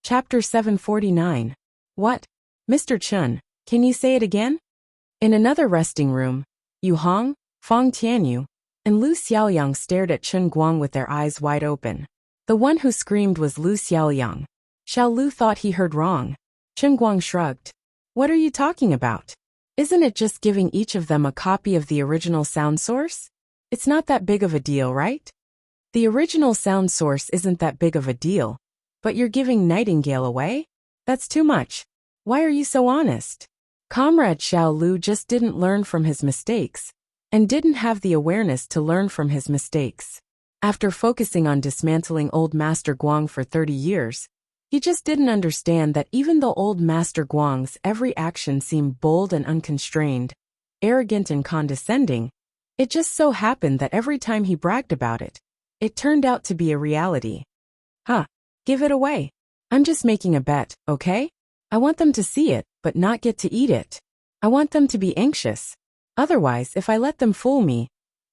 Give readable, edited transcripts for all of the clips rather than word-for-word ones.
Chapter 749. What? Mr. Chun, can you say it again? In another resting room, Yu Hong, Fong Tianyu, and Lu Xiaoyang stared at Chun Guang with their eyes wide open. The one who screamed was Lu Xiaoyang. Xiao Lu thought he heard wrong. Chun Guang shrugged. What are you talking about? Isn't it just giving each of them a copy of the original sound source? It's not that big of a deal, right? The original sound source isn't that big of a deal. But you're giving Nightingale away? That's too much. Why are you so honest? Comrade Xiao Lu just didn't learn from his mistakes, and didn't have the awareness to learn from his mistakes. After focusing on dismantling old Master Guang for 30 years, he just didn't understand that even though old Master Guang's every action seemed bold and unconstrained, arrogant and condescending, it just so happened that every time he bragged about it, it turned out to be a reality. Huh. Give it away. I'm just making a bet, okay? I want them to see it, but not get to eat it. I want them to be anxious. Otherwise, if I let them fool me,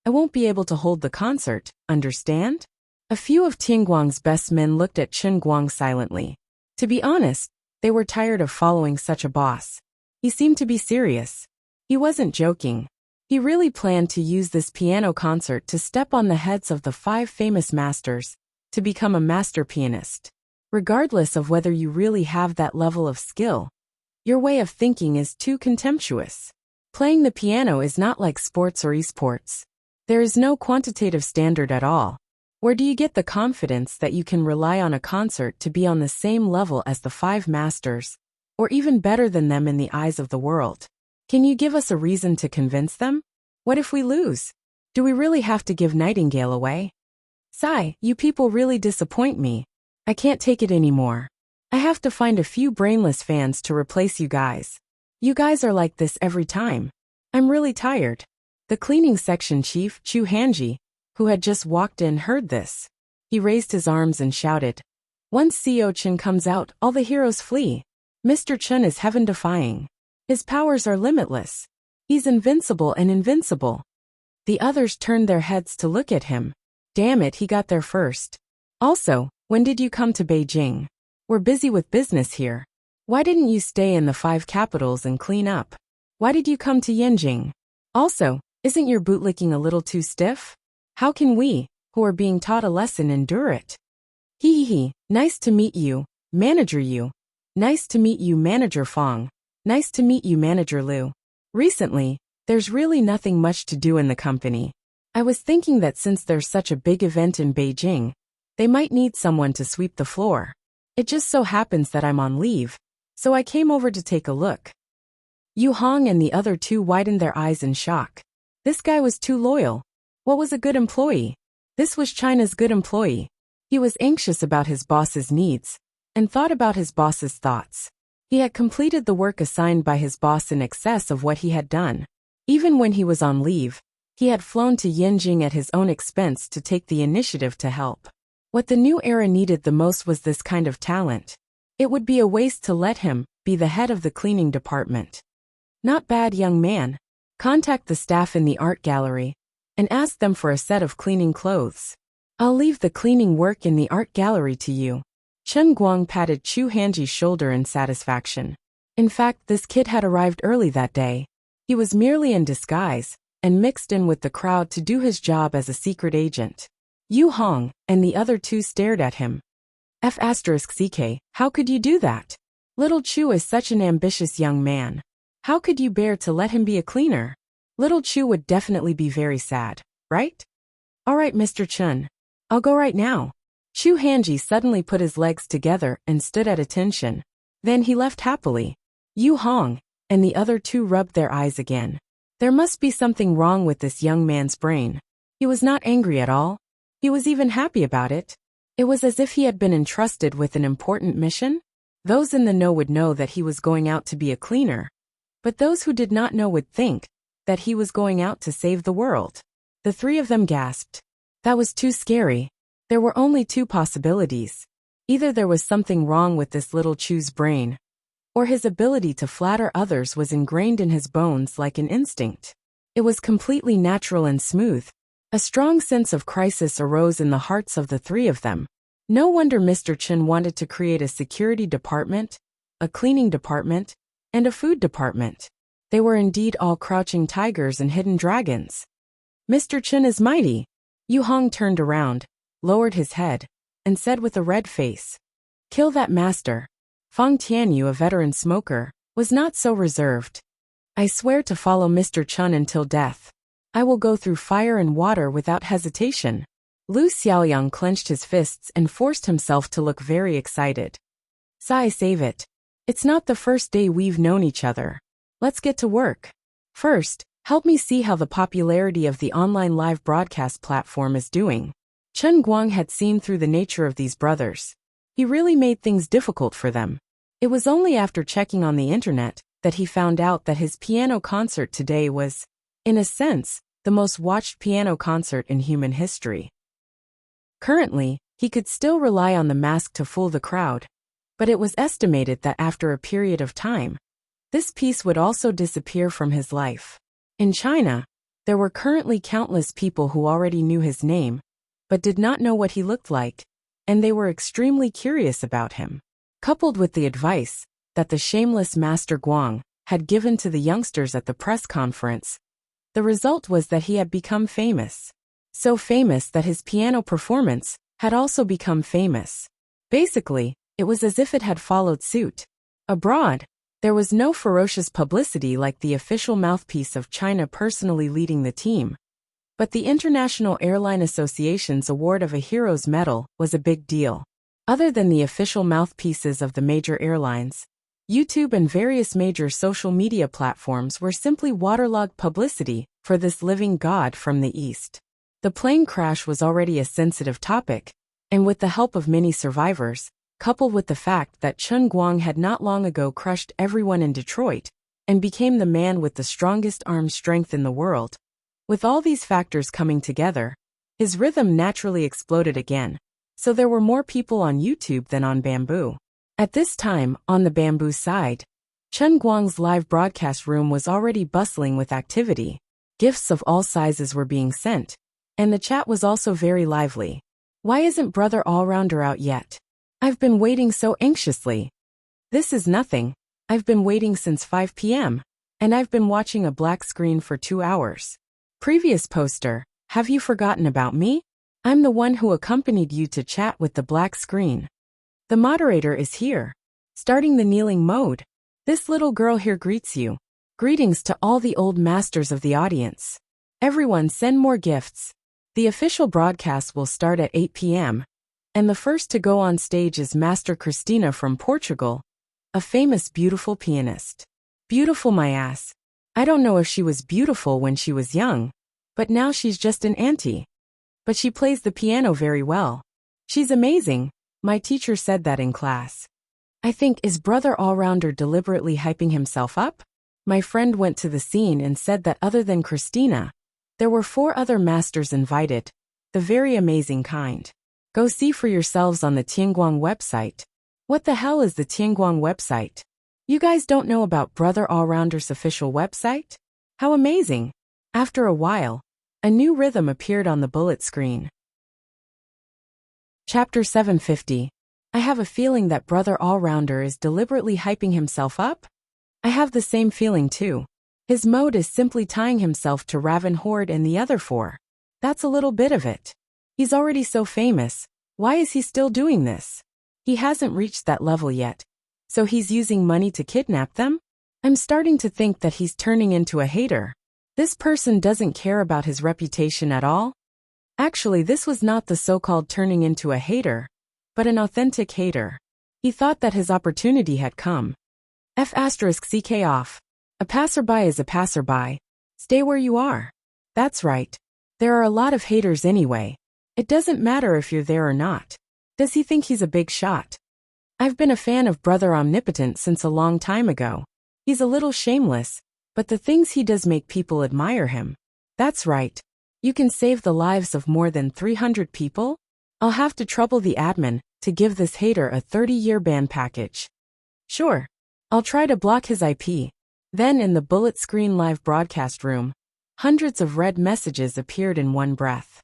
I won't be able to hold the concert, understand? A few of Tingguang's best men looked at Chun Guang silently. To be honest, they were tired of following such a boss. He seemed to be serious. He wasn't joking. He really planned to use this piano concert to step on the heads of the 5 famous masters, to become a master pianist. Regardless of whether you really have that level of skill, your way of thinking is too contemptuous. Playing the piano is not like sports or esports. There is no quantitative standard at all. Where do you get the confidence that you can rely on a concert to be on the same level as the 5 masters, or even better than them in the eyes of the world? Can you give us a reason to convince them? What if we lose? Do we really have to give Nightingale away? Sigh, you people really disappoint me. I can't take it anymore. I have to find a few brainless fans to replace you guys. You guys are like this every time. I'm really tired. The cleaning section chief, Chu Hanji, who had just walked in, heard this. He raised his arms and shouted. Once CO Chun comes out, all the heroes flee. Mr. Chun is heaven-defying. His powers are limitless. He's invincible and invincible. The others turned their heads to look at him. Damn it, he got there first. Also, when did you come to Beijing? We're busy with business here. Why didn't you stay in the 5 capitals and clean up? Why did you come to Yanjing? Also, isn't your bootlicking a little too stiff? How can we, who are being taught a lesson, endure it? Hee hee hee, nice to meet you, Manager Yu. Nice to meet you, Manager Fong. Nice to meet you, Manager Lu. Recently, there's really nothing much to do in the company. I was thinking that since there's such a big event in Beijing, they might need someone to sweep the floor. It just so happens that I'm on leave, so I came over to take a look. Yu Hong and the other 2 widened their eyes in shock. This guy was too loyal. What was a good employee? This was China's good employee. He was anxious about his boss's needs, and thought about his boss's thoughts. He had completed the work assigned by his boss in excess of what he had done. Even when he was on leave, he had flown to Yanjing at his own expense to take the initiative to help. What the new era needed the most was this kind of talent. It would be a waste to let him be the head of the cleaning department. Not bad, young man. Contact the staff in the art gallery and ask them for a set of cleaning clothes. I'll leave the cleaning work in the art gallery to you. Chun Guang patted Chu Hanji's shoulder in satisfaction. In fact, this kid had arrived early that day. He was merely in disguise, and mixed in with the crowd to do his job as a secret agent. Yu Hong and the other 2 stared at him. F***ck, how could you do that? Little Chu is such an ambitious young man. How could you bear to let him be a cleaner? Little Chu would definitely be very sad, right? Alright, Mr. Chun. I'll go right now. Chu Hanji suddenly put his legs together and stood at attention. Then he left happily. Yu Hong and the other 2 rubbed their eyes again. There must be something wrong with this young man's brain. He was not angry at all. He was even happy about it. It was as if he had been entrusted with an important mission. Those in the know would know that he was going out to be a cleaner. But those who did not know would think that he was going out to save the world. The 3 of them gasped. That was too scary. There were only 2 possibilities. Either there was something wrong with this little Chu's brain, or his ability to flatter others was ingrained in his bones like an instinct. It was completely natural and smooth. A strong sense of crisis arose in the hearts of the 3 of them. No wonder Mr. Chen wanted to create a security department, a cleaning department, and a food department. They were indeed all crouching tigers and hidden dragons. Mr. Chen is mighty. Yu Hong turned around, lowered his head, and said with a red face, "Kill that master." Fang Tianyu, a veteran smoker, was not so reserved. "I swear to follow Mr. Chen until death. I will go through fire and water without hesitation." Lu Xiaoyang clenched his fists and forced himself to look very excited. "Sai, save it. It's not the first day we've known each other. Let's get to work. First, help me see how the popularity of the online live broadcast platform is doing." Chen Guang had seen through the nature of these brothers. He really made things difficult for them. It was only after checking on the internet that he found out that his piano concert today was, in a sense, the most watched piano concert in human history. Currently, he could still rely on the mask to fool the crowd, but it was estimated that after a period of time, this piece would also disappear from his life. In China, there were currently countless people who already knew his name, but did not know what he looked like, and they were extremely curious about him. Coupled with the advice that the shameless Master Guang had given to the youngsters at the press conference, the result was that he had become famous. So famous that his piano performance had also become famous. Basically, it was as if it had followed suit. Abroad, there was no ferocious publicity like the official mouthpiece of China personally leading the team. But the International Airline Association's award of a Hero's Medal was a big deal. Other than the official mouthpieces of the major airlines, YouTube and various major social media platforms were simply waterlogged publicity for this living god from the East. The plane crash was already a sensitive topic, and with the help of many survivors, coupled with the fact that Chen Guang had not long ago crushed everyone in Detroit and became the man with the strongest arm strength in the world, with all these factors coming together, his rhythm naturally exploded again, so there were more people on YouTube than on Bamboo. At this time, on the Bamboo side, Chen Guang's live broadcast room was already bustling with activity. Gifts of all sizes were being sent, and the chat was also very lively. "Why isn't Brother Allrounder out yet? I've been waiting so anxiously." "This is nothing. I've been waiting since 5 p.m., and I've been watching a black screen for 2 hours. Previous poster, have you forgotten about me? I'm the one who accompanied you to chat with the black screen. The moderator is here. Starting the kneeling mode. This little girl here greets you. Greetings to all the old masters of the audience. Everyone send more gifts. The official broadcast will start at 8 p.m., and the first to go on stage is Master Cristina from Portugal, a famous beautiful pianist. Beautiful my ass. I don't know if she was beautiful when she was young, but now she's just an auntie. But she plays the piano very well. She's amazing. My teacher said that in class. I think, is Brother Allrounder deliberately hyping himself up? My friend went to the scene and said that other than Christina, there were 4 other masters invited, the very amazing kind. Go see for yourselves on the Tianguang website. What the hell is the Tianguang website? You guys don't know about Brother Allrounder's official website? How amazing! After a while, a new rhythm appeared on the bullet screen. Chapter 750. I have a feeling that Brother Allrounder is deliberately hyping himself up? I have the same feeling too. His mode is simply tying himself to Raven Horde and the other 4. That's a little bit of it. He's already so famous, why is he still doing this? He hasn't reached that level yet, so he's using money to kidnap them? I'm starting to think that he's turning into a hater. This person doesn't care about his reputation at all? Actually, this was not the so-called turning into a hater, but an authentic hater. He thought that his opportunity had come. F***ck off. A passerby is a passerby. Stay where you are. That's right. There are a lot of haters anyway. It doesn't matter if you're there or not. Does he think he's a big shot? I've been a fan of Brother Omnipotent since a long time ago. He's a little shameless, but the things he does make people admire him. That's right. You can save the lives of more than 300 people? I'll have to trouble the admin to give this hater a 30-year ban package. Sure. I'll try to block his IP. Then in the bullet screen live broadcast room, hundreds of red messages appeared in one breath.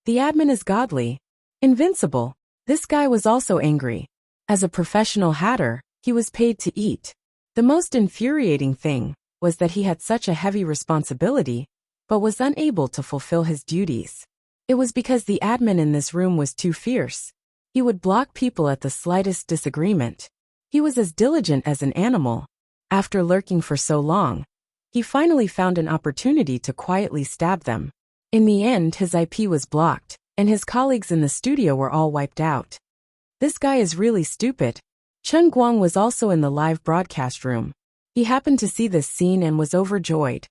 The admin is godly. Invincible. This guy was also angry. As a professional hatter, he was paid to eat. The most infuriating thing was that he had such a heavy responsibility, but was unable to fulfill his duties. It was because the admin in this room was too fierce. He would block people at the slightest disagreement. He was as diligent as an animal. After lurking for so long, he finally found an opportunity to quietly stab them. In the end, his IP was blocked, and his colleagues in the studio were all wiped out. This guy is really stupid. Chen Guang was also in the live broadcast room. He happened to see this scene and was overjoyed.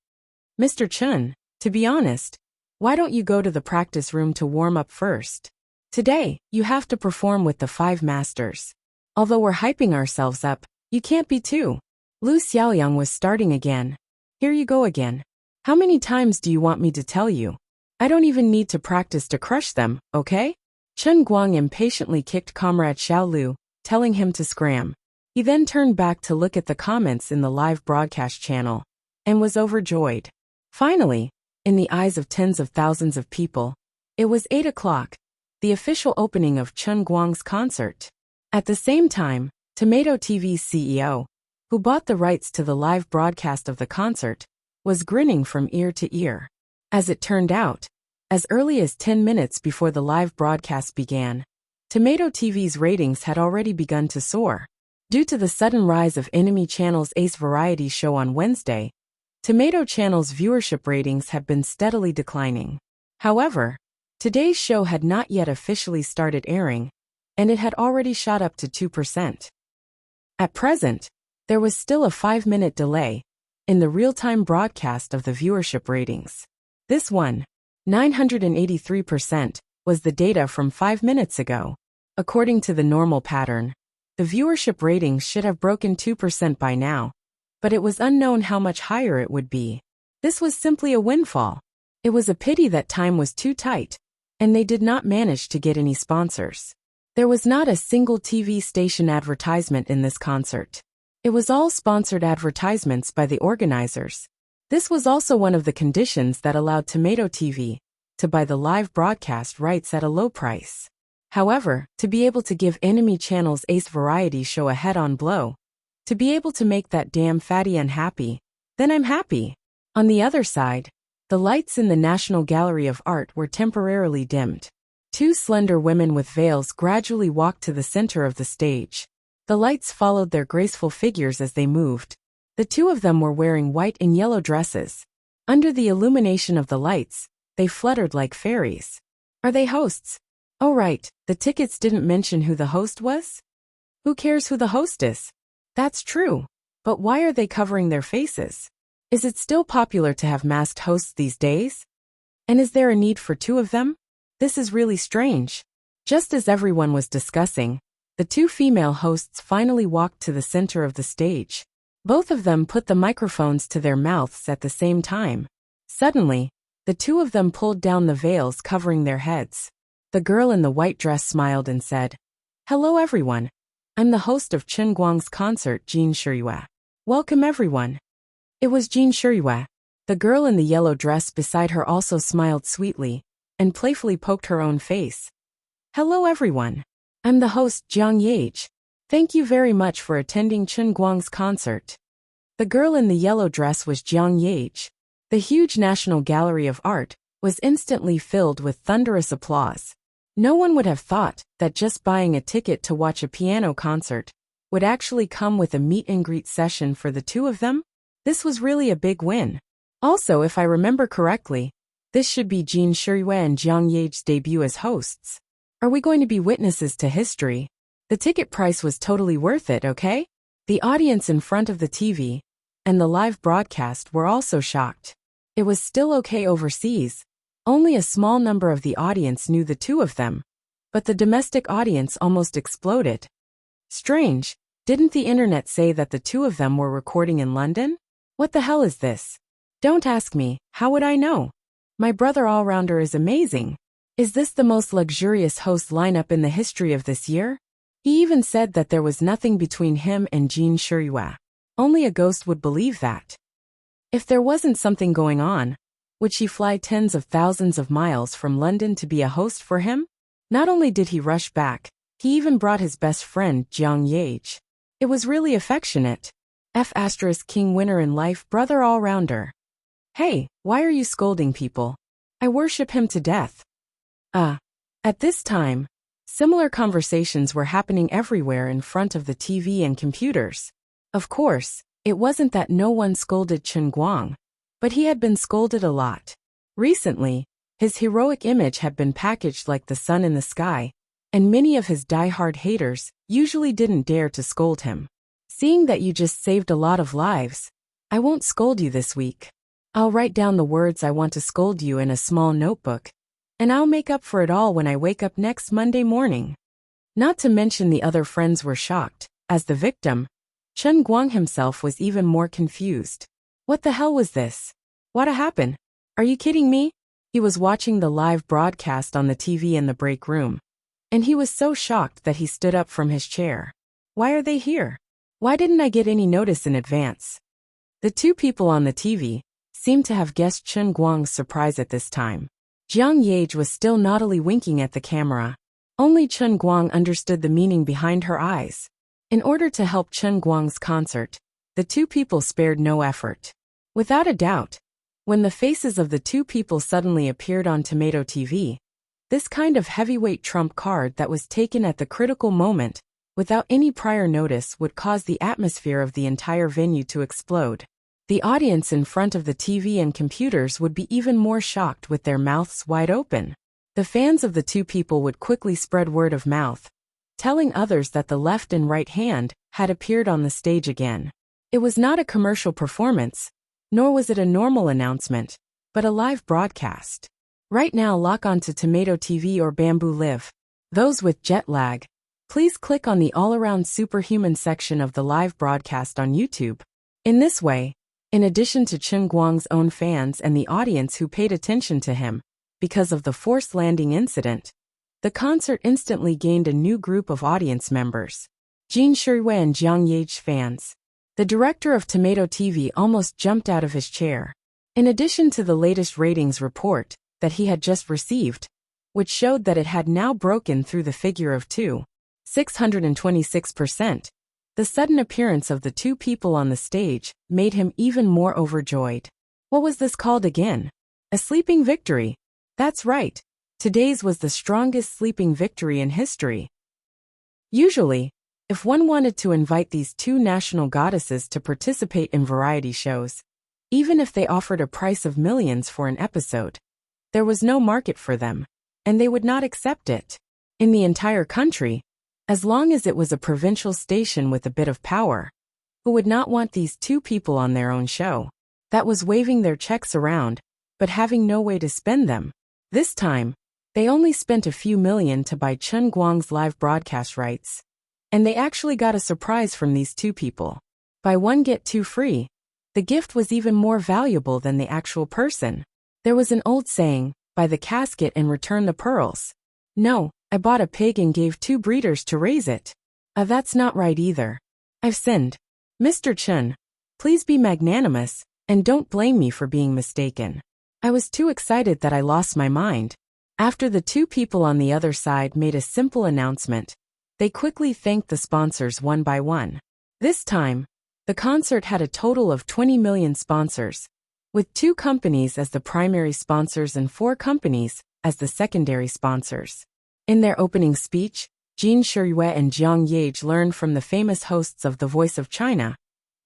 Mr. Chen, to be honest, why don't you go to the practice room to warm up first? Today, you have to perform with the 5 masters. Although we're hyping ourselves up, you can't be too. Lu Xiaoyang was starting again. Here you go again. How many times do you want me to tell you? I don't even need to practice to crush them, okay? Chen Guang impatiently kicked Comrade Xiao Lu, telling him to scram. He then turned back to look at the comments in the live broadcast channel, and was overjoyed. Finally, in the eyes of tens of thousands of people, it was 8 o'clock, the official opening of Chen Guang's concert. At the same time, Tomato TV's CEO, who bought the rights to the live broadcast of the concert, was grinning from ear to ear. As it turned out, as early as 10 minutes before the live broadcast began, Tomato TV's ratings had already begun to soar. Due to the sudden rise of Enemy Channel's Ace Variety show on Wednesday, Tomato Channel's viewership ratings have been steadily declining. However, today's show had not yet officially started airing, and it had already shot up to 2%. At present, there was still a 5-minute delay in the real-time broadcast of the viewership ratings. This one, 983%, was the data from 5 minutes ago. According to the normal pattern, the viewership ratings should have broken 2% by now, but it was unknown how much higher it would be. This was simply a windfall. It was a pity that time was too tight, and they did not manage to get any sponsors. There was not a single TV station advertisement in this concert. It was all sponsored advertisements by the organizers. This was also one of the conditions that allowed Tomato TV to buy the live broadcast rights at a low price. However, to be able to give Enemy Channel's Ace Variety show a head-on blow, to be able to make that damn fatty unhappy, then I'm happy. On the other side, the lights in the National Gallery of Art were temporarily dimmed. 2 slender women with veils gradually walked to the center of the stage. The lights followed their graceful figures as they moved. The 2 of them were wearing white and yellow dresses. Under the illumination of the lights, they fluttered like fairies. Are they hosts? Oh right, the tickets didn't mention who the host was? Who cares who the host is? That's true. But why are they covering their faces? Is it still popular to have masked hosts these days? And is there a need for 2 of them? This is really strange. Just as everyone was discussing, the 2 female hosts finally walked to the center of the stage. Both of them put the microphones to their mouths at the same time. Suddenly, the 2 of them pulled down the veils covering their heads. The girl in the white dress smiled and said, "Hello everyone. I'm the host of Chen Guang's concert, Jin Shiyue. Welcome everyone." It was Jin Shiyue. The girl in the yellow dress beside her also smiled sweetly and playfully poked her own face. "Hello everyone. I'm the host Jiang Yage. Thank you very much for attending Chen Guang's concert." The girl in the yellow dress was Jiang Yage. The huge National Gallery of Art was instantly filled with thunderous applause. No one would have thought that just buying a ticket to watch a piano concert would actually come with a meet and greet session for the 2 of them. This was really a big win. Also, if I remember correctly, this should be Jin Shiyue and Jiang Yage's debut as hosts. Are we going to be witnesses to history? The ticket price was totally worth it, okay? The audience in front of the TV and the live broadcast were also shocked. It was still okay overseas. Only a small number of the audience knew the 2 of them, but the domestic audience almost exploded. Strange, didn't the internet say that the 2 of them were recording in London? What the hell is this? Don't ask me, how would I know? My brother all-rounder is amazing. Is this the most luxurious host lineup in the history of this year? He even said that there was nothing between him and Jin Shiyue. Only a ghost would believe that. If there wasn't something going on, would she fly tens of thousands of miles from London to be a host for him? Not only did he rush back, He even brought his best friend, Jiang Yage. It was really affectionate. King winner in life brother all-rounder. Hey, why are you scolding people? I worship him to death. At this time, similar conversations were happening everywhere in front of the TV and computers. Of course, it wasn't that no one scolded Chen Guang, but he had been scolded a lot. Recently, his heroic image had been packaged like the sun in the sky, and many of his die-hard haters usually didn't dare to scold him. Seeing that you just saved a lot of lives, I won't scold you this week. I'll write down the words I want to scold you in a small notebook, and I'll make up for it all when I wake up next Monday morning. Not to mention the other friends were shocked. As the victim, Chen Guang himself was even more confused. What the hell was this? What happened? Are you kidding me? He was watching the live broadcast on the TV in the break room, and he was so shocked that he stood up from his chair. Why are they here? Why didn't I get any notice in advance? The two people on the TV seemed to have guessed Chen Guang's surprise at this time. Jiang Yage was still naughtily winking at the camera. Only Chen Guang understood the meaning behind her eyes. In order to help Chen Guang's concert, the two people spared no effort. Without a doubt, when the faces of the two people suddenly appeared on Tomato TV, this kind of heavyweight trump card that was taken at the critical moment, without any prior notice, would cause the atmosphere of the entire venue to explode. The audience in front of the TV and computers would be even more shocked with their mouths wide open. The fans of the two people would quickly spread word of mouth, telling others that the left and right hand had appeared on the stage again. It was not a commercial performance, nor was it a normal announcement, but a live broadcast. Right now, log on to Tomato TV or Bamboo Live. Those with jet lag, please click on the all-around superhuman section of the live broadcast on YouTube. In this way, in addition to Chen Guang's own fans and the audience who paid attention to him because of the forced landing incident, the concert instantly gained a new group of audience members. Jin Shuiwei and Jiang Yage fans. The director of Tomato TV almost jumped out of his chair. In addition to the latest ratings report that he had just received, which showed that it had now broken through the figure of 626%, the sudden appearance of the two people on the stage made him even more overjoyed. What was this called again? A sleeping victory. That's right. Today's was the strongest sleeping victory in history. Usually, if one wanted to invite these two national goddesses to participate in variety shows, even if they offered a price of millions for an episode, there was no market for them, and they would not accept it. In the entire country, as long as it was a provincial station with a bit of power, who would not want these two people on their own show, that was waving their checks around, but having no way to spend them? This time, they only spent a few million to buy Chen Guang's live broadcast rights. And they actually got a surprise from these two people. Buy one get two free. The gift was even more valuable than the actual person. There was an old saying, buy the casket and return the pearls. No, I bought a pig and gave two breeders to raise it. That's not right either. I've sinned. Mr. Chen, please be magnanimous, and don't blame me for being mistaken. I was too excited that I lost my mind. After the two people on the other side made a simple announcement, they quickly thanked the sponsors one by one. This time, the concert had a total of 20 million sponsors, with 2 companies as the primary sponsors and 4 companies as the secondary sponsors. In their opening speech, Jin Shuiwei and Jiang Yage learned from the famous hosts of The Voice of China,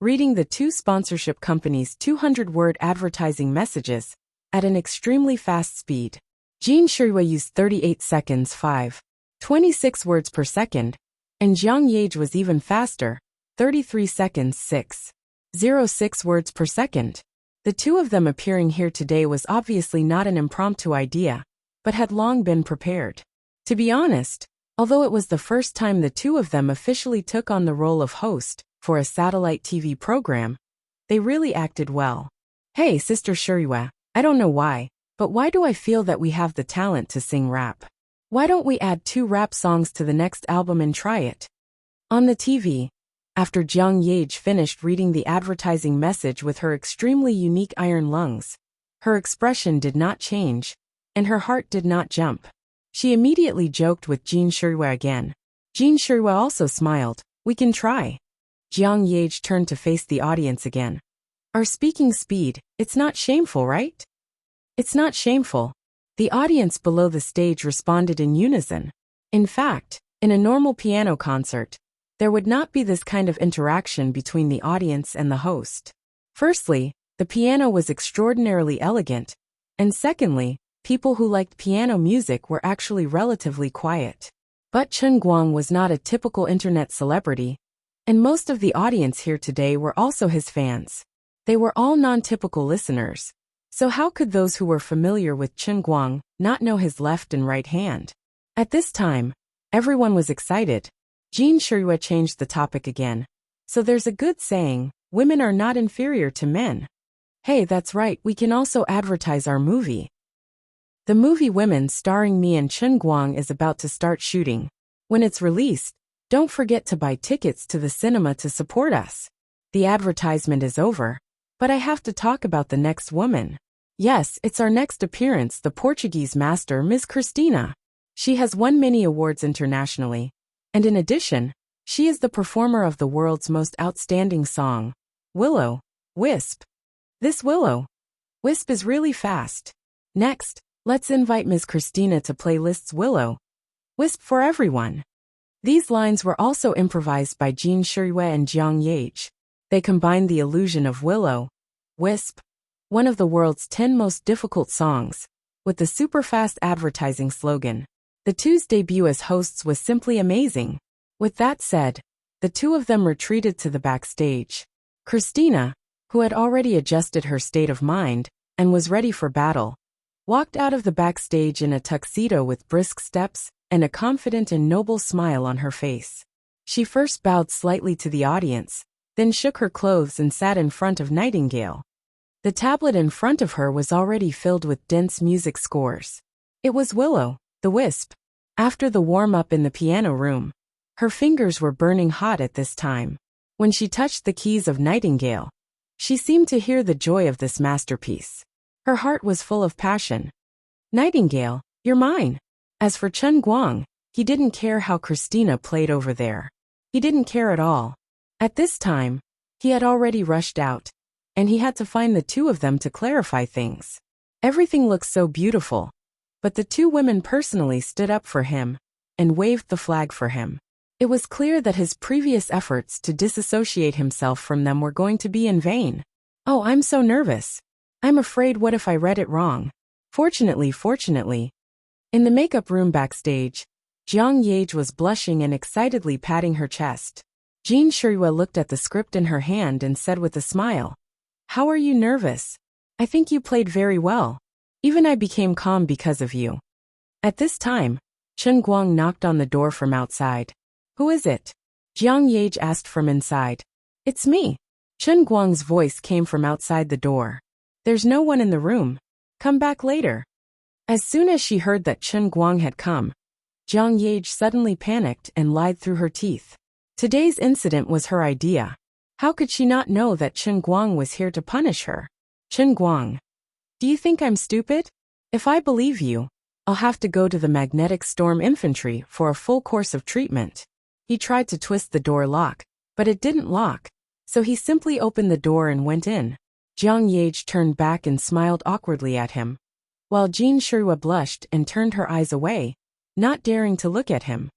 reading the 2 sponsorship companies' 200-word advertising messages at an extremely fast speed. Jin Shuiwei used 38 seconds 5.26 words per second, and Jiang Yage was even faster, 33 seconds 6.06 words per second. The two of them appearing here today was obviously not an impromptu idea, but had long been prepared. To be honest, although it was the first time the two of them officially took on the role of host for a satellite TV program, they really acted well. Hey, Sister Shuiwei, I don't know why, but why do I feel that we have the talent to sing rap? Why don't we add 2 rap songs to the next album and try it? On the TV, after Jiang Yage finished reading the advertising message with her extremely unique iron lungs, her expression did not change, and her heart did not jump. She immediately joked with Jin Shuiwei again. Jin Shuiwa also smiled. We can try. Jiang Yage turned to face the audience again. Our speaking speed, it's not shameful, right? It's not shameful. The audience below the stage responded in unison. In fact, in a normal piano concert, there would not be this kind of interaction between the audience and the host. Firstly, the piano was extraordinarily elegant, and secondly, people who liked piano music were actually relatively quiet. But Chen Guang was not a typical internet celebrity, and most of the audience here today were also his fans. They were all non-typical listeners. So how could those who were familiar with Chen Guang not know his left and right hand? At this time, everyone was excited. Jin Shuiwa changed the topic again. So there's a good saying, women are not inferior to men. Hey, that's right, we can also advertise our movie. The movie Women starring me and Chen Guang is about to start shooting. When it's released, don't forget to buy tickets to the cinema to support us. The advertisement is over, but I have to talk about the next woman. Yes, it's our next appearance, the Portuguese master, Ms. Cristina. She has won many awards internationally. And in addition, she is the performer of the world's most outstanding song, Willow, Wisp. This Willow, Wisp is really fast. Next, let's invite Ms. Cristina to play Liszt's Willow, Wisp for everyone. These lines were also improvised by Jin Shuiwa and Jiang Yage. They combined the illusion of Willow, Wisp, one of the world's 10 most difficult songs, with the super-fast advertising slogan. The two's debut as hosts was simply amazing. With that said, the two of them retreated to the backstage. Cristina, who had already adjusted her state of mind and was ready for battle, walked out of the backstage in a tuxedo with brisk steps and a confident and noble smile on her face. She first bowed slightly to the audience, then shook her clothes and sat in front of Nightingale. The tablet in front of her was already filled with dense music scores. It was Willow, the Wisp. After the warm-up in the piano room, her fingers were burning hot at this time. When she touched the keys of Nightingale, she seemed to hear the joy of this masterpiece. Her heart was full of passion. Nightingale, you're mine. As for Chen Guang, he didn't care how Cristina played over there. He didn't care at all. At this time, he had already rushed out, and he had to find the two of them to clarify things. Everything looked so beautiful, but the two women personally stood up for him and waved the flag for him. It was clear that his previous efforts to disassociate himself from them were going to be in vain. Oh, I'm so nervous. I'm afraid what if I read it wrong? Fortunately. In the makeup room backstage, Jiang Yage was blushing and excitedly patting her chest. Jin Shuiwa looked at the script in her hand and said with a smile, "How are you nervous? I think you played very well. Even I became calm because of you." At this time, Chen Guang knocked on the door from outside. "Who is it?" Jiang Yage asked from inside. "It's me." Chen Guang's voice came from outside the door. "There's no one in the room. Come back later." As soon as she heard that Chen Guang had come, Jiang Yage suddenly panicked and lied through her teeth. Today's incident was her idea. How could she not know that Chen Guang was here to punish her? "Chen Guang, do you think I'm stupid? If I believe you, I'll have to go to the magnetic storm infantry for a full course of treatment." He tried to twist the door lock, but it didn't lock, so he simply opened the door and went in. Jiang Yage turned back and smiled awkwardly at him, while Jin Shuiwa blushed and turned her eyes away, not daring to look at him.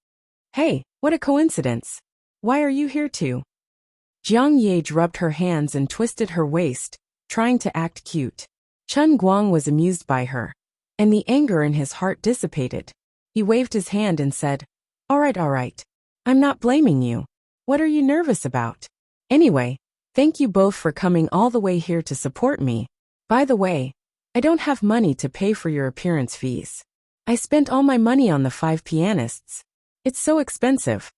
"Hey, what a coincidence. Why are you here too?" Jiang Yage rubbed her hands and twisted her waist, trying to act cute. Chen Guang was amused by her, and the anger in his heart dissipated. He waved his hand and said, all right. I'm not blaming you. What are you nervous about? Anyway, thank you both for coming all the way here to support me. By the way, I don't have money to pay for your appearance fees. I spent all my money on the 5 pianists. It's so expensive.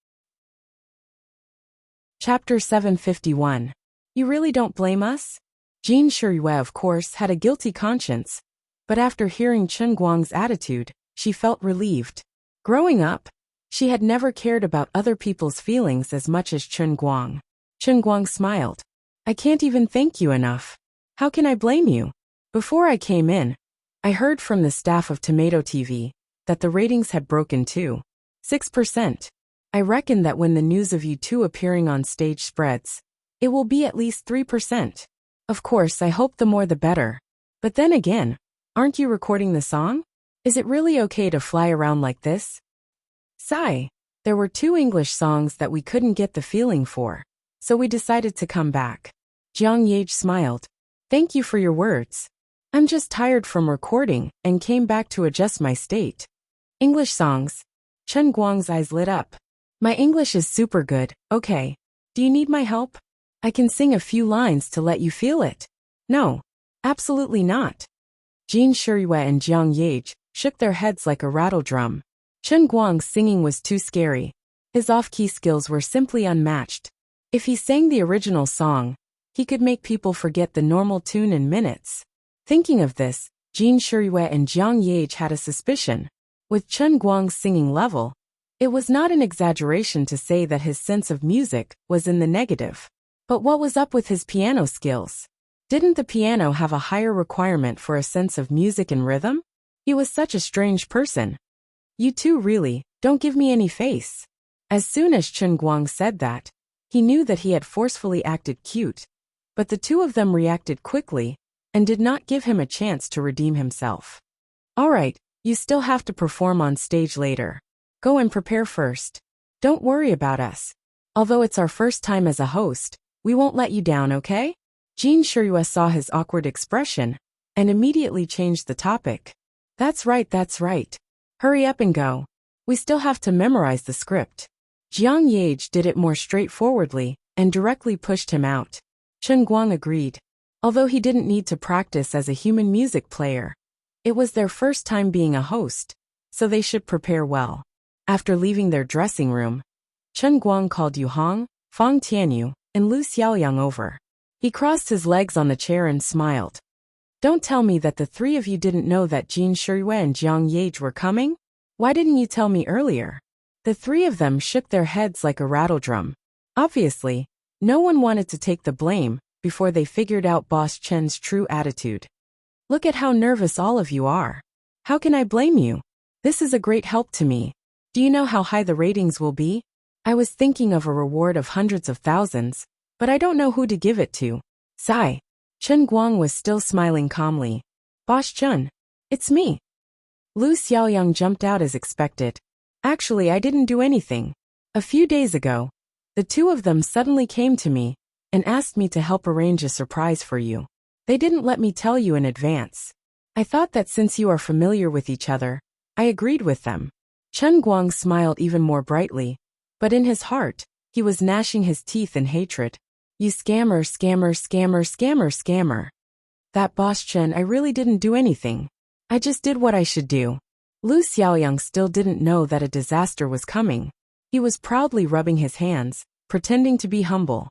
Chapter 751. You really don't blame us? Jin Shuiwa, of course, had a guilty conscience, but after hearing Chen Guang's attitude, she felt relieved. Growing up, she had never cared about other people's feelings as much as Chen Guang. Chen Guang smiled. I can't even thank you enough. How can I blame you? Before I came in, I heard from the staff of Tomato TV that the ratings had broken too. 6%. I reckon that when the news of you two appearing on stage spreads, it will be at least 3%. Of course, I hope the more the better. But then again, aren't you recording the song? Is it really okay to fly around like this? Sigh. There were 2 English songs that we couldn't get the feeling for, so we decided to come back. Jiang Yage smiled. Thank you for your words. I'm just tired from recording and came back to adjust my state. English songs. Chen Guang's eyes lit up. My English is super good, okay. Do you need my help? I can sing a few lines to let you feel it. No. Absolutely not. Jin Shiyue and Jiang Yage shook their heads like a rattle drum. Chen Guang's singing was too scary. His off-key skills were simply unmatched. If he sang the original song, he could make people forget the normal tune in minutes. Thinking of this, Jin Shiyue and Jiang Yage had a suspicion. With Chen Guang's singing level, it was not an exaggeration to say that his sense of music was in the negative. But what was up with his piano skills? Didn't the piano have a higher requirement for a sense of music and rhythm? He was such a strange person. You two really, don't give me any face. As soon as Chen Guang said that, he knew that he had forcefully acted cute. But the two of them reacted quickly, and did not give him a chance to redeem himself. Alright, you still have to perform on stage later. Go and prepare first. Don't worry about us. Although it's our first time as a host, we won't let you down, okay? Jin Shiyue saw his awkward expression, and immediately changed the topic. That's right. Hurry up and go. We still have to memorize the script. Jiang Yage did it more straightforwardly, and directly pushed him out. Chen Guang agreed. Although he didn't need to practice as a human music player, it was their first time being a host, so they should prepare well. After leaving their dressing room, Chen Guang called Yu Hong, Fang Tianyu, and Lu Xiaoyang over. He crossed his legs on the chair and smiled. Don't tell me that the 3 of you didn't know that Jin Shiyue and Jiang Yage were coming? Why didn't you tell me earlier? The 3 of them shook their heads like a rattle drum. Obviously, no one wanted to take the blame before they figured out Boss Chen's true attitude. Look at how nervous all of you are. How can I blame you? This is a great help to me. Do you know how high the ratings will be? I was thinking of a reward of hundreds of thousands, but I don't know who to give it to. Sigh. Chen Guang was still smiling calmly. Boss Chen, it's me. Lu Xiaoyang jumped out as expected. Actually, I didn't do anything. A few days ago, the 2 of them suddenly came to me and asked me to help arrange a surprise for you. They didn't let me tell you in advance. I thought that since you are familiar with each other, I agreed with them. Chen Guang smiled even more brightly, but in his heart, he was gnashing his teeth in hatred. You scammer. That Boss Chen, I really didn't do anything. I just did what I should do. Lu Xiaoyang still didn't know that a disaster was coming. He was proudly rubbing his hands, pretending to be humble.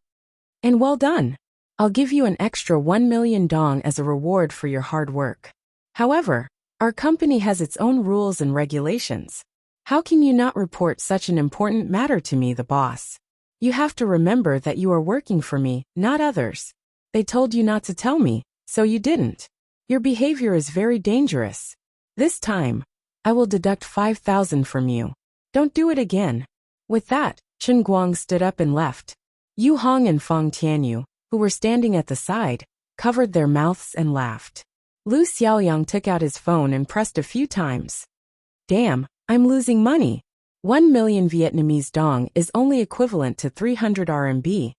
And well done. I'll give you an extra 1 million dong as a reward for your hard work. However, our company has its own rules and regulations. How can you not report such an important matter to me, the boss? You have to remember that you are working for me, not others. They told you not to tell me, so you didn't. Your behavior is very dangerous. This time, I will deduct 5,000 from you. Don't do it again. With that, Chen Guang stood up and left. Yu Hong and Fang Tianyu, who were standing at the side, covered their mouths and laughed. Lu Xiaoyang took out his phone and pressed a few times. Damn, I'm losing money. 1 million Vietnamese dong is only equivalent to 300 RMB.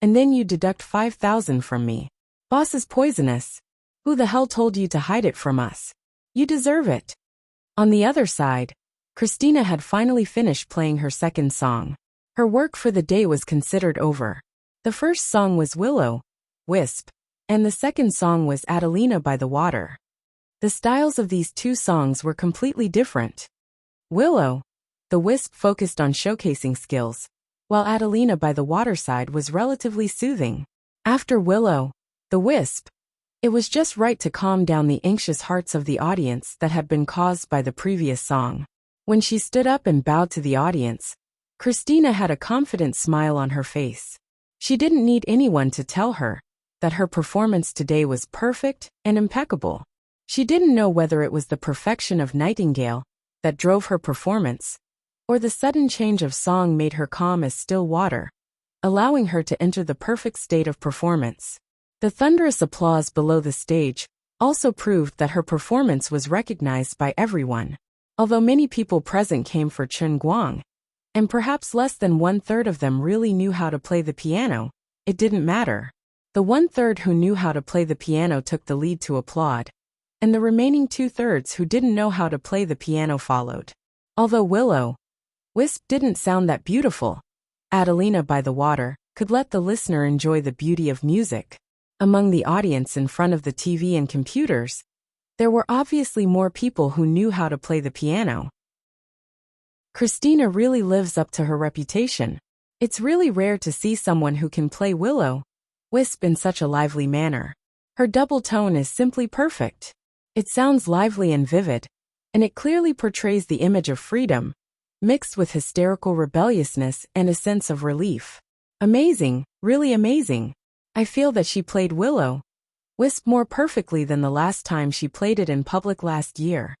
And then you deduct 5,000 from me. Boss is poisonous. Who the hell told you to hide it from us? You deserve it. On the other side, Christina had finally finished playing her second song. Her work for the day was considered over. The first song was Willow, Wisp, and the second song was Adelina by the Water. The styles of these 2 songs were completely different. Willow, the Wisp focused on showcasing skills, while Adelina by the Waterside was relatively soothing. After Willow, the Wisp, it was just right to calm down the anxious hearts of the audience that had been caused by the previous song. When she stood up and bowed to the audience, Christina had a confident smile on her face. She didn't need anyone to tell her that her performance today was perfect and impeccable. She didn't know whether it was the perfection of Nightingale that drove her performance, or the sudden change of song made her calm as still water, allowing her to enter the perfect state of performance. The thunderous applause below the stage also proved that her performance was recognized by everyone. Although many people present came for Chen Guang, and perhaps less than 1/3 of them really knew how to play the piano, it didn't matter. The 1/3 who knew how to play the piano took the lead to applaud, and the remaining 2/3 who didn't know how to play the piano followed. Although Will-O-Wisp didn't sound that beautiful, Adelina by the water could let the listener enjoy the beauty of music. Among the audience in front of the TV and computers, there were obviously more people who knew how to play the piano. Christina really lives up to her reputation. It's really rare to see someone who can play Will-O-Wisp in such a lively manner. Her double tone is simply perfect. It sounds lively and vivid, and it clearly portrays the image of freedom, mixed with hysterical rebelliousness and a sense of relief. Amazing, really amazing. I feel that she played Will-O-Wisp more perfectly than the last time she played it in public last year.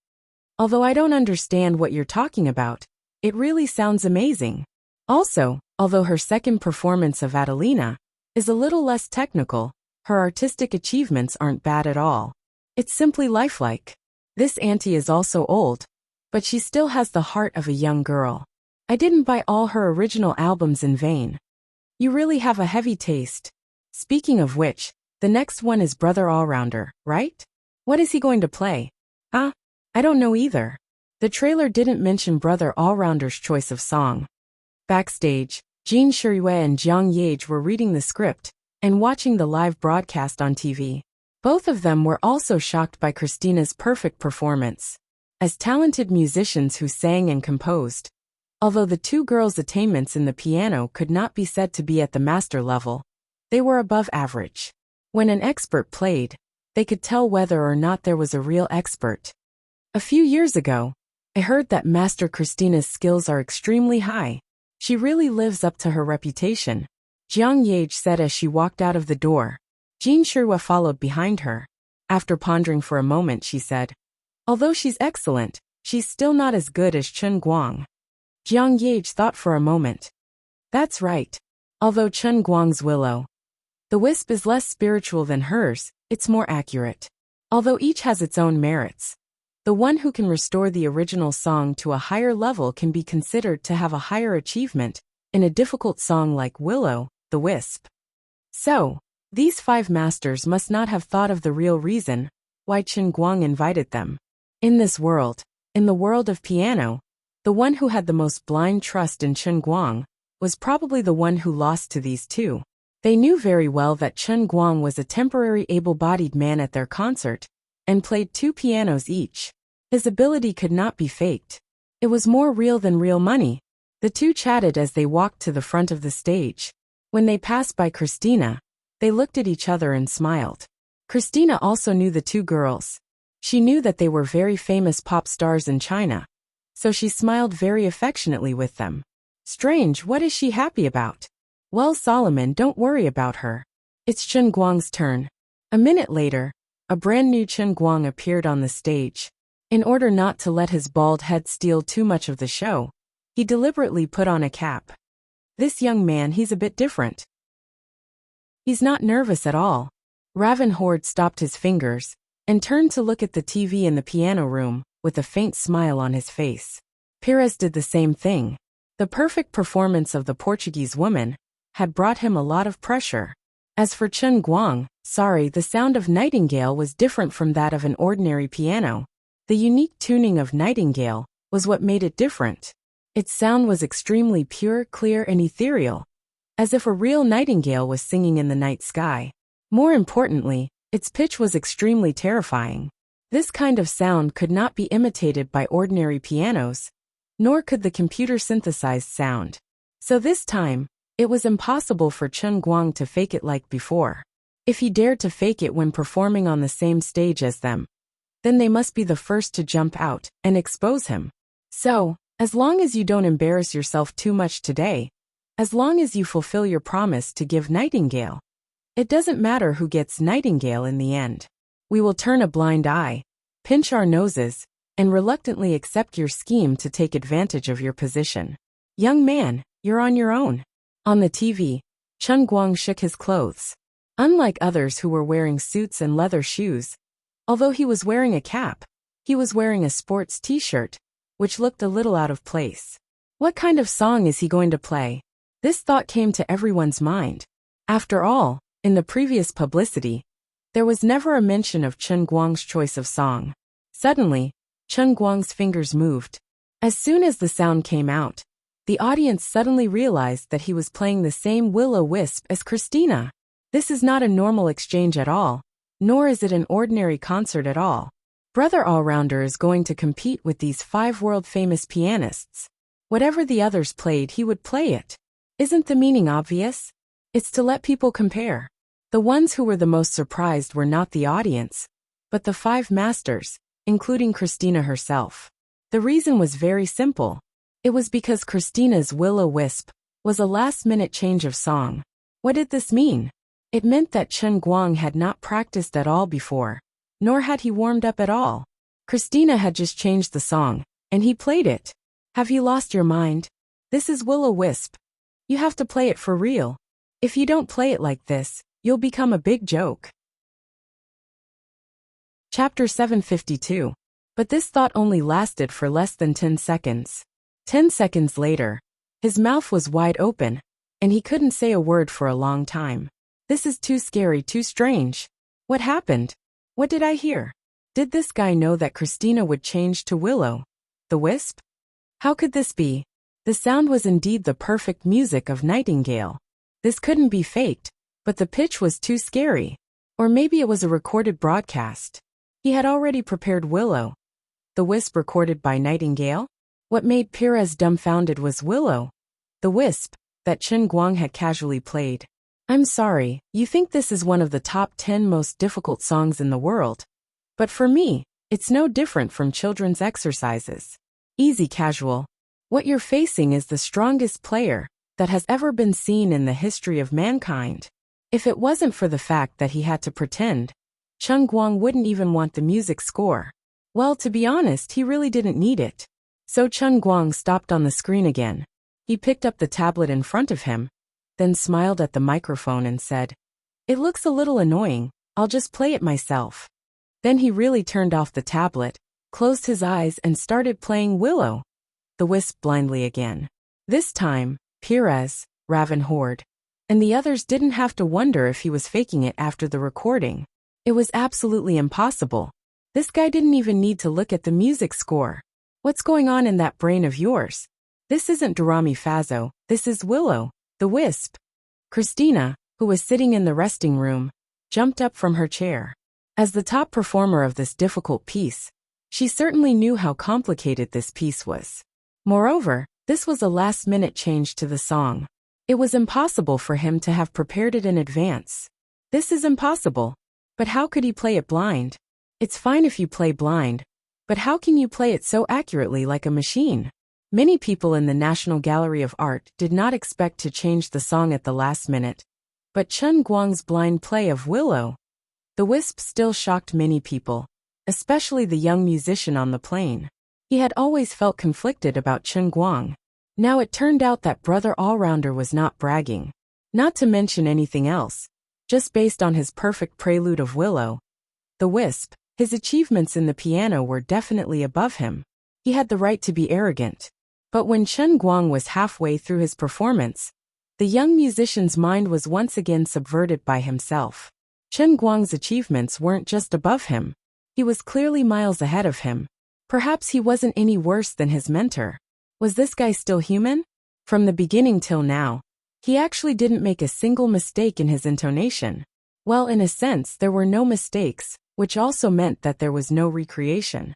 Although I don't understand what you're talking about, it really sounds amazing. Also, although her second performance of Adelina is a little less technical, her artistic achievements aren't bad at all. It's simply lifelike. This auntie is also old, but she still has the heart of a young girl. I didn't buy all her original albums in vain. You really have a heavy taste. Speaking of which, the next one is Brother Allrounder, right? What is he going to play? I don't know either. The trailer didn't mention Brother Allrounder's choice of song. Backstage, Jin Shuiyue and Jiang Yage were reading the script and watching the live broadcast on TV. Both of them were also shocked by Christina's perfect performance. As talented musicians who sang and composed, although the two girls' attainments in the piano could not be said to be at the master level, they were above average. When an expert played, they could tell whether or not there was a real expert. A few years ago, I heard that Master Christina's skills are extremely high. She really lives up to her reputation, Jiang Yage said as she walked out of the door. Jin Shuiyue followed behind her. After pondering for a moment, she said, "Although she's excellent, she's still not as good as Chen Guang." Jiang Yage thought for a moment. That's right. Although Chen Guang's Will-O-Wisp is less spiritual than hers, it's more accurate. Although each has its own merits, the one who can restore the original song to a higher level can be considered to have a higher achievement in a difficult song like Will-O-Wisp. So, these 5 masters must not have thought of the real reason why Chen Guang invited them. In this world, in the world of piano, the one who had the most blind trust in Chen Guang was probably the one who lost to these two. They knew very well that Chen Guang was a temporary able-bodied man at their concert, and played 2 pianos each. His ability could not be faked. It was more real than real money. The two chatted as they walked to the front of the stage. When they passed by Christina, they looked at each other and smiled. Christina also knew the two girls. She knew that they were very famous pop stars in China, so she smiled very affectionately with them. Strange, what is she happy about? Well, Solomon, don't worry about her. It's Chen Guang's turn. A minute later, a brand new Chen Guang appeared on the stage. In order not to let his bald head steal too much of the show, he deliberately put on a cap. This young man, he's a bit different. He's not nervous at all. Raven Horde stopped his fingers and turned to look at the TV in the piano room with a faint smile on his face. Pires did the same thing. The perfect performance of the Portuguese woman had brought him a lot of pressure. As for Chen Guang, the sound of Nightingale was different from that of an ordinary piano. The unique tuning of Nightingale was what made it different. Its sound was extremely pure, clear, and ethereal, as if a real nightingale was singing in the night sky. More importantly, its pitch was extremely terrifying. This kind of sound could not be imitated by ordinary pianos, nor could the computer-synthesized sound. So this time, it was impossible for Chen Guang to fake it like before. If he dared to fake it when performing on the same stage as them, then they must be the first to jump out and expose him. So, as long as you don't embarrass yourself too much today, as long as you fulfill your promise to give Nightingale, it doesn't matter who gets Nightingale in the end. We will turn a blind eye, pinch our noses, and reluctantly accept your scheme to take advantage of your position. Young man, you're on your own. On the TV, Chun Guang shook his clothes. Unlike others who were wearing suits and leather shoes, although he was wearing a cap, he was wearing a sports t-shirt, which looked a little out of place. What kind of song is he going to play? This thought came to everyone's mind. After all, in the previous publicity, there was never a mention of Chun Guang's choice of song. Suddenly, Chun Guang's fingers moved. As soon as the sound came out, the audience suddenly realized that he was playing the same will-o-wisp as Christina. This is not a normal exchange at all, nor is it an ordinary concert at all. Brother All-Rounder is going to compete with these 5 world-famous pianists. Whatever the others played, he would play it. Isn't the meaning obvious? It's to let people compare. The ones who were the most surprised were not the audience, but the 5 masters, including Christina herself. The reason was very simple. It was because Christina's will-o-wisp was a last-minute change of song. What did this mean? It meant that Chun Guang had not practiced at all before, nor had he warmed up at all. Christina had just changed the song, and he played it. Have you lost your mind? This is will-o-wisp. You have to play it for real. If you don't play it like this, you'll become a big joke. Chapter 752. But this thought only lasted for less than 10 seconds. 10 seconds later, his mouth was wide open, and he couldn't say a word for a long time. This is too scary, too strange. What happened? What did I hear? Did this guy know that Christina would change to the wisp? How could this be? The sound was indeed the perfect music of Nightingale. This couldn't be faked, but the pitch was too scary. Or maybe it was a recorded broadcast. He had already prepared the wisp recorded by Nightingale? What made Pires dumbfounded was the wisp, that Chun Guang had casually played. I'm sorry, you think this is one of the top 10 most difficult songs in the world. But for me, it's no different from children's exercises. Easy casual. What you're facing is the strongest player that has ever been seen in the history of mankind. If it wasn't for the fact that he had to pretend, Chun Guang wouldn't even want the music score. Well, to be honest, he really didn't need it. So Chun Guang stopped on the screen again. He picked up the tablet in front of him, then smiled at the microphone and said, "It looks a little annoying, I'll just play it myself." Then he really turned off the tablet, closed his eyes and started playing the wisp blindly again. This time, Pires, Raven Horde, and the others didn't have to wonder if he was faking it after the recording. It was absolutely impossible. This guy didn't even need to look at the music score. What's going on in that brain of yours? This isn't Dorami Fazo, this is the wisp. Christina, who was sitting in the resting room, jumped up from her chair. As the top performer of this difficult piece, she certainly knew how complicated this piece was. Moreover, this was a last-minute change to the song. It was impossible for him to have prepared it in advance. This is impossible. But how could he play it blind? It's fine if you play blind, but how can you play it so accurately like a machine? Many people in the National Gallery of Art did not expect to change the song at the last minute, but Chun Guang's blind play of the wisp still shocked many people, especially the young musician on the plane. He had always felt conflicted about Chun Guang. Now it turned out that Brother All-Rounder was not bragging. Not to mention anything else. Just based on his perfect prelude of the wisp, his achievements in the piano were definitely above him. He had the right to be arrogant. But when Chun Guang was halfway through his performance, the young musician's mind was once again subverted by himself. Chun Guang's achievements weren't just above him. He was clearly miles ahead of him. Perhaps he wasn't any worse than his mentor. Was this guy still human? From the beginning till now, he actually didn't make a single mistake in his intonation. Well, in a sense, there were no mistakes, which also meant that there was no recreation.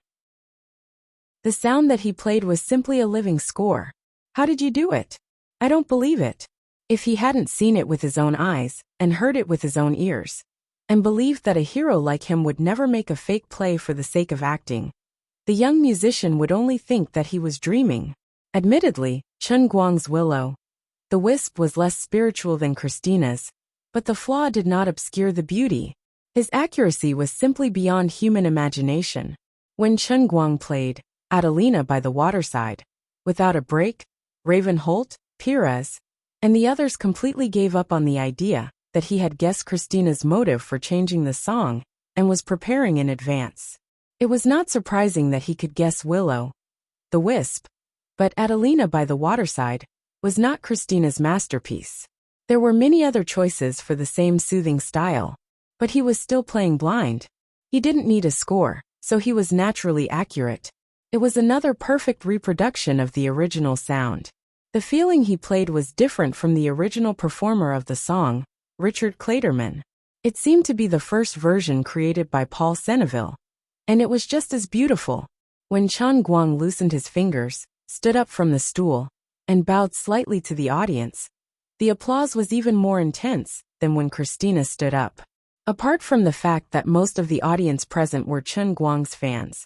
The sound that he played was simply a living score. How did you do it? I don't believe it. If he hadn't seen it with his own eyes, and heard it with his own ears, and believed that a hero like him would never make a fake play for the sake of acting, the young musician would only think that he was dreaming. Admittedly, Chun Guang's the wisp was less spiritual than Christina's, but the flaw did not obscure the beauty. His accuracy was simply beyond human imagination. When Chen Guang played Adelina by the waterside, without a break, Raven Holt, Pires, and the others completely gave up on the idea that he had guessed Christina's motive for changing the song and was preparing in advance. It was not surprising that he could guess Willow the Wisp, but Adelina by the waterside was not Christina's masterpiece. There were many other choices for the same soothing style, but he was still playing blind. He didn't need a score, so he was naturally accurate. It was another perfect reproduction of the original sound. The feeling he played was different from the original performer of the song, Richard Clayderman. It seemed to be the first version created by Paul Senneville, and it was just as beautiful. When Chen Guang loosened his fingers, stood up from the stool, and bowed slightly to the audience, the applause was even more intense than when Christina stood up. Apart from the fact that most of the audience present were Chen Guang's fans,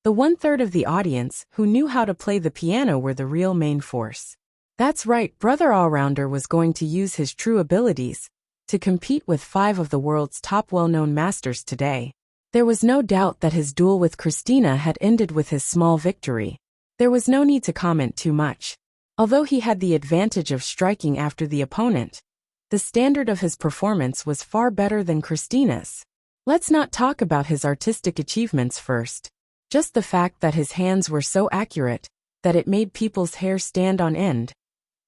the 1/3 of the audience who knew how to play the piano were the real main force. That's right, Brother Allrounder was going to use his true abilities to compete with 5 of the world's top well-known masters today. There was no doubt that his duel with Christina had ended with his small victory. There was no need to comment too much. Although he had the advantage of striking after the opponent, the standard of his performance was far better than Christina's. Let's not talk about his artistic achievements first. Just the fact that his hands were so accurate that it made people's hair stand on end,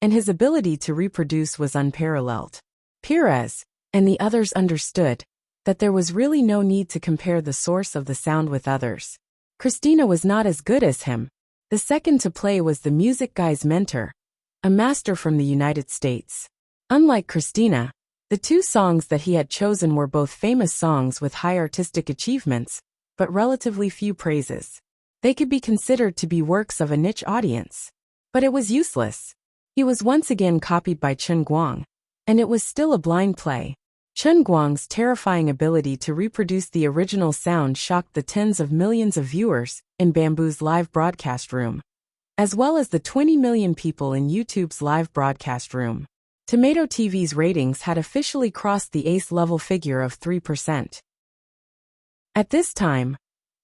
and his ability to reproduce was unparalleled. Pires and the others understood that there was really no need to compare the source of the sound with others. Christina was not as good as him. The second to play was the music guy's mentor, a master from the United States. Unlike Christina, the 2 songs that he had chosen were both famous songs with high artistic achievements, but relatively few praises. They could be considered to be works of a niche audience. But it was useless. He was once again copied by Chen Guang, and it was still a blind play. Chen Guang's terrifying ability to reproduce the original sound shocked the tens of millions of viewers in Bamboo's live broadcast room, as well as the 20 million people in YouTube's live broadcast room. Tomato TV's ratings had officially crossed the ace-level figure of 3%. At this time,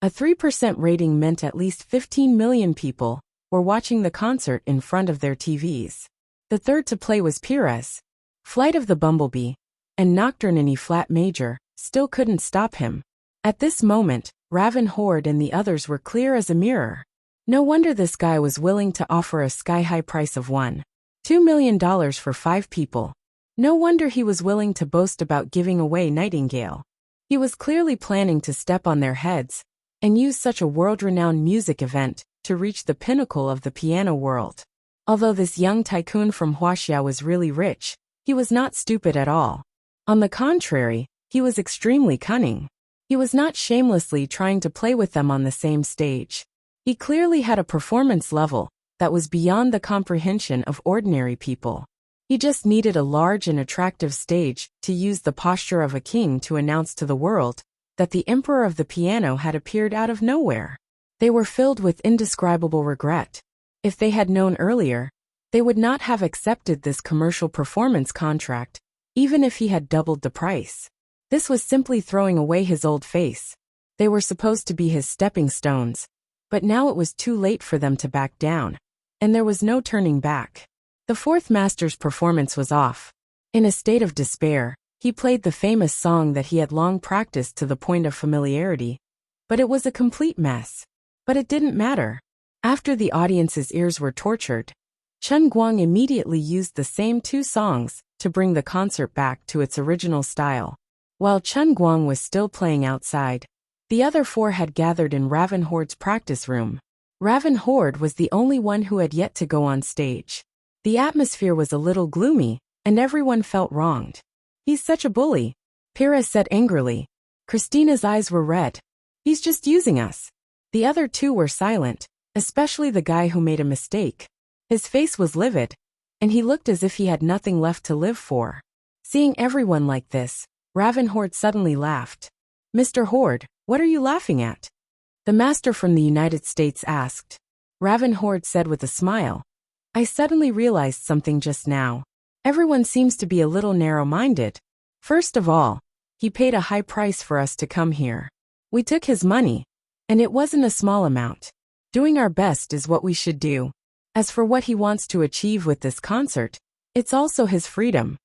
a 3% rating meant at least 15 million people were watching the concert in front of their TVs. The third to play was Pires, Flight of the Bumblebee, and Nocturne in E-flat major, still couldn't stop him. At this moment, Raven Horde and the others were clear as a mirror. No wonder this guy was willing to offer a sky-high price of $1.2 million for 5 people. No wonder he was willing to boast about giving away Nightingale. He was clearly planning to step on their heads and use such a world-renowned music event to reach the pinnacle of the piano world. Although this young tycoon from Huaxia was really rich, he was not stupid at all. On the contrary, he was extremely cunning. He was not shamelessly trying to play with them on the same stage. He clearly had a performance level that was beyond the comprehension of ordinary people. He just needed a large and attractive stage to use the posture of a king to announce to the world that the emperor of the piano had appeared out of nowhere. They were filled with indescribable regret. If they had known earlier, they would not have accepted this commercial performance contract, even if he had doubled the price. This was simply throwing away his old face. They were supposed to be his stepping stones, but now it was too late for them to back down, and there was no turning back. The 4th master's performance was off. In a state of despair, he played the famous song that he had long practiced to the point of familiarity, but it was a complete mess. But it didn't matter. After the audience's ears were tortured, Chen Guang immediately used the same 2 songs to bring the concert back to its original style. While Chen Guang was still playing outside, the other 4 had gathered in Raven Horde's practice room. Raven Horde was the only one who had yet to go on stage. The atmosphere was a little gloomy, and everyone felt wronged. "He's such a bully," Pires said angrily. Christina's eyes were red. "He's just using us." The other 2 were silent, especially the guy who made a mistake. His face was livid, and he looked as if he had nothing left to live for. Seeing everyone like this, Raven Horde suddenly laughed. "Mr. Horde, what are you laughing at?" the master from the United States asked. Raven Horde said with a smile, "I suddenly realized something just now. Everyone seems to be a little narrow-minded. First of all, he paid a high price for us to come here. We took his money, And it wasn't a small amount. Doing our best is what we should do. As for what he wants to achieve with this concert, it's also his freedom.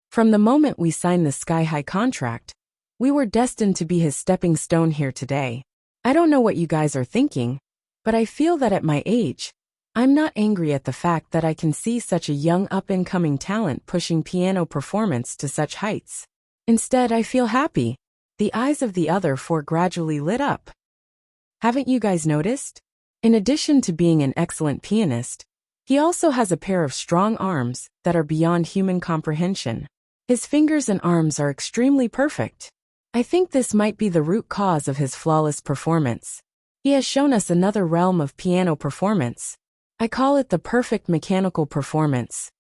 From the moment we signed the sky-high contract, we were destined to be his stepping stone here today. I don't know what you guys are thinking, but I feel that at my age, I'm not angry at the fact that I can see such a young up-and-coming talent pushing piano performance to such heights. Instead, I feel happy. The eyes of the other four gradually lit up. Haven't you guys noticed? In addition to being an excellent pianist, he also has a pair of strong arms that are beyond human comprehension. His fingers and arms are extremely perfect. I think this might be the root cause of his flawless performance. He has shown us another realm of piano performance. I call it the perfect mechanical performance.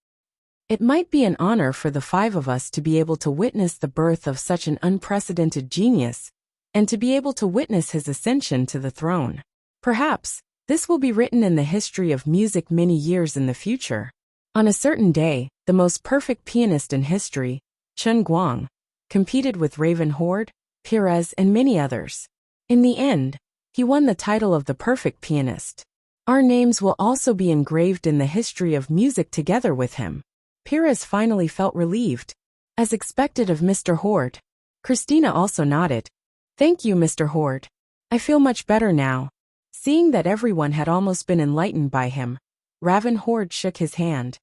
It might be an honor for the five of us to be able to witness the birth of such an unprecedented genius, and to be able to witness his ascension to the throne. Perhaps, this will be written in the history of music many years in the future. On a certain day, the most perfect pianist in history, Chen Guang, competed with Raven Horde, Perez, and many others. In the end, he won the title of the perfect pianist. Our names will also be engraved in the history of music together with him. Perez finally felt relieved, as expected of Mr. Horde. Christina also nodded. Thank you, Mr. Horde. I feel much better now. Seeing that everyone had almost been enlightened by him, Raven Horde shook his hand.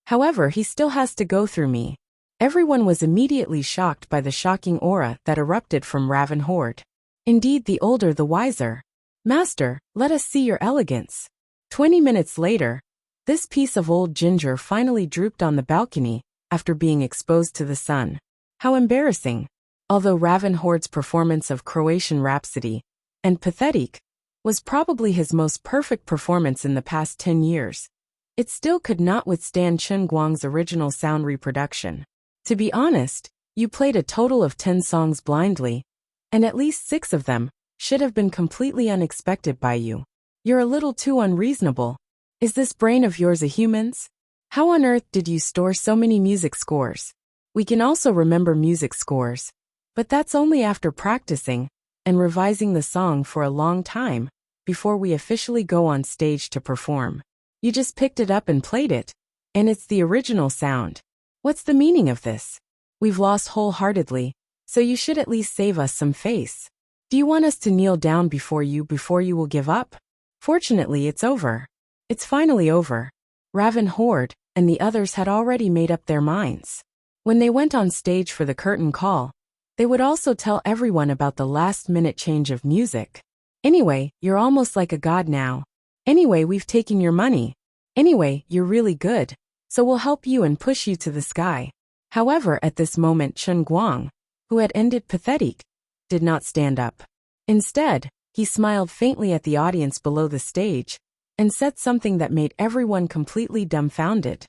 However, he still has to go through me. Everyone was immediately shocked by the shocking aura that erupted from Raven Horde. Indeed, the older the wiser. Master, let us see your elegance. 20 minutes later, this piece of old ginger finally drooped on the balcony after being exposed to the sun. How embarrassing. Although Raven Horde's performance of Croatian Rhapsody and Pathetic was probably his most perfect performance in the past 10 years, it still could not withstand Chen Guang's original sound reproduction. To be honest, you played a total of 10 songs blindly, and at least 6 of them should have been completely unexpected by you. You're a little too unreasonable. Is this brain of yours a human's? How on earth did you store so many music scores? We can also remember music scores, but that's only after practicing and revising the song for a long time before we officially go on stage to perform. You just picked it up and played it, and it's the original sound. What's the meaning of this? We've lost wholeheartedly, so you should at least save us some face. Do you want us to kneel down before you will give up? Fortunately, it's over. It's finally over. Raven Horde and the others had already made up their minds. When they went on stage for the curtain call, they would also tell everyone about the last-minute change of music. Anyway, you're almost like a god now. Anyway, we've taken your money. Anyway, you're really good, so we'll help you and push you to the sky. However, at this moment Chen Guang, who had ended Pathetic, did not stand up. Instead, he smiled faintly at the audience below the stage and said something that made everyone completely dumbfounded.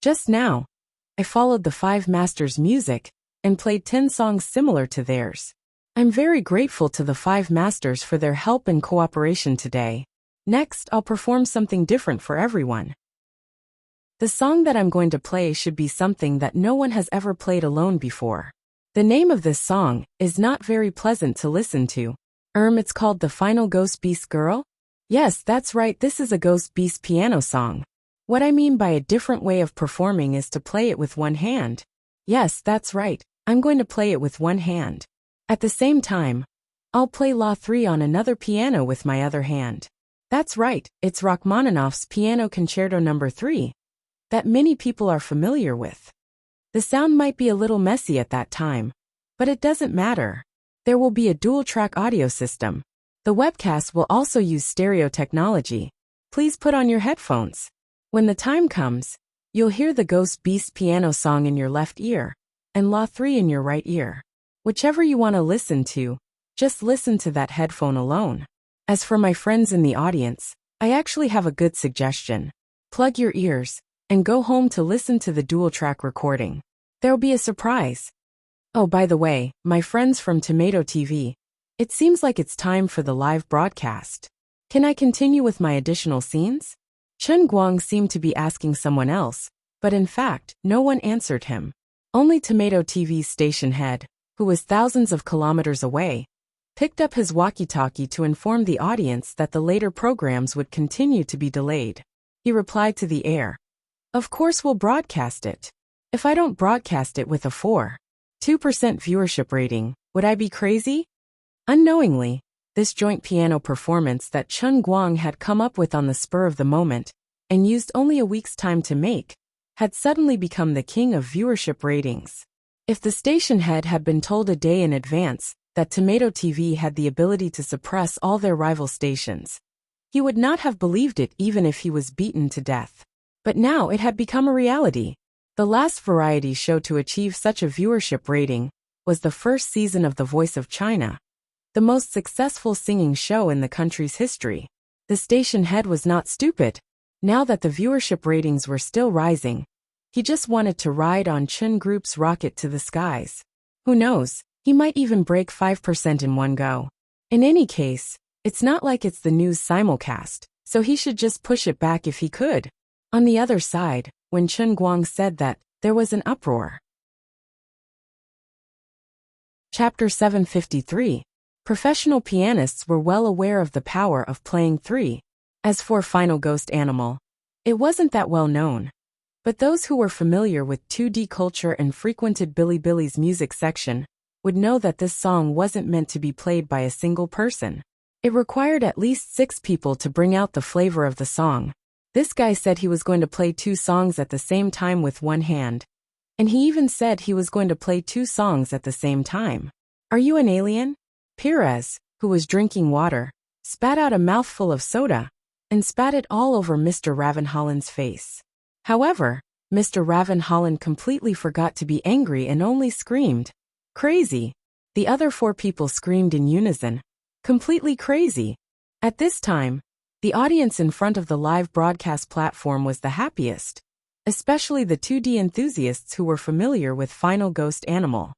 Just now, I followed the 5 masters' music and played 10 songs similar to theirs. I'm very grateful to the 5 masters for their help and cooperation today. Next, I'll perform something different for everyone. The song that I'm going to play should be something that no one has ever played alone before. The name of this song is not very pleasant to listen to. It's called The Final Ghost Beast Girl? Yes, that's right, this is a Ghost Beast piano song. What I mean by a different way of performing is to play it with one hand. Yes, that's right, I'm going to play it with one hand. At the same time, I'll play La 3 on another piano with my other hand. That's right, it's Rachmaninoff's Piano Concerto No. 3, that many people are familiar with. The sound might be a little messy at that time, but it doesn't matter. There will be a dual-track audio system. The webcast will also use stereo technology. Please put on your headphones. When the time comes, you'll hear the Ghost Beast piano song in your left ear, and La 3 in your right ear. Whichever you want to listen to, just listen to that headphone alone. As for my friends in the audience, I actually have a good suggestion. Plug your ears, and go home to listen to the dual-track recording. There'll be a surprise. Oh, by the way, my friends from Tomato TV, it seems like it's time for the live broadcast. Can I continue with my additional scenes? Chen Guang seemed to be asking someone else, but in fact, no one answered him. Only Tomato TV's station head, who was thousands of kilometers away, picked up his walkie-talkie to inform the audience that the later programs would continue to be delayed. He replied to the air, "Of course we'll broadcast it. If I don't broadcast it with a 4.2% viewership rating, would I be crazy?" Unknowingly, this joint piano performance that Chen Guang had come up with on the spur of the moment, and used only a week's time to make, had suddenly become the king of viewership ratings. If the station head had been told a day in advance that Tomato TV had the ability to suppress all their rival stations, he would not have believed it even if he was beaten to death. But now it had become a reality. The last variety show to achieve such a viewership rating was the first season of The Voice of China, the most successful singing show in the country's history. The station head was not stupid. Now that the viewership ratings were still rising, he just wanted to ride on Chen Group's rocket to the skies. Who knows, he might even break 5% in one go. In any case, it's not like it's the news simulcast, so he should just push it back if he could. On the other side, when Chen Guang said that, there was an uproar. Chapter 753. Professional pianists were well aware of the power of playing 3. As for Final Ghost Animal, it wasn't that well known. But those who were familiar with 2D culture and frequented Billy's music section would know that this song wasn't meant to be played by a single person. It required at least 6 people to bring out the flavor of the song. This guy said he was going to play 2 songs at the same time with one hand. And he even said he was going to play 2 songs at the same time. Are you an alien? Perez, who was drinking water, spat out a mouthful of soda and spat it all over Mr. Ravenholland's face. However, Mr. Ravenholland completely forgot to be angry and only screamed, "Crazy!" The other 4 people screamed in unison, "Completely crazy!" At this time, the audience in front of the live broadcast platform was the happiest, especially the 2D enthusiasts who were familiar with Final Ghost Animal.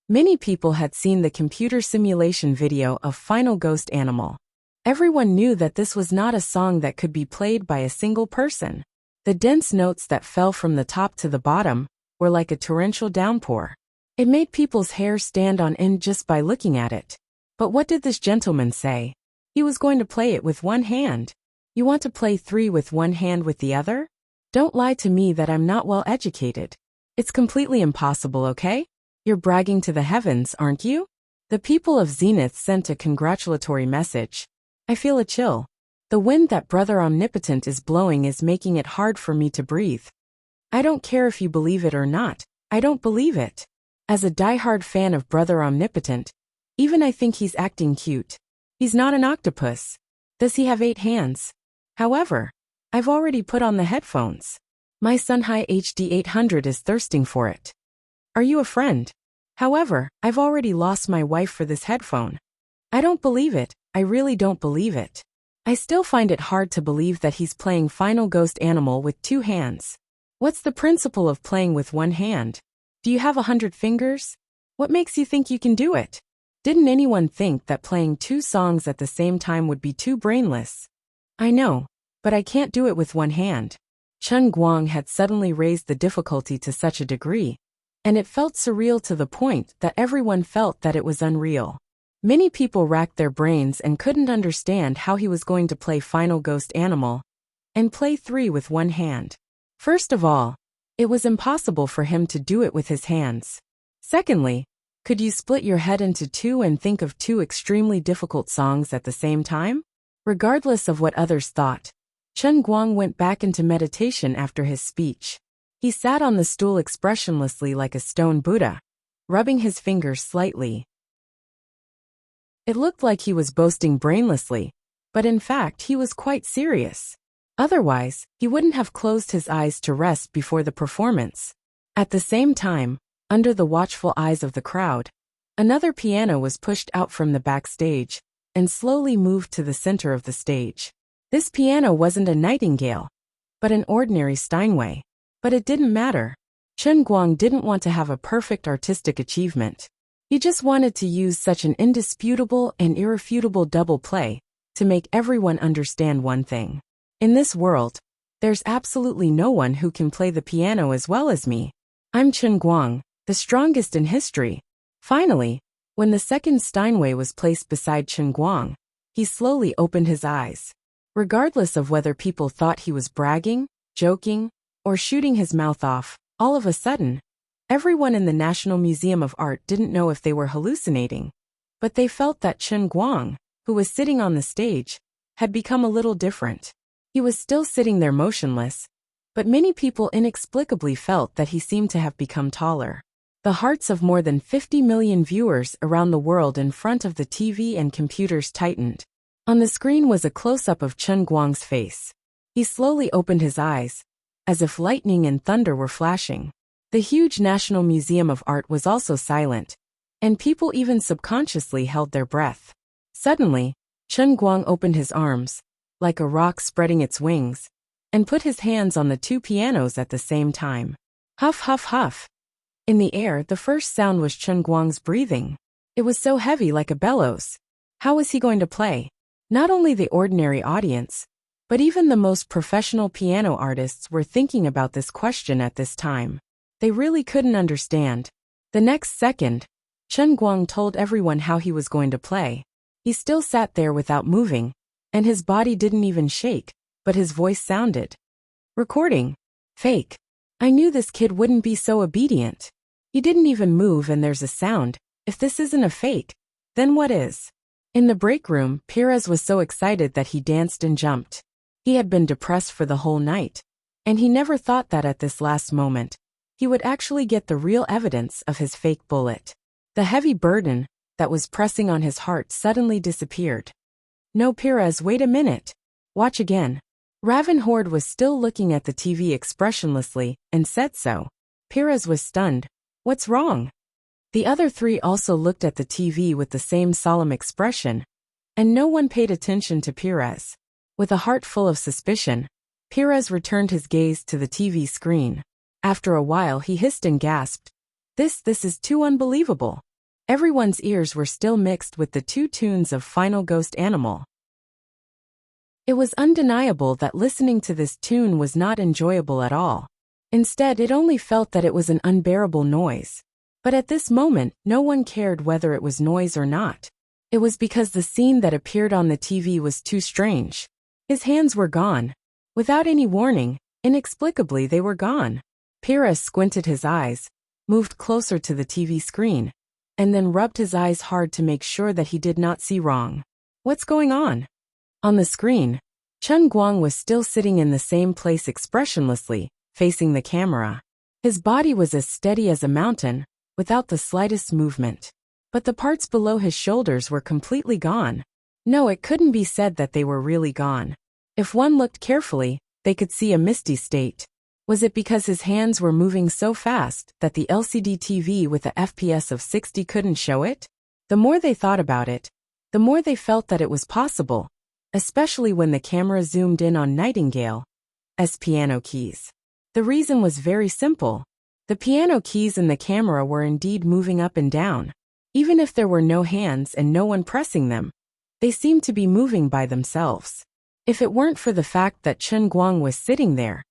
Many people had seen the computer simulation video of Final Ghost Animal. Everyone knew that this was not a song that could be played by a single person. The dense notes that fell from the top to the bottom were like a torrential downpour. It made people's hair stand on end just by looking at it. But what did this gentleman say? He was going to play it with one hand. You want to play 3 with one hand with the other? Don't lie to me that I'm not well educated. It's completely impossible, okay? You're bragging to the heavens, aren't you? The people of Zenith sent a congratulatory message. I feel a chill. The wind that Brother Omnipotent is blowing is making it hard for me to breathe. I don't care if you believe it or not. I don't believe it. As a diehard fan of Brother Omnipotent, even I think he's acting cute. He's not an octopus. Does he have 8 hands? However, I've already put on the headphones. My Sunhigh HD 800 is thirsting for it. Are you a friend? However, I've already lost my wife for this headphone. I don't believe it. I really don't believe it. I still find it hard to believe that he's playing Final Ghost Animal with 2 hands. What's the principle of playing with one hand? Do you have 100 fingers? What makes you think you can do it? Didn't anyone think that playing 2 songs at the same time would be too brainless? I know, but I can't do it with one hand. Chen Guang had suddenly raised the difficulty to such a degree, and it felt surreal to the point that everyone felt that it was unreal. Many people racked their brains and couldn't understand how he was going to play Final Ghost Animal and play 3 with one hand. First of all, it was impossible for him to do it with his hands. Secondly, could you split your head into 2 and think of 2 extremely difficult songs at the same time? Regardless of what others thought, Chen Guang went back into meditation after his speech. He sat on the stool expressionlessly like a stone Buddha, rubbing his fingers slightly. It looked like he was boasting brainlessly, but in fact he was quite serious. Otherwise, he wouldn't have closed his eyes to rest before the performance. At the same time, under the watchful eyes of the crowd, another piano was pushed out from the backstage and slowly moved to the center of the stage. This piano wasn't a Nightingale, but an ordinary Steinway. But it didn't matter. Chen Guang didn't want to have a perfect artistic achievement. He just wanted to use such an indisputable and irrefutable double play to make everyone understand one thing. In this world, there's absolutely no one who can play the piano as well as me. I'm Chen Guang, the strongest in history. Finally, When the second Steinway was placed beside Chen Guang, he slowly opened his eyes. Regardless of whether people thought he was bragging, joking, or shooting his mouth off, all of a sudden, everyone in the National Museum of Art didn't know if they were hallucinating, but they felt that Chen Guang, who was sitting on the stage, had become a little different. He was still sitting there motionless, but many people inexplicably felt that he seemed to have become taller. The hearts of more than 50 million viewers around the world in front of the TV and computers tightened. On the screen was a close-up of Chen Guang's face. He slowly opened his eyes, as if lightning and thunder were flashing. The huge National Museum of Art was also silent, and people even subconsciously held their breath. Suddenly, Chen Guang opened his arms, like a rock spreading its wings, and put his hands on the two pianos at the same time. Huff, huff, huff. In the air, the first sound was Chen Guang's breathing. It was so heavy like a bellows. How was he going to play? Not only the ordinary audience, but even the most professional piano artists were thinking about this question at this time. They really couldn't understand. The next second, Chen Guang told everyone how he was going to play. He still sat there without moving, and his body didn't even shake, but his voice sounded. Recording. Fake. I knew this kid wouldn't be so obedient. He didn't even move and there's a sound. If this isn't a fake, then what is? In the break room, Perez was so excited that he danced and jumped. He had been depressed for the whole night, and he never thought that at this last moment, he would actually get the real evidence of his fake bullet. The heavy burden that was pressing on his heart suddenly disappeared. No, Perez, wait a minute. Watch again. Ravenhorde was still looking at the TV expressionlessly and said so. Perez was stunned. What's wrong? The other three also looked at the TV with the same solemn expression, and no one paid attention to Perez. With a heart full of suspicion, Perez returned his gaze to the TV screen. After a while he hissed and gasped. This is too unbelievable. Everyone's ears were still mixed with the two tunes of Final Ghost Animal. It was undeniable that listening to this tune was not enjoyable at all. Instead, it only felt that it was an unbearable noise. But at this moment, no one cared whether it was noise or not. It was because the scene that appeared on the TV was too strange. His hands were gone. Without any warning, inexplicably they were gone. Perez squinted his eyes, moved closer to the TV screen, and then rubbed his eyes hard to make sure that he did not see wrong. What's going on? On the screen, Chen Guang was still sitting in the same place expressionlessly, facing the camera. His body was as steady as a mountain, without the slightest movement. But the parts below his shoulders were completely gone. No, it couldn't be said that they were really gone. If one looked carefully, they could see a misty state. Was it because his hands were moving so fast that the LCD TV with a FPS of 60 couldn't show it? The more they thought about it, the more they felt that it was possible, especially when the camera zoomed in on Nightingale's piano keys. The reason was very simple. The piano keys in the camera were indeed moving up and down. Even if there were no hands and no one pressing them, they seemed to be moving by themselves. If it weren't for the fact that Chen Guang was sitting there,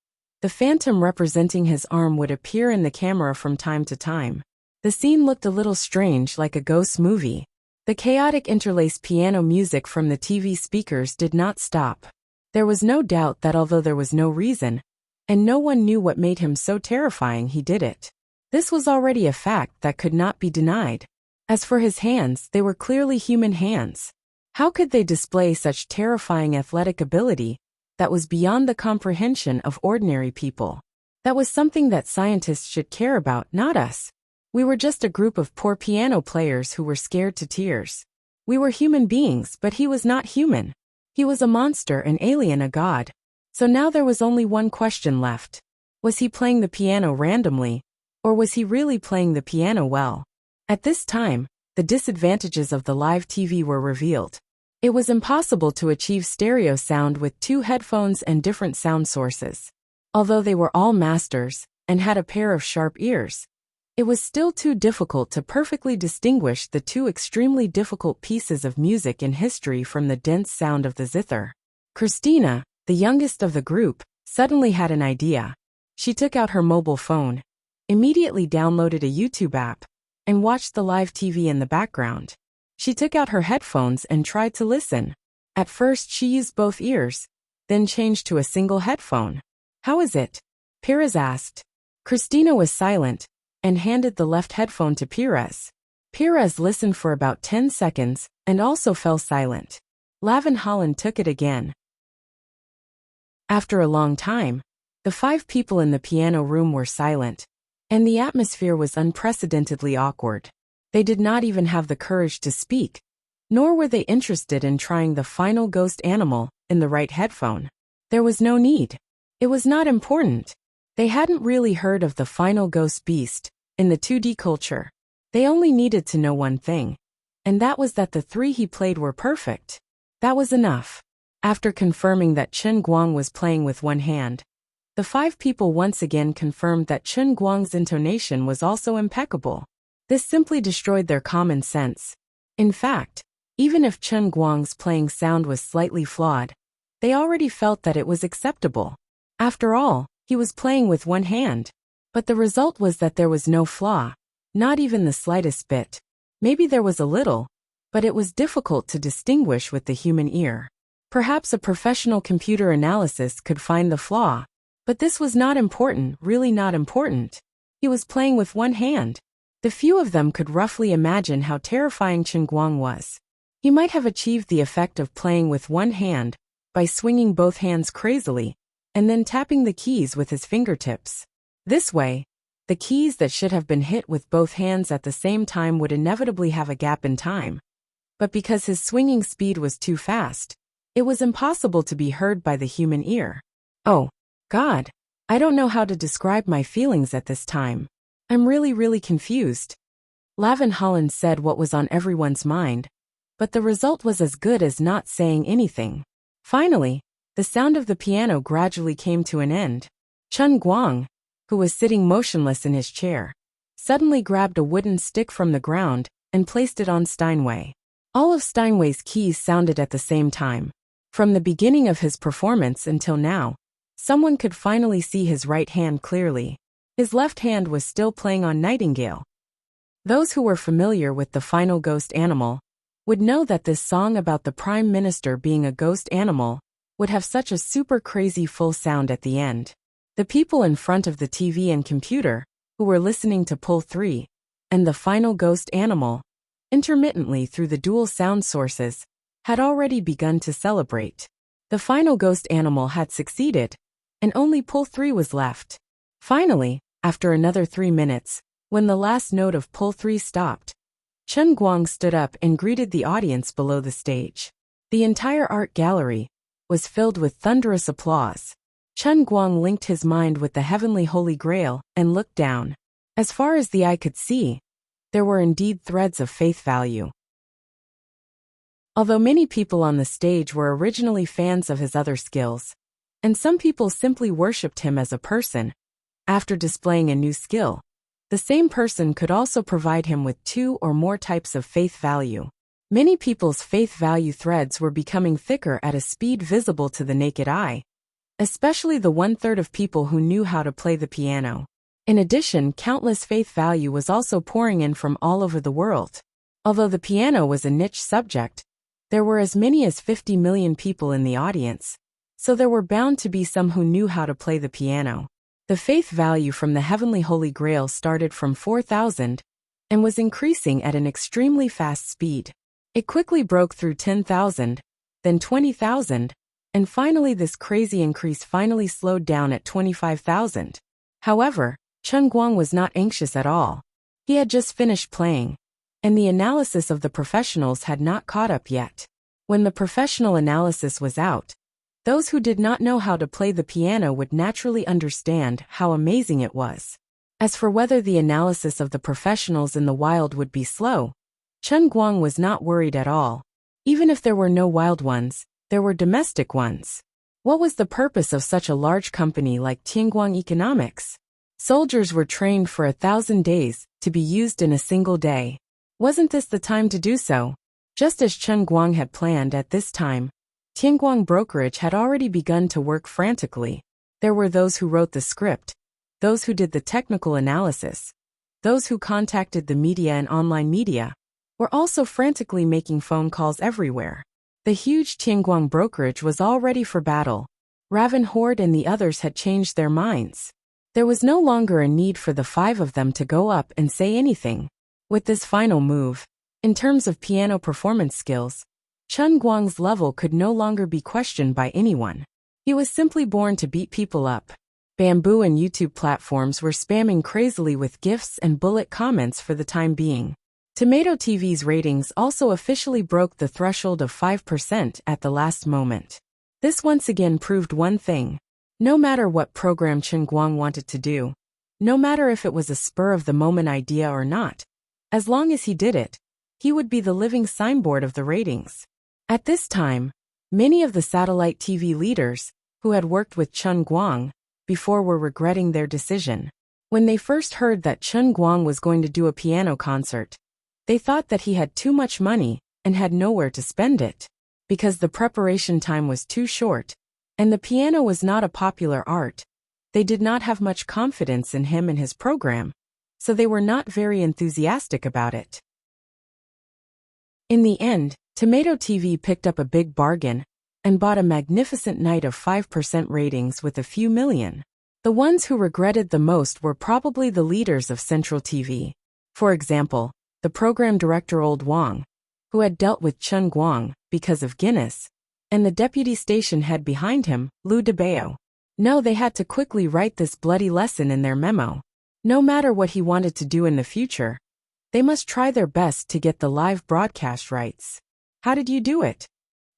the phantom representing his arm would appear in the camera from time to time. The scene looked a little strange, like a ghost movie. The chaotic interlaced piano music from the TV speakers did not stop. There was no doubt that although there was no reason, and no one knew what made him so terrifying, he did it. This was already a fact that could not be denied. As for his hands, they were clearly human hands. How could they display such terrifying athletic ability that was beyond the comprehension of ordinary people? That was something that scientists should care about, not us. We were just a group of poor piano players who were scared to tears. We were human beings, but he was not human. He was a monster, an alien, a god. So now there was only one question left. Was he playing the piano randomly, or was he really playing the piano well? At this time, the disadvantages of the live TV were revealed. It was impossible to achieve stereo sound with two headphones and different sound sources. Although they were all masters and had a pair of sharp ears, it was still too difficult to perfectly distinguish the two extremely difficult pieces of music in history from the dense sound of the zither. Christina, the youngest of the group, suddenly had an idea. She took out her mobile phone, immediately downloaded a YouTube app, and watched the live TV in the background. She took out her headphones and tried to listen. At first she used both ears, then changed to a single headphone. "How is it?" Perez asked. Christina was silent and handed the left headphone to Perez. Perez listened for about 10 seconds and also fell silent. Lavin Holland took it again. After a long time, the 5 people in the piano room were silent, and the atmosphere was unprecedentedly awkward. They did not even have the courage to speak, nor were they interested in trying the final ghost animal in the right headphone. There was no need. It was not important. They hadn't really heard of the final ghost beast in the 2D culture. They only needed to know one thing, and that was that the 3 he played were perfect. That was enough. After confirming that Chen Guang was playing with one hand, the 5 people once again confirmed that Chen Guang's intonation was also impeccable. This simply destroyed their common sense. In fact, even if Chen Guang's playing sound was slightly flawed, they already felt that it was acceptable. After all, he was playing with one hand. But the result was that there was no flaw, not even the slightest bit. Maybe there was a little, but it was difficult to distinguish with the human ear. Perhaps a professional computer analysis could find the flaw, but this was not important, really not important. He was playing with one hand. The few of them could roughly imagine how terrifying Chen Guang was. He might have achieved the effect of playing with one hand by swinging both hands crazily and then tapping the keys with his fingertips. This way, the keys that should have been hit with both hands at the same time would inevitably have a gap in time. But because his swinging speed was too fast, it was impossible to be heard by the human ear. Oh, God, I don't know how to describe my feelings at this time. I'm really confused. Lavin Holland said what was on everyone's mind, but the result was as good as not saying anything. Finally, the sound of the piano gradually came to an end. Chen Guang, who was sitting motionless in his chair, suddenly grabbed a wooden stick from the ground and placed it on Steinway. All of Steinway's keys sounded at the same time. From the beginning of his performance until now, someone could finally see his right hand clearly. His left hand was still playing on Nightingale. Those who were familiar with the final ghost animal would know that this song about the Prime Minister being a ghost animal would have such a super crazy full sound at the end. The people in front of the TV and computer, who were listening to Pull 3, and the final ghost animal, intermittently through the dual sound sources, had already begun to celebrate. The final ghost animal had succeeded, and only Pull 3 was left. Finally, after another 3 minutes, when the last note of Pull 3 stopped, Chen Guang stood up and greeted the audience below the stage. The entire art gallery was filled with thunderous applause. Chen Guang linked his mind with the heavenly Holy Grail and looked down. As far as the eye could see, there were indeed threads of faith value. Although many people on the stage were originally fans of his other skills, and some people simply worshipped him as a person, after displaying a new skill, the same person could also provide him with 2 or more types of faith value. Many people's faith value threads were becoming thicker at a speed visible to the naked eye, especially the 1/3 of people who knew how to play the piano. In addition, countless faith value was also pouring in from all over the world. Although the piano was a niche subject, there were as many as 50 million people in the audience, so there were bound to be some who knew how to play the piano. The faith value from the Heavenly Holy Grail started from 4,000 and was increasing at an extremely fast speed. It quickly broke through 10,000, then 20,000, and finally this crazy increase finally slowed down at 25,000. However, Chen Guang was not anxious at all. He had just finished playing, and the analysis of the professionals had not caught up yet. When the professional analysis was out, those who did not know how to play the piano would naturally understand how amazing it was. As for whether the analysis of the professionals in the wild would be slow, Chen Guang was not worried at all. Even if there were no wild ones, there were domestic ones. What was the purpose of such a large company like Tianguang Economics? Soldiers were trained for 1,000 days to be used in a single day. Wasn't this the time to do so? Just as Chen Guang had planned at this time, Tianguang Brokerage had already begun to work frantically. There were those who wrote the script, those who did the technical analysis, Those who contacted the media and online media were also frantically making phone calls everywhere. The huge Tianguang brokerage was all ready for battle. Raven Horde and the others had changed their minds. There was no longer a need for the 5 of them to go up and say anything. With this final move, in terms of piano performance skills, Chen Guang's level could no longer be questioned by anyone. He was simply born to beat people up. Bamboo and YouTube platforms were spamming crazily with gifs and bullet comments for the time being. Tomato TV's ratings also officially broke the threshold of 5% at the last moment. This once again proved one thing. No matter what program Chen Guang wanted to do, no matter if it was a spur-of-the-moment idea or not, as long as he did it, he would be the living signboard of the ratings. At this time, many of the satellite TV leaders, who had worked with Chen Guang before, were regretting their decision. When they first heard that Chen Guang was going to do a piano concert, they thought that he had too much money and had nowhere to spend it. Because the preparation time was too short, and the piano was not a popular art, they did not have much confidence in him and his program, so they were not very enthusiastic about it. In the end, Tomato TV picked up a big bargain and bought a magnificent night of 5% ratings with a few million. The ones who regretted the most were probably the leaders of Central TV. For example, the program director Old Wang, who had dealt with Chen Guang because of Guinness, and the deputy station head behind him, Lu Debao. No, they had to quickly write this bloody lesson in their memo. No matter what he wanted to do in the future, they must try their best to get the live broadcast rights. How did you do it?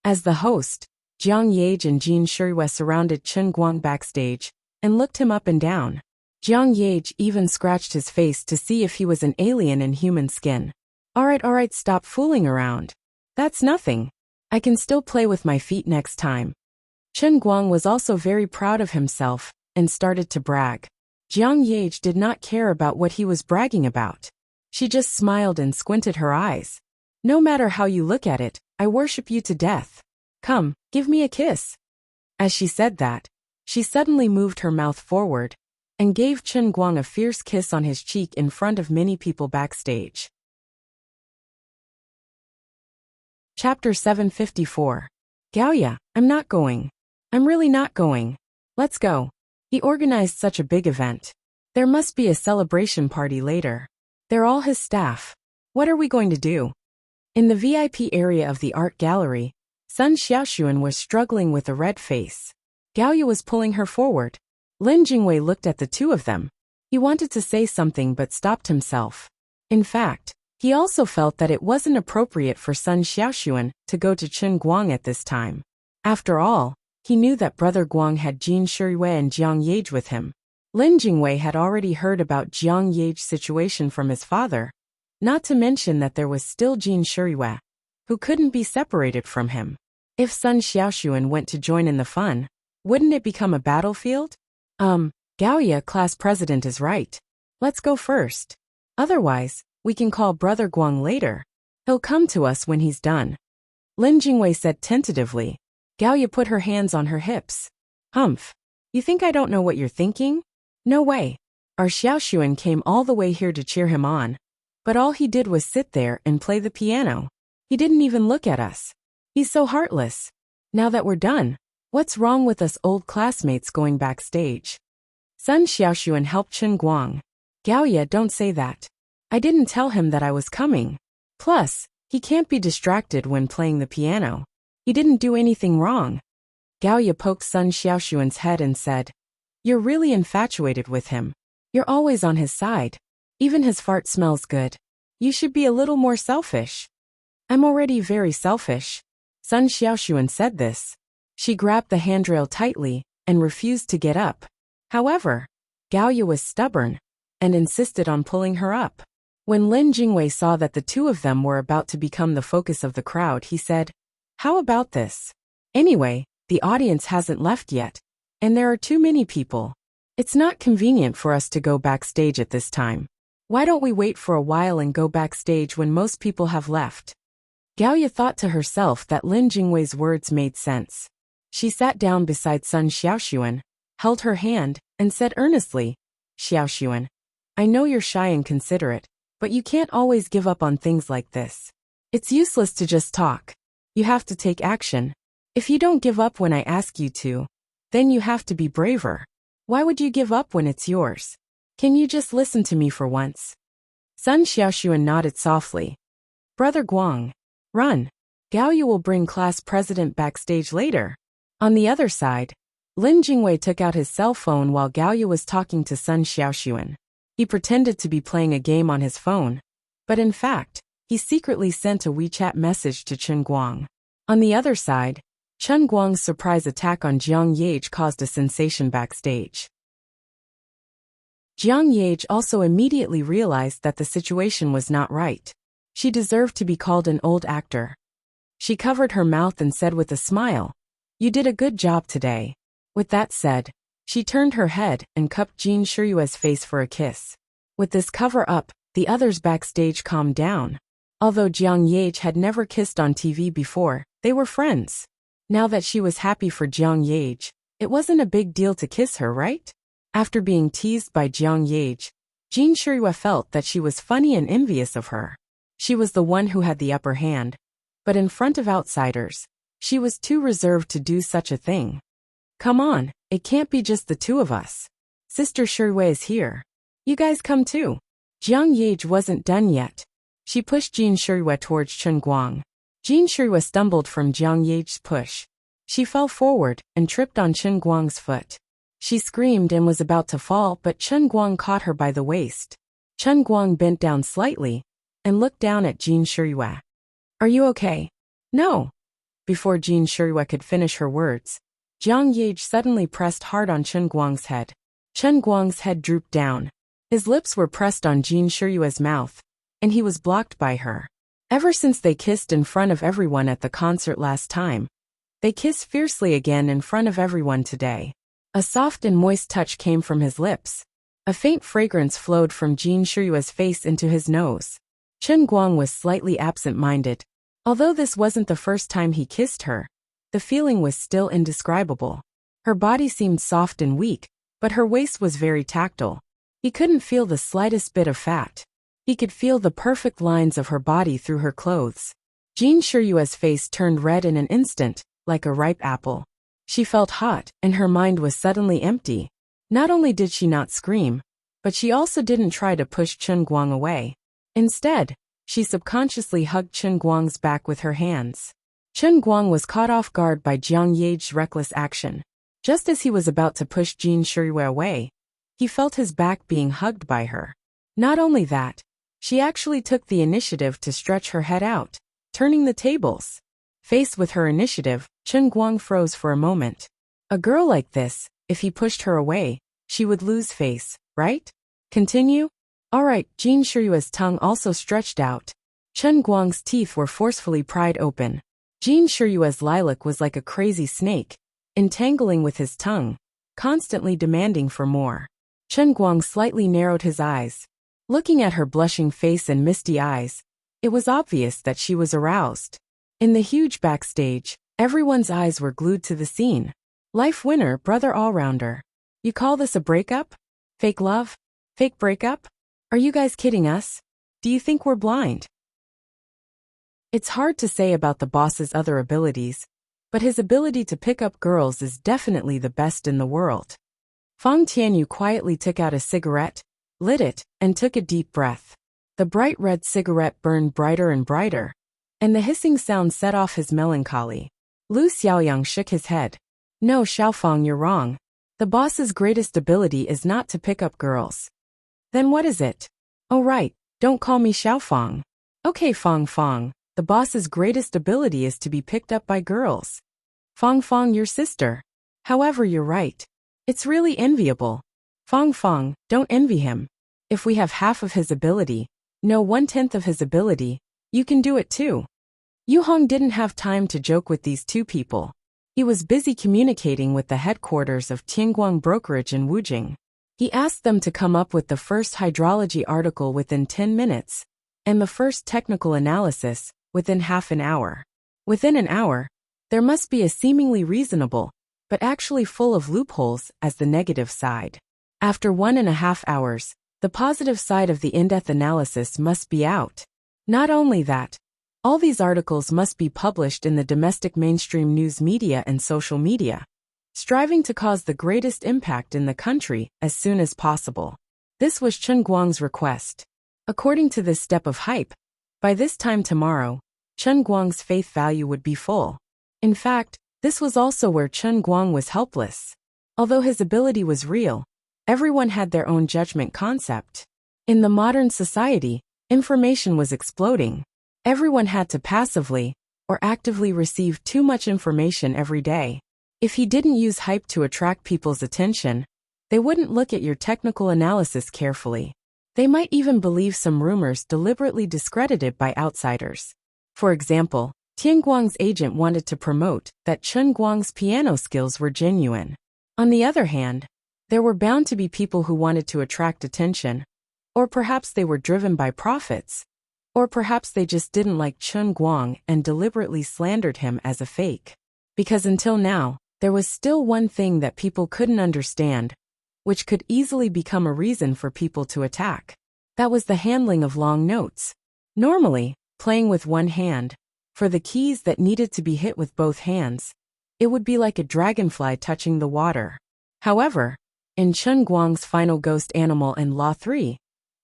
As the host, Jiang Yage and Jin Shirue surrounded Chen Guang backstage and looked him up and down. Jiang Yage even scratched his face to see if he was an alien in human skin. Alright, stop fooling around. That's nothing. I can still play with my feet next time. Chen Guang was also very proud of himself and started to brag. Jiang Yage did not care about what he was bragging about. She just smiled and squinted her eyes. No matter how you look at it, I worship you to death. Come, give me a kiss. As she said that, she suddenly moved her mouth forward and gave Chen Guang a fierce kiss on his cheek in front of many people backstage. Chapter 754. Gaoya, I'm not going. I'm really not going. Let's go. He organized such a big event. There must be a celebration party later. They're all his staff. What are we going to do? In the VIP area of the art gallery, Sun Xiaoxuan was struggling with a red face. Gaoya was pulling her forward. Lin Jingwei looked at the two of them. He wanted to say something but stopped himself. In fact, he also felt that it wasn't appropriate for Sun Xiaoxuan to go to Chen Guang at this time. After all, he knew that Brother Guang had Jin Shirue and Jiang Yage with him. Lin Jingwei had already heard about Jiang Yage's situation from his father, not to mention that there was still Jin Shirue, who couldn't be separated from him. If Sun Xiaoxuan went to join in the fun, wouldn't it become a battlefield? Gaoya, class president, is right. Let's go first. Otherwise, we can call Brother Guang later. He'll come to us when he's done. Lin Jingwei said tentatively. Gaoya put her hands on her hips. Humph. You think I don't know what you're thinking? No way. Our Xiaoxuan came all the way here to cheer him on, but all he did was sit there and play the piano. He didn't even look at us. He's so heartless. Now that we're done, what's wrong with us old classmates going backstage? Sun Xiaoxuan helped Chen Guang. Gaoya, don't say that. I didn't tell him that I was coming. Plus, he can't be distracted when playing the piano. He didn't do anything wrong. Gaoya poked Sun Xiaoxuan's head and said, You're really infatuated with him. You're always on his side. Even his fart smells good. You should be a little more selfish. I'm already very selfish. Sun Xiaoxuan said this. She grabbed the handrail tightly and refused to get up. However, Gaoya was stubborn and insisted on pulling her up. When Lin Jingwei saw that the two of them were about to become the focus of the crowd, he said, How about this? Anyway, the audience hasn't left yet, and there are too many people. It's not convenient for us to go backstage at this time. Why don't we wait for a while and go backstage when most people have left? Gaoya thought to herself that Lin Jingwei's words made sense. She sat down beside Sun Xiaoxuan, held her hand, and said earnestly, Xiaoxuan, I know you're shy and considerate, but you can't always give up on things like this. It's useless to just talk. You have to take action. If you don't give up when I ask you to, then you have to be braver. Why would you give up when it's yours? Can you just listen to me for once? Sun Xiaoxuan nodded softly. Brother Guang. Run. Gao Yu will bring class president backstage later. On the other side, Lin Jingwei took out his cell phone while Gao Yu was talking to Sun Xiaoxuan. He pretended to be playing a game on his phone, but in fact, he secretly sent a WeChat message to Chen Guang. On the other side, Chen Guang's surprise attack on Jiang Yage caused a sensation backstage. Jiang Yage also immediately realized that the situation was not right. She deserved to be called an old actor. She covered her mouth and said with a smile, "You did a good job today." With that said, she turned her head and cupped Jin Shiyue's face for a kiss. With this cover-up, the others backstage calmed down. Although Jiang Yage had never kissed on TV before, they were friends. Now that she was happy for Jiang Yage, it wasn't a big deal to kiss her, right? After being teased by Jiang Yage, Jin Shiyue felt that she was funny and envious of her. She was the one who had the upper hand, but in front of outsiders, she was too reserved to do such a thing. Come on, it can't be just the two of us. Sister Shiyue is here. You guys come too. Jiang Yage wasn't done yet. She pushed Jin Shiyue towards Chen Guang. Jin Shiyue stumbled from Jiang Yage's push. She fell forward and tripped on Chen Guang's foot. She screamed and was about to fall, but Chen Guang caught her by the waist. Chen Guang bent down slightly and looked down at Jin Shiyue. Are you okay? No. Before Jin Shiyue could finish her words, Jiang Yage suddenly pressed hard on Chen Guang's head. Chen Guang's head drooped down. His lips were pressed on Jin Shiyue's mouth, and he was blocked by her. Ever since they kissed in front of everyone at the concert last time, they kissed fiercely again in front of everyone today. A soft and moist touch came from his lips. A faint fragrance flowed from Jin Shiyue's face into his nose. Chen Guang was slightly absent-minded. Although this wasn't the first time he kissed her, the feeling was still indescribable. Her body seemed soft and weak, but her waist was very tactile. He couldn't feel the slightest bit of fat. He could feel the perfect lines of her body through her clothes. Jin Shiyue's face turned red in an instant, like a ripe apple. She felt hot, and her mind was suddenly empty. Not only did she not scream, but she also didn't try to push Chen Guang away. Instead, she subconsciously hugged Chen Guang's back with her hands. Chen Guang was caught off guard by Jiang Yage's reckless action. Just as he was about to push Jin Shiyue away, he felt his back being hugged by her. Not only that, she actually took the initiative to stretch her head out, turning the tables. Faced with her initiative, Chen Guang froze for a moment. A girl like this, if he pushed her away, she would lose face, right? Continue? Alright, Jin Shiyue's tongue also stretched out. Chen Guang's teeth were forcefully pried open. Jin Shiyue's lilac was like a crazy snake, entangling with his tongue, constantly demanding for more. Chen Guang slightly narrowed his eyes. Looking at her blushing face and misty eyes, it was obvious that she was aroused. In the huge backstage, everyone's eyes were glued to the scene. Life winner, brother all-rounder. You call this a breakup? Fake love? Fake breakup? Are you guys kidding us? Do you think we're blind? It's hard to say about the boss's other abilities, but his ability to pick up girls is definitely the best in the world. Fang Tianyu quietly took out a cigarette, lit it, and took a deep breath. The bright red cigarette burned brighter and brighter, and the hissing sound set off his melancholy. Lu Xiaoyang shook his head. No, Xiaofang, you're wrong. The boss's greatest ability is not to pick up girls. Then what is it? Oh right, don't call me Xiaofang. Okay, Fang Fang, the boss's greatest ability is to be picked up by girls. Fang Fang, your sister. However, you're right. It's really enviable. Fang Fang, don't envy him. If we have half of his ability, no 1/10 of his ability, you can do it too. Yu Hong didn't have time to joke with these two people. He was busy communicating with the headquarters of Tianguang Brokerage in Wujing. He asked them to come up with the first hydrology article within 10 minutes, and the first technical analysis within half an hour. Within an hour, there must be a seemingly reasonable, but actually full of loopholes as the negative side. After 1.5 hours, The positive side of the in-depth analysis must be out. Not only that, all these articles must be published in the domestic mainstream news media and social media, striving to cause the greatest impact in the country as soon as possible. This was Chen Guang's request. According to this step of hype, by this time tomorrow, Chen Guang's faith value would be full. In fact, this was also where Chen Guang was helpless. Although his ability was real, everyone had their own judgment concept. In the modern society, information was exploding. Everyone had to passively or actively receive too much information every day. If he didn't use hype to attract people's attention, they wouldn't look at your technical analysis carefully. They might even believe some rumors deliberately discredited by outsiders. For example, Tian Guang's agent wanted to promote that Chen Guang's piano skills were genuine. On the other hand, there were bound to be people who wanted to attract attention, or perhaps they were driven by profits, or perhaps they just didn't like Chen Guang and deliberately slandered him as a fake. Because until now, there was still one thing that people couldn't understand, which could easily become a reason for people to attack. That was the handling of long notes. Normally, playing with one hand, for the keys that needed to be hit with both hands, it would be like a dragonfly touching the water. However, in Chen Guang's final ghost animal and Law 3,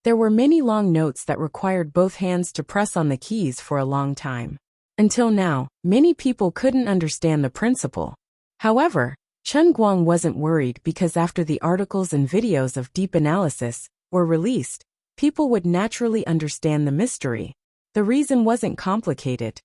there were many long notes that required both hands to press on the keys for a long time. Until now, many people couldn't understand the principle. However, Chen Guang wasn't worried because after the articles and videos of deep analysis were released, people would naturally understand the mystery. The reason wasn't complicated.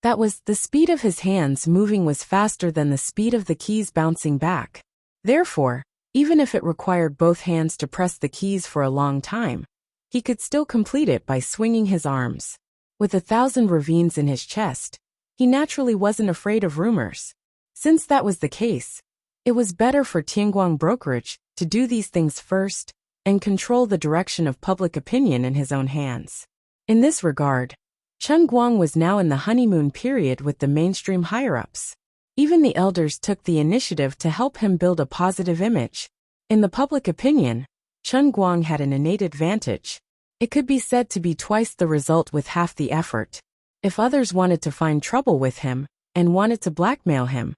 That was, the speed of his hands moving was faster than the speed of the keys bouncing back. Therefore, even if it required both hands to press the keys for a long time, he could still complete it by swinging his arms. With 1,000 ravines in his chest, he naturally wasn't afraid of rumors. Since that was the case, it was better for Tianguang Brokerage to do these things first and control the direction of public opinion in his own hands. In this regard, Chen Guang was now in the honeymoon period with the mainstream higher-ups. Even the elders took the initiative to help him build a positive image. In the public opinion, Chen Guang had an innate advantage. It could be said to be twice the result with half the effort. If others wanted to find trouble with him and wanted to blackmail him,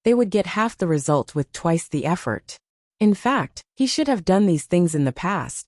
they would get half the result with twice the effort. In fact, he should have done these things in the past,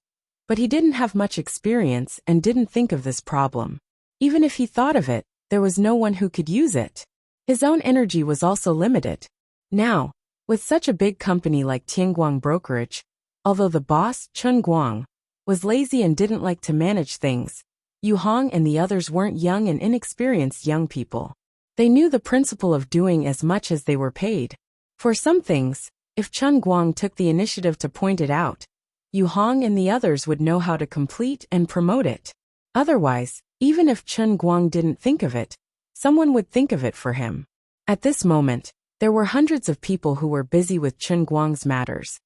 but he didn't have much experience and didn't think of this problem. Even if he thought of it, there was no one who could use it. His own energy was also limited. Now, with such a big company like Tianguang Brokerage, although the boss, Chen Guang, was lazy and didn't like to manage things, Yu Hong and the others weren't young and inexperienced young people. They knew the principle of doing as much as they were paid. For some things, if Chen Guang took the initiative to point it out, Yu Hong and the others would know how to complete and promote it. Otherwise, even if Chen Guang didn't think of it, someone would think of it for him. At this moment, there were hundreds of people who were busy with Chen Guang's matters.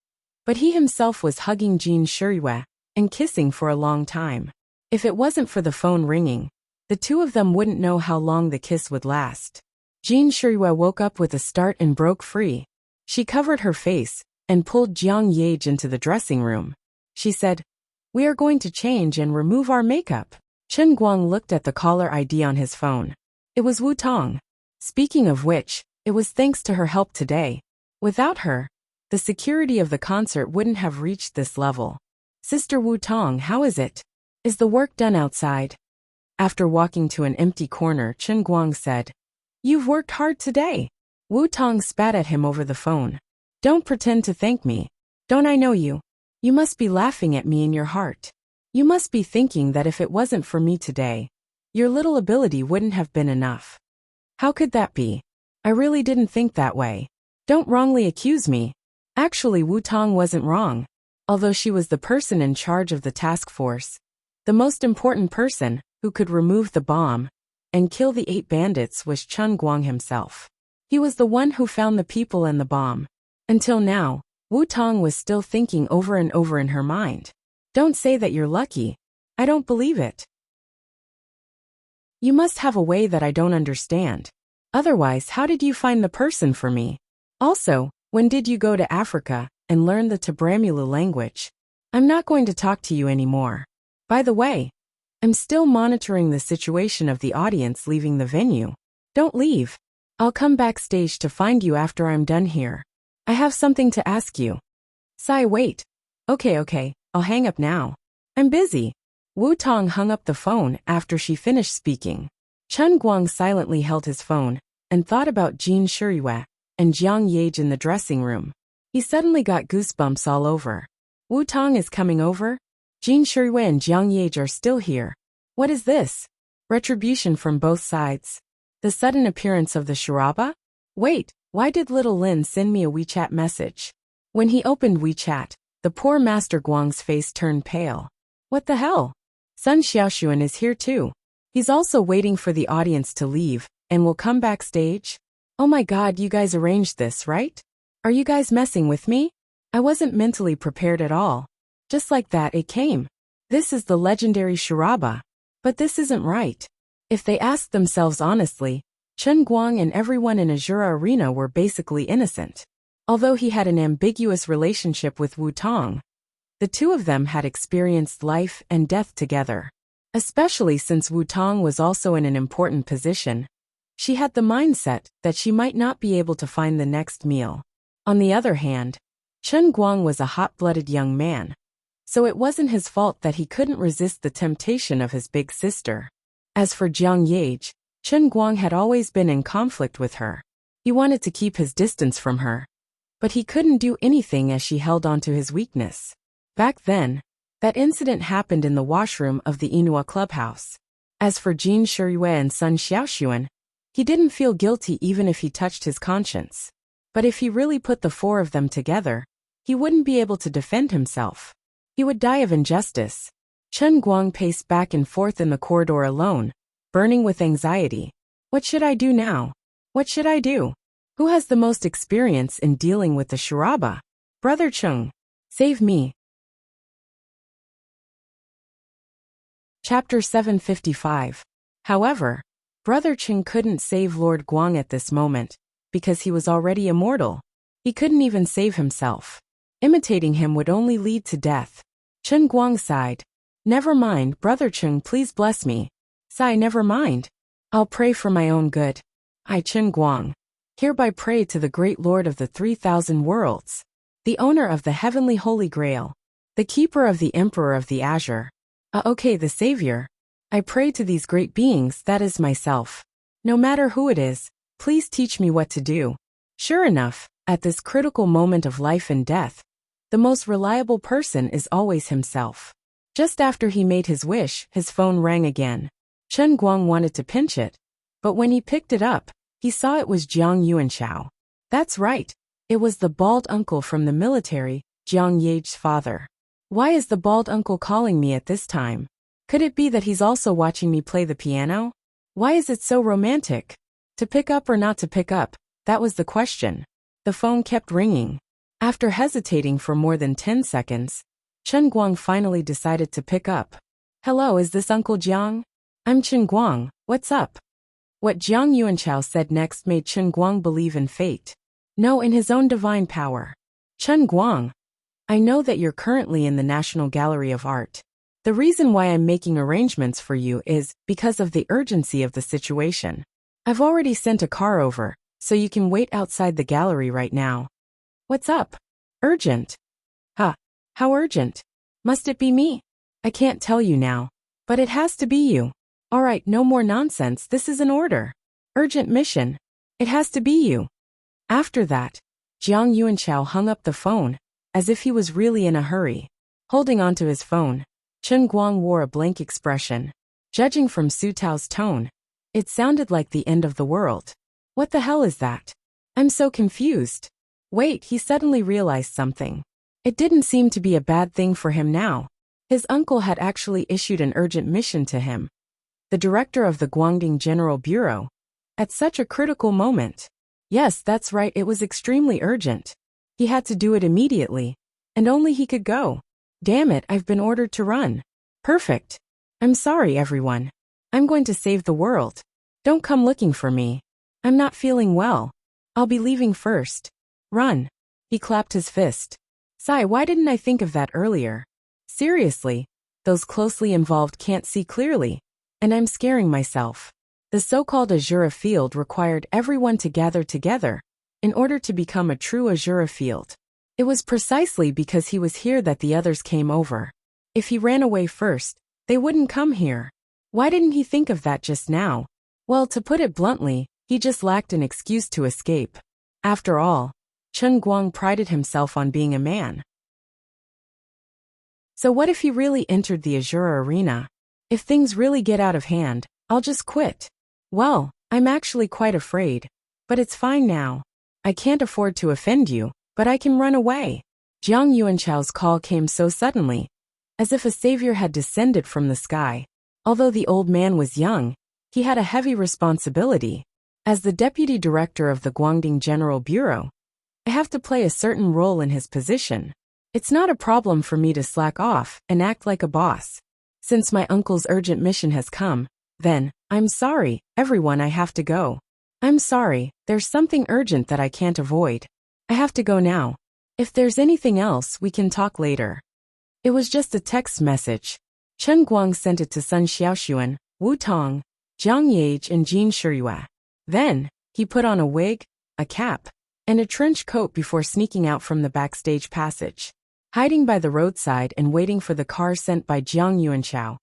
But he himself was hugging Jin Shiyue and kissing for a long time. If it wasn't for the phone ringing, the two of them wouldn't know how long the kiss would last. Jin Shiyue woke up with a start and broke free. She covered her face and pulled Jiang Yage into the dressing room. She said, "We are going to change and remove our makeup." Chen Guang looked at the caller ID on his phone. It was Wu Tong. Speaking of which, it was thanks to her help today. Without her, the security of the concert wouldn't have reached this level. "Sister Wu Tong, how is it? Is the work done outside?" After walking to an empty corner, Chen Guang said, "You've worked hard today." Wu Tong spat at him over the phone. "Don't pretend to thank me. Don't I know you? You must be laughing at me in your heart. You must be thinking that if it wasn't for me today, your little ability wouldn't have been enough. How could that be? I really didn't think that way. Don't wrongly accuse me." Actually, Wu Tong wasn't wrong. Although she was the person in charge of the task force, the most important person who could remove the bomb and kill the 8 bandits was Chen Guang himself. He was the one who found the people and the bomb. Until now, Wu Tong was still thinking over and over in her mind. "Don't say that you're lucky. I don't believe it. You must have a way that I don't understand. Otherwise, how did you find the person for me? Also, when did you go to Africa and learn the Tabramulu language? I'm not going to talk to you anymore. By the way, I'm still monitoring the situation of the audience leaving the venue. Don't leave. I'll come backstage to find you after I'm done here. I have something to ask you. Sai, wait. Okay, I'll hang up now. I'm busy. Wu Tong hung up the phone after she finished speaking. Chen Guang silently held his phone and thought about Jin Shiyue and Jiang Yage in the dressing room. He suddenly got goosebumps all over. Wu Tong is coming over? Jin Shiyue and Jiang Yage are still here. What is this? Retribution from both sides. The sudden appearance of the Shiraba? Wait, why did little Lin send me a WeChat message? When he opened WeChat, the poor Master Guang's face turned pale. What the hell? Sun Xiaoxuan is here too. He's also waiting for the audience to leave and will come backstage. Oh my god, you guys arranged this, right? Are you guys messing with me? I wasn't mentally prepared at all. Just like that it came. This is the legendary Shiraba. But this isn't right. If they asked themselves honestly, Chen Guang and everyone in Azura Arena were basically innocent. Although he had an ambiguous relationship with Wu Tong, the two of them had experienced life and death together. Especially since Wu Tong was also in an important position, she had the mindset that she might not be able to find the next meal. On the other hand, Chen Guang was a hot-blooded young man, so it wasn't his fault that he couldn't resist the temptation of his big sister. As for Jiang Yage, Chen Guang had always been in conflict with her. He wanted to keep his distance from her, but he couldn't do anything as she held on to his weakness. Back then, that incident happened in the washroom of the Inua clubhouse. As for Jin Shiyue and Sun Xiaoxuan, he didn't feel guilty even if he touched his conscience. But if he really put the four of them together, he wouldn't be able to defend himself. He would die of injustice. Chen Guang paced back and forth in the corridor alone, burning with anxiety. What should I do now? What should I do? Who has the most experience in dealing with the Shiraba? Brother Chung, save me. Chapter 755. However, Brother Chung couldn't save Lord Guang at this moment, because he was already immortal. He couldn't even save himself. Imitating him would only lead to death. Chen Guang sighed. Never mind, Brother Chung, please bless me. Sigh, never mind. I'll pray for my own good. I, Chen Guang, hereby pray to the great Lord of the 3,000 worlds, the owner of the heavenly Holy Grail, the keeper of the Emperor of the Azure. Okay, the Savior. I pray to these great beings, that is myself. No matter who it is, please teach me what to do. Sure enough, at this critical moment of life and death, the most reliable person is always himself. Just after he made his wish, his phone rang again. Chen Guang wanted to pinch it, but when he picked it up, he saw it was Jiang Yuanchao. That's right, it was the bald uncle from the military, Jiang Yage's father. Why is the bald uncle calling me at this time? Could it be that he's also watching me play the piano? Why is it so romantic? To pick up or not to pick up, that was the question. The phone kept ringing. After hesitating for more than 10 seconds, Chen Guang finally decided to pick up. Hello, is this Uncle Jiang? I'm Chen Guang, what's up? What Jiang Yuanchao said next made Chen Guang believe in fate. No, in his own divine power. Chen Guang, I know that you're currently in the National Gallery of Art. The reason why I'm making arrangements for you is because of the urgency of the situation. I've already sent a car over, so you can wait outside the gallery right now. What's up? Urgent? Huh. How urgent? Must it be me? I can't tell you now. But it has to be you. Alright, no more nonsense, this is an order. Urgent mission. It has to be you. After that, Jiang Yuanchao hung up the phone, as if he was really in a hurry. Holding onto his phone, Chen Guang wore a blank expression. Judging from Su Tao's tone, it sounded like the end of the world. What the hell is that? I'm so confused. Wait, he suddenly realized something. It didn't seem to be a bad thing for him now. His uncle had actually issued an urgent mission to him, the director of the Guangding General Bureau, at such a critical moment. Yes, that's right, it was extremely urgent. He had to do it immediately, and only he could go. Damn it, I've been ordered to run. Perfect. I'm sorry, everyone. I'm going to save the world. Don't come looking for me. I'm not feeling well. I'll be leaving first. Run. He clapped his fist. Sigh, why didn't I think of that earlier? Seriously, those closely involved can't see clearly, and I'm scaring myself. The so-called Azura field required everyone to gather together in order to become a true Azura field. It was precisely because he was here that the others came over. If he ran away first, they wouldn't come here. Why didn't he think of that just now? Well, to put it bluntly, he just lacked an excuse to escape. After all, Chen Guang prided himself on being a man. So what if he really entered the Azura arena? If things really get out of hand, I'll just quit. Well, I'm actually quite afraid. But it's fine now. I can't afford to offend you, but I can run away. Jiang Yuanchao's call came so suddenly, as if a savior had descended from the sky. Although the old man was young, he had a heavy responsibility. As the deputy director of the Guangding General Bureau, I have to play a certain role in his position. It's not a problem for me to slack off and act like a boss. Since my uncle's urgent mission has come, then, I'm sorry, everyone, I have to go. I'm sorry, there's something urgent that I can't avoid. I have to go now. If there's anything else, we can talk later. It was just a text message. Chen Guang sent it to Sun Xiaoxuan, Wu Tong, Jiang Yage and Jin Shiyue. Then, he put on a wig, a cap, and a trench coat before sneaking out from the backstage passage. Hiding by the roadside and waiting for the car sent by Jiang Yuanchao,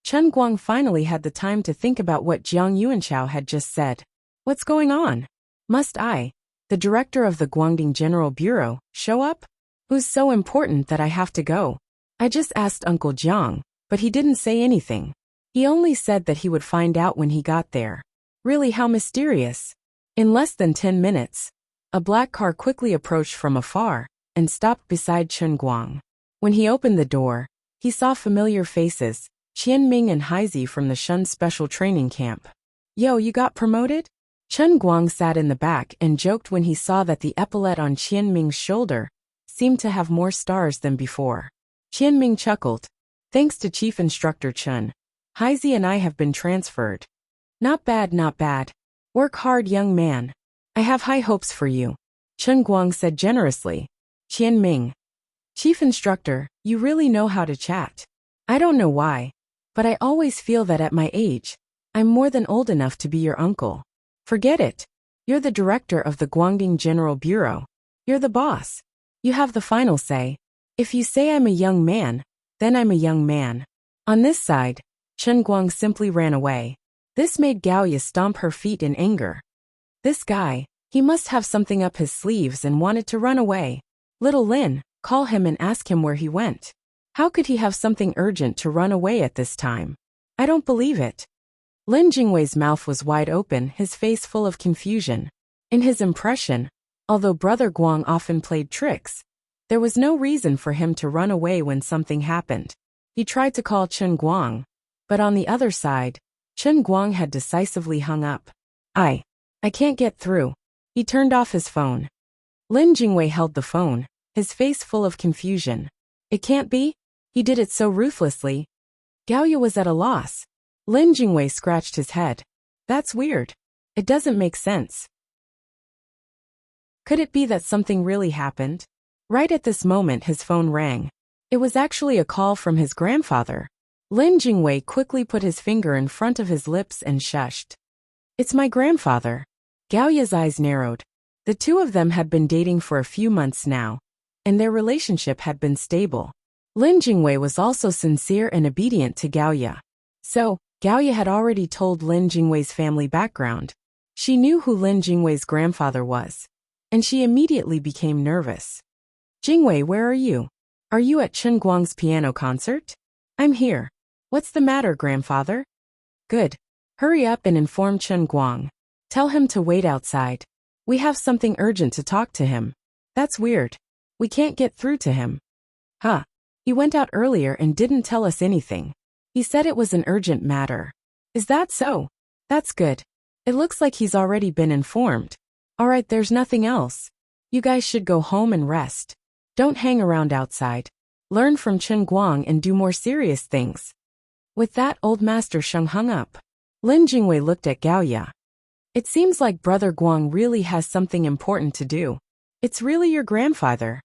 Chen Guang finally had the time to think about what Jiang Yuanchao had just said. What's going on? Must I, the director of the Guangding General Bureau, show up? Who's so important that I have to go? I just asked Uncle Jiang, but he didn't say anything. He only said that he would find out when he got there. Really, how mysterious. In less than 10 minutes, a black car quickly approached from afar and stopped beside Chen Guang. When he opened the door, he saw familiar faces, Qianming and Haizi from the Shun Special Training Camp. Yo, you got promoted? Chen Guang sat in the back and joked when he saw that the epaulette on Qianming's shoulder seemed to have more stars than before. Qianming chuckled. Thanks to Chief Instructor Chen, Haizi and I have been transferred. Not bad, not bad. Work hard, young man. I have high hopes for you, Chen Guang said generously. Qianming. Chief Instructor, you really know how to chat. I don't know why, but I always feel that at my age, I'm more than old enough to be your uncle. Forget it. You're the director of the Guangding General Bureau. You're the boss. You have the final say. If you say I'm a young man, then I'm a young man. On this side, Chen Guang simply ran away. This made Gaoya stomp her feet in anger. This guy, he must have something up his sleeves and wanted to run away. Little Lin, call him and ask him where he went. How could he have something urgent to run away at this time? I don't believe it. Lin Jingwei's mouth was wide open, his face full of confusion. In his impression, although Brother Guang often played tricks, there was no reason for him to run away when something happened. He tried to call Chen Guang, but on the other side, Chen Guang had decisively hung up. I can't get through. He turned off his phone. Lin Jingwei held the phone, his face full of confusion. It can't be? He did it so ruthlessly. Gaoya was at a loss. Lin Jingwei scratched his head. That's weird. It doesn't make sense. Could it be that something really happened? Right at this moment his phone rang. It was actually a call from his grandfather. Lin Jingwei quickly put his finger in front of his lips and shushed. It's my grandfather. Gaoya's eyes narrowed. The two of them had been dating for a few months now, and their relationship had been stable. Lin Jingwei was also sincere and obedient to Gaoya. So, Gaoya had already told Lin Jingwei's family background. She knew who Lin Jingwei's grandfather was, and she immediately became nervous. Jingwei, where are you? Are you at Chen Guang's piano concert? I'm here. What's the matter, grandfather? Good. Hurry up and inform Chen Guang. Tell him to wait outside. We have something urgent to talk to him. That's weird. We can't get through to him. Huh. He went out earlier and didn't tell us anything. He said it was an urgent matter. Is that so? That's good. It looks like he's already been informed. Alright, there's nothing else. You guys should go home and rest. Don't hang around outside. Learn from Chen Guang and do more serious things. With that, old Master Sheng hung up. Lin Jingwei looked at Gaoya. It seems like Brother Guang really has something important to do. It's really your grandfather.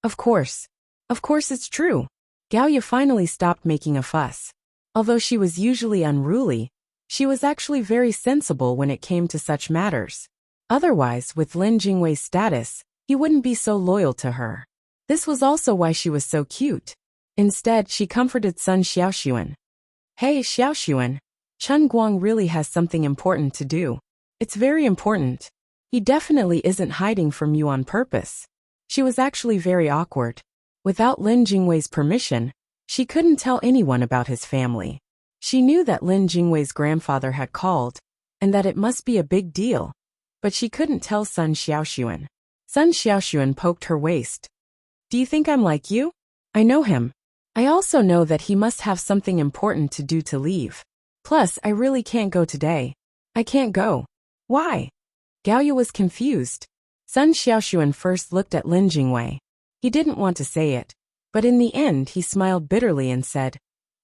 Of course it's true. Gaoya finally stopped making a fuss. Although she was usually unruly, she was actually very sensible when it came to such matters. Otherwise, with Lin Jingwei's status, he wouldn't be so loyal to her. This was also why she was so cute. Instead, she comforted Sun Xiaoxuan. Hey Xiaoxuan, Chen Guang really has something important to do. It's very important. He definitely isn't hiding from you on purpose. She was actually very awkward. Without Lin Jingwei's permission, she couldn't tell anyone about his family. She knew that Lin Jingwei's grandfather had called, and that it must be a big deal. But she couldn't tell Sun Xiaoxuan. Sun Xiaoxuan poked her waist. Do you think I'm like you? I know him. I also know that he must have something important to do to leave. Plus, I really can't go today. I can't go. Why? Gaoya was confused. Sun Xiaoxuan first looked at Lin Jingwei. He didn't want to say it, but in the end he smiled bitterly and said,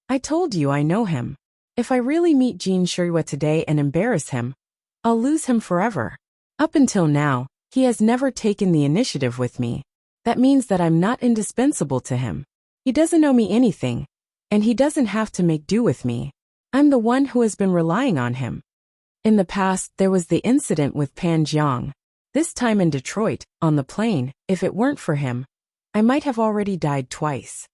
I told you I know him. If I really meet Jin Shuiwa today and embarrass him, I'll lose him forever. Up until now, he has never taken the initiative with me. That means that I'm not indispensable to him. He doesn't owe me anything, and he doesn't have to make do with me. I'm the one who has been relying on him. In the past, there was the incident with Pan Jiang. This time in Detroit, on the plane, if it weren't for him, I might have already died twice.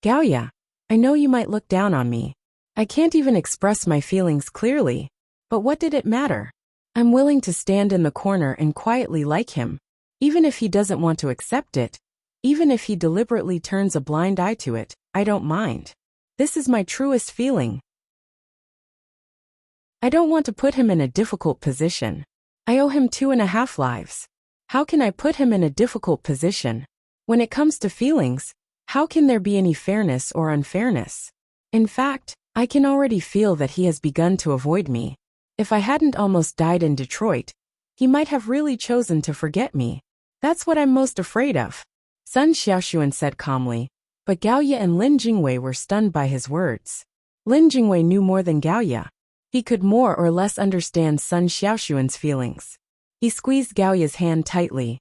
Gaoya, I know you might look down on me. I can't even express my feelings clearly. But what did it matter? I'm willing to stand in the corner and quietly like him, even if he doesn't want to accept it, even if he deliberately turns a blind eye to it, I don't mind. This is my truest feeling. I don't want to put him in a difficult position. I owe him 2.5 lives. How can I put him in a difficult position? When it comes to feelings, how can there be any fairness or unfairness? In fact, I can already feel that he has begun to avoid me. If I hadn't almost died in Detroit, he might have really chosen to forget me. That's what I'm most afraid of. Sun Xiaoxuan said calmly, but Gaoya and Lin Jingwei were stunned by his words. Lin Jingwei knew more than Gaoya. He could more or less understand Sun Xiaoxuan's feelings. He squeezed Gaoya's hand tightly.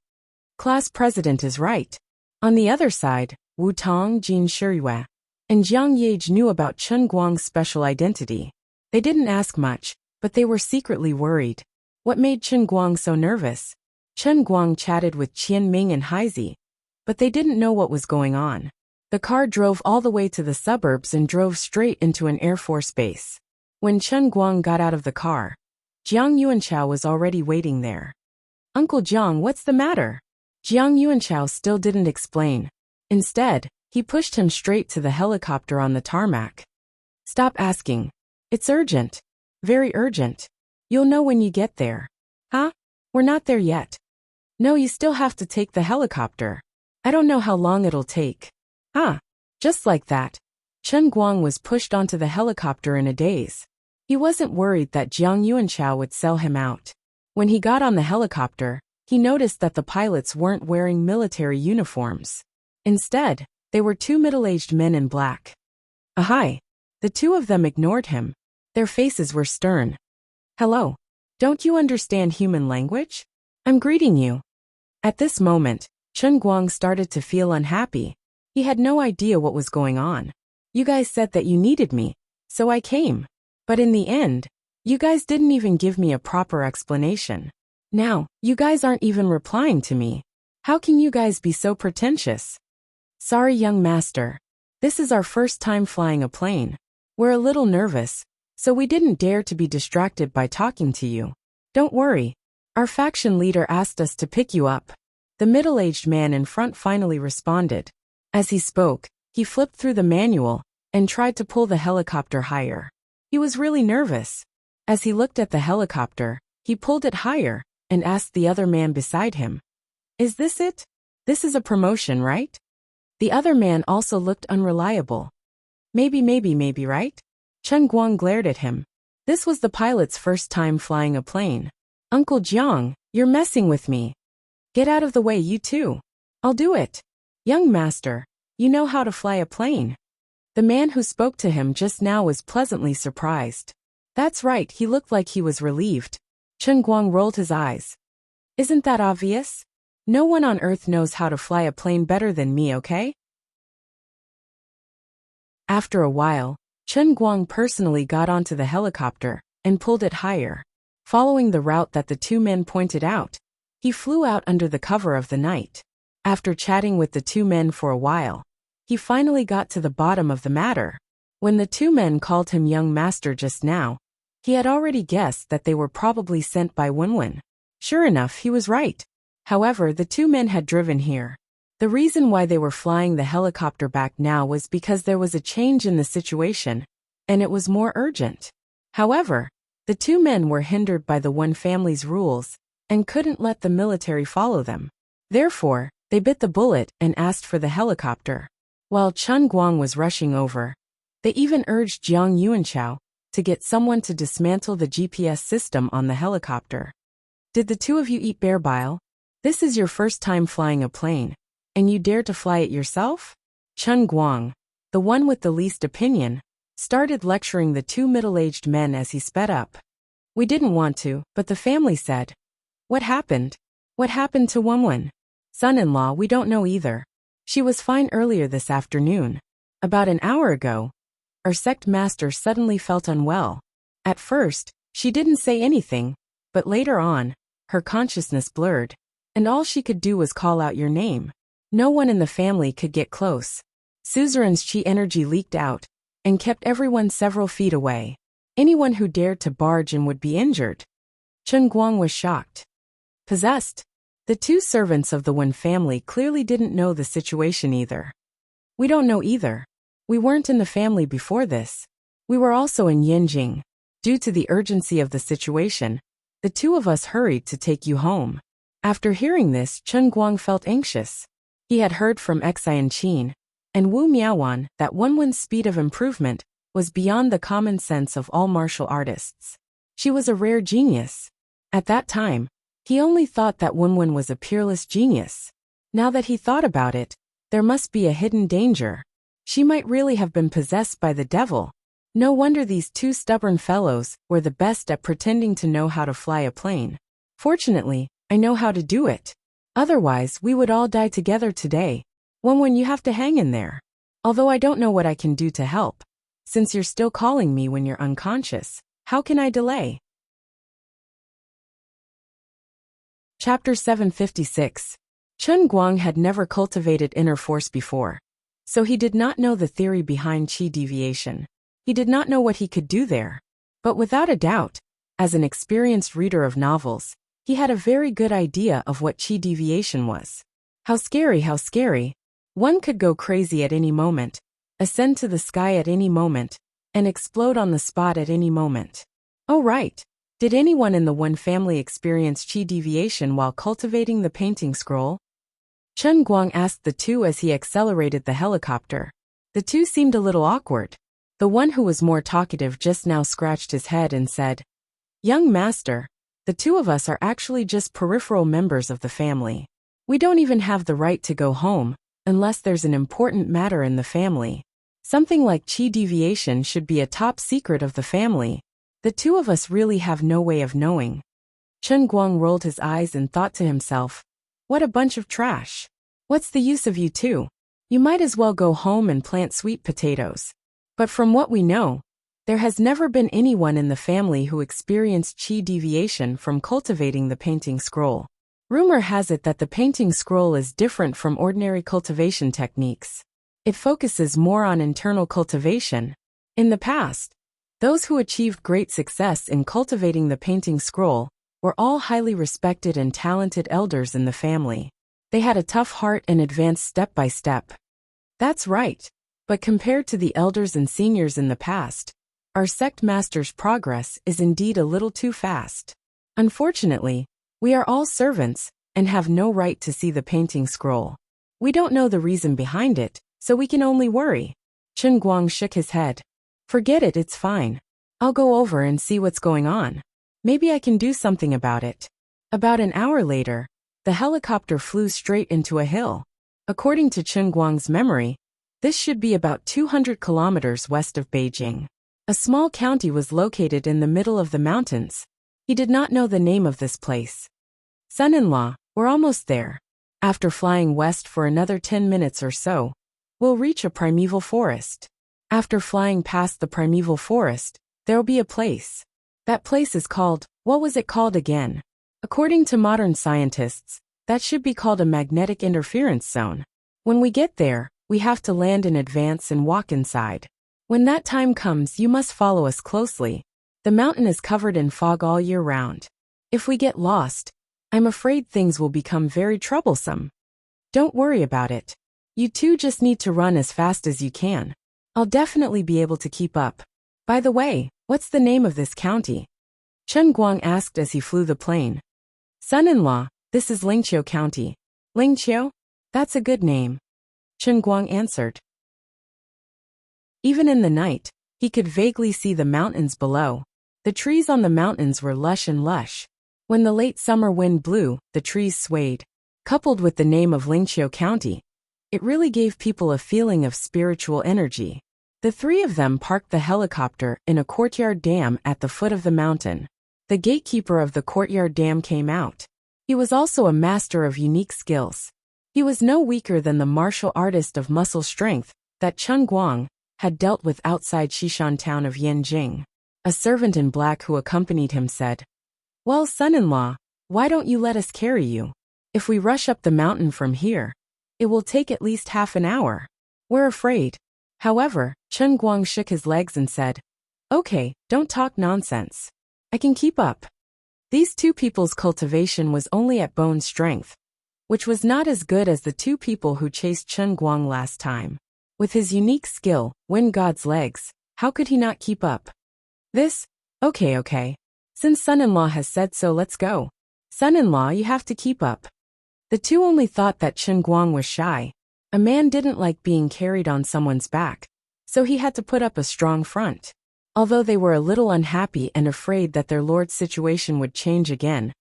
Class president is right. On the other side, Wu Tong, Jin Shuiwa, and Jiang Yage knew about Chen Guang's special identity. They didn't ask much, but they were secretly worried. What made Chen Guang so nervous? Chen Guang chatted with Qian Ming and Haizi, but they didn't know what was going on. The car drove all the way to the suburbs and drove straight into an Air Force base. When Chen Guang got out of the car, Jiang Yuanchao was already waiting there. Uncle Jiang, what's the matter? Jiang Yuanchao still didn't explain. Instead, he pushed him straight to the helicopter on the tarmac. Stop asking. It's urgent. Very urgent. You'll know when you get there. Huh? We're not there yet. No, you still have to take the helicopter. I don't know how long it'll take. Ah, just like that. Chen Guang was pushed onto the helicopter in a daze. He wasn't worried that Jiang Yuanchao would sell him out. When he got on the helicopter, he noticed that the pilots weren't wearing military uniforms. Instead, they were 2 middle-aged men in black. Ahai! The two of them ignored him. Their faces were stern. Hello. Don't you understand human language? I'm greeting you. At this moment, Chen Guang started to feel unhappy. He had no idea what was going on. You guys said that you needed me, so I came. But in the end, you guys didn't even give me a proper explanation. Now, you guys aren't even replying to me. How can you guys be so pretentious? Sorry, young master. This is our first time flying a plane. We're a little nervous, so we didn't dare to be distracted by talking to you. Don't worry. Our faction leader asked us to pick you up. The middle-aged man in front finally responded. As he spoke, he flipped through the manual and tried to pull the helicopter higher. He was really nervous. As he looked at the helicopter, he pulled it higher and asked the other man beside him, Is this it? This is a promotion, right? The other man also looked unreliable. Maybe, right? Chen Guang glared at him. This was the pilot's first time flying a plane. Uncle Jiang, you're messing with me. Get out of the way, you too. I'll do it. Young master, you know how to fly a plane. The man who spoke to him just now was pleasantly surprised. That's right, he looked like he was relieved. Chen Guang rolled his eyes. Isn't that obvious? No one on earth knows how to fly a plane better than me, okay? After a while, Chen Guang personally got onto the helicopter and pulled it higher. Following the route that the two men pointed out, he flew out under the cover of the night. After chatting with the two men for a while, he finally got to the bottom of the matter. When the two men called him young master just now, he had already guessed that they were probably sent by Wenwen. Sure enough, he was right. However, the two men had driven here. The reason why they were flying the helicopter back now was because there was a change in the situation, and it was more urgent. However, the two men were hindered by the Wen family's rules and couldn't let the military follow them. Therefore, they bit the bullet and asked for the helicopter. While Chen Guang was rushing over, they even urged Jiang Yuanchao to get someone to dismantle the GPS system on the helicopter. Did the two of you eat bear bile? This is your first time flying a plane, and you dare to fly it yourself? Chen Guang, the one with the least opinion, started lecturing the two middle-aged men as he sped up. We didn't want to, but the family said. What happened? What happened to Wenwen? Son-in-law, we don't know either. She was fine earlier this afternoon. About an hour ago, our sect master suddenly felt unwell. At first, she didn't say anything, but later on, her consciousness blurred, and all she could do was call out your name. No one in the family could get close. Suzerain's chi energy leaked out and kept everyone several feet away. Anyone who dared to barge in would be injured. Chen Guang was shocked. Possessed? The two servants of the Wen family clearly didn't know the situation either. We don't know either. We weren't in the family before this. We were also in Yanjing. Due to the urgency of the situation, the two of us hurried to take you home. After hearing this, Chen Guang felt anxious. He had heard from Xian Qin and Wu Miaowan that Wenwen's speed of improvement was beyond the common sense of all martial artists. She was a rare genius. At that time, he only thought that Wenwen was a peerless genius. Now that he thought about it, there must be a hidden danger. She might really have been possessed by the devil. No wonder these two stubborn fellows were the best at pretending to know how to fly a plane. Fortunately, I know how to do it. Otherwise, we would all die together today. Wenwen, you have to hang in there. Although I don't know what I can do to help. Since you're still calling me when you're unconscious, how can I delay? Chapter 756. Chen Guang had never cultivated inner force before, so he did not know the theory behind qi deviation. He did not know what he could do there. But without a doubt, as an experienced reader of novels, he had a very good idea of what qi deviation was. How scary, how scary. One could go crazy at any moment, ascend to the sky at any moment, and explode on the spot at any moment. Oh right. Did anyone in the Wen family experience qi deviation while cultivating the painting scroll? Chen Guang asked the two as he accelerated the helicopter. The two seemed a little awkward. The one who was more talkative just now scratched his head and said, Young master, the two of us are actually just peripheral members of the family. We don't even have the right to go home, unless there's an important matter in the family. Something like qi deviation should be a top secret of the family. The two of us really have no way of knowing. Chen Guang rolled his eyes and thought to himself, what a bunch of trash. What's the use of you two? You might as well go home and plant sweet potatoes. But from what we know, there has never been anyone in the family who experienced qi deviation from cultivating the painting scroll. Rumor has it that the painting scroll is different from ordinary cultivation techniques. It focuses more on internal cultivation. In the past, those who achieved great success in cultivating the painting scroll were all highly respected and talented elders in the family. They had a tough heart and advanced step by step. That's right. But compared to the elders and seniors in the past, our sect master's progress is indeed a little too fast. Unfortunately, we are all servants and have no right to see the painting scroll. We don't know the reason behind it, so we can only worry. Chen Guang shook his head. Forget it, it's fine. I'll go over and see what's going on. Maybe I can do something about it. About an hour later, the helicopter flew straight into a hill. According to Chen Guang's memory, this should be about 200 kilometers west of Beijing. A small county was located in the middle of the mountains. He did not know the name of this place. Son-in-law, we're almost there. After flying west for another 10 minutes or so, we'll reach a primeval forest. After flying past the primeval forest, there'll be a place. That place is called, what was it called again? According to modern scientists, that should be called a magnetic interference zone. When we get there, we have to land in advance and walk inside. When that time comes, you must follow us closely. The mountain is covered in fog all year round. If we get lost, I'm afraid things will become very troublesome. Don't worry about it. You two just need to run as fast as you can. I'll definitely be able to keep up. By the way, what's the name of this county? Chen Guang asked as he flew the plane. Son-in-law, this is Lingqiu County. Lingqiu? That's a good name. Chen Guang answered. Even in the night, he could vaguely see the mountains below. The trees on the mountains were lush and lush. When the late summer wind blew, the trees swayed. Coupled with the name of Lingqiu County, it really gave people a feeling of spiritual energy. The three of them parked the helicopter in a courtyard dam at the foot of the mountain. The gatekeeper of the courtyard dam came out. He was also a master of unique skills. He was no weaker than the martial artist of muscle strength that Chen Guang had dealt with outside Xishan town of Yanjing. A servant in black who accompanied him said, "Well, son-in-law, why don't you let us carry you? If we rush up the mountain from here, it will take at least half an hour. We're afraid." However, Chen Guang shook his legs and said, "Okay, don't talk nonsense. I can keep up." These two people's cultivation was only at bone strength, which was not as good as the two people who chased Chen Guang last time. With his unique skill, Wind God's legs, how could he not keep up? Okay. Since son-in-law has said so, let's go. Son-in-law, you have to keep up. The two only thought that Chen Guang was shy. A man didn't like being carried on someone's back, so he had to put up a strong front. Although they were a little unhappy and afraid that their lord's situation would change again,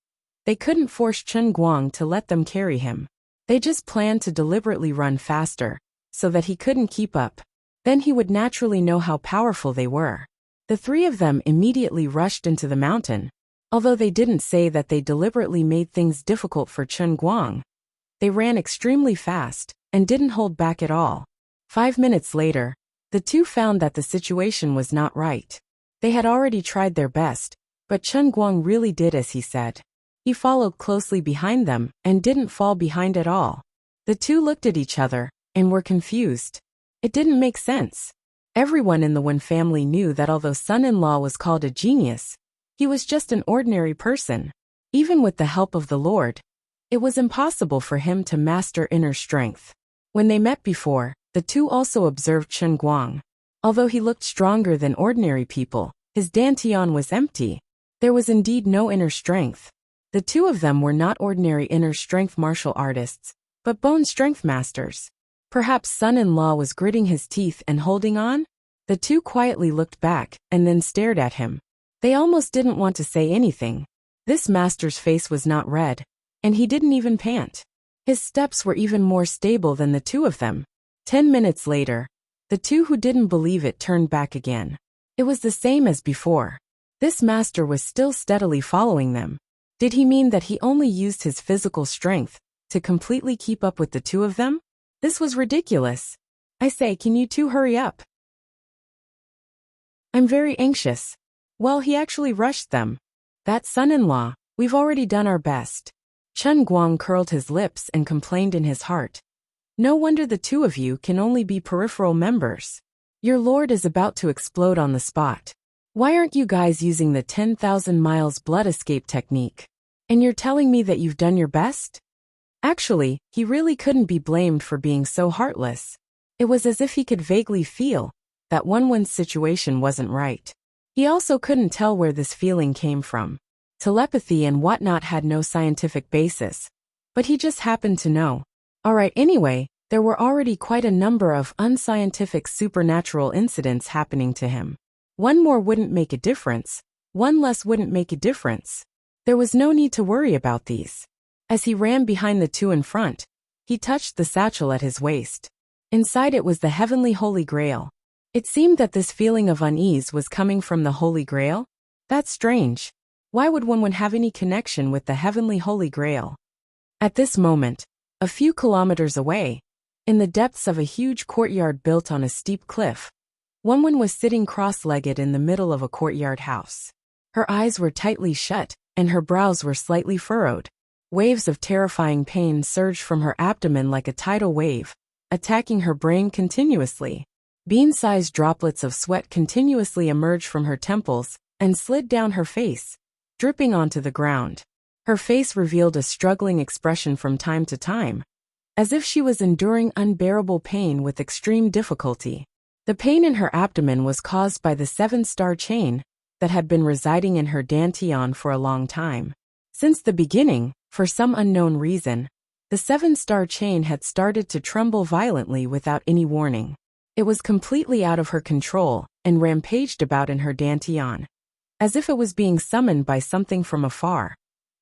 they couldn't force Chen Guang to let them carry him. They just planned to deliberately run faster, so that he couldn't keep up. Then he would naturally know how powerful they were. The three of them immediately rushed into the mountain. Although they didn't say that they deliberately made things difficult for Chen Guang, they ran extremely fast and didn't hold back at all. 5 minutes later, the two found that the situation was not right. They had already tried their best, but Chen Guang really did as he said. He followed closely behind them and didn't fall behind at all. The two looked at each other and were confused. It didn't make sense. Everyone in the Wen family knew that although son-in-law was called a genius, he was just an ordinary person. Even with the help of the Lord, it was impossible for him to master inner strength. When they met before, the two also observed Chen Guang. Although he looked stronger than ordinary people, his dantian was empty. There was indeed no inner strength. The two of them were not ordinary inner strength martial artists, but bone strength masters. Perhaps son-in-law was gritting his teeth and holding on? The two quietly looked back and then stared at him. They almost didn't want to say anything. This master's face was not red, and he didn't even pant. His steps were even more stable than the two of them. 10 minutes later, the two who didn't believe it turned back again. It was the same as before. This master was still steadily following them. Did he mean that he only used his physical strength to completely keep up with the two of them? This was ridiculous. I say, can you two hurry up? I'm very anxious. Well, he actually rushed them. That son-in-law, we've already done our best. Chen Guang curled his lips and complained in his heart. No wonder the two of you can only be peripheral members. Your lord is about to explode on the spot. Why aren't you guys using the 10,000 miles blood escape technique? And you're telling me that you've done your best? Actually, he really couldn't be blamed for being so heartless. It was as if he could vaguely feel that Wenwen's situation wasn't right. He also couldn't tell where this feeling came from. Telepathy and whatnot had no scientific basis, but he just happened to know. Alright, anyway, there were already quite a number of unscientific supernatural incidents happening to him. One more wouldn't make a difference, one less wouldn't make a difference. There was no need to worry about these. As he ran behind the two in front, he touched the satchel at his waist. Inside it was the heavenly Holy Grail. It seemed that this feeling of unease was coming from the Holy Grail. That's strange. Why would one have any connection with the heavenly Holy Grail? At this moment, a few kilometers away, in the depths of a huge courtyard built on a steep cliff, Wenwen was sitting cross-legged in the middle of a courtyard house. Her eyes were tightly shut, and her brows were slightly furrowed. Waves of terrifying pain surged from her abdomen like a tidal wave, attacking her brain continuously. Bean-sized droplets of sweat continuously emerged from her temples and slid down her face, dripping onto the ground. Her face revealed a struggling expression from time to time, as if she was enduring unbearable pain with extreme difficulty. The pain in her abdomen was caused by the 7-star chain that had been residing in her dantian for a long time. Since the beginning, for some unknown reason, the 7-star chain had started to tremble violently without any warning. It was completely out of her control and rampaged about in her dantian, as if it was being summoned by something from afar,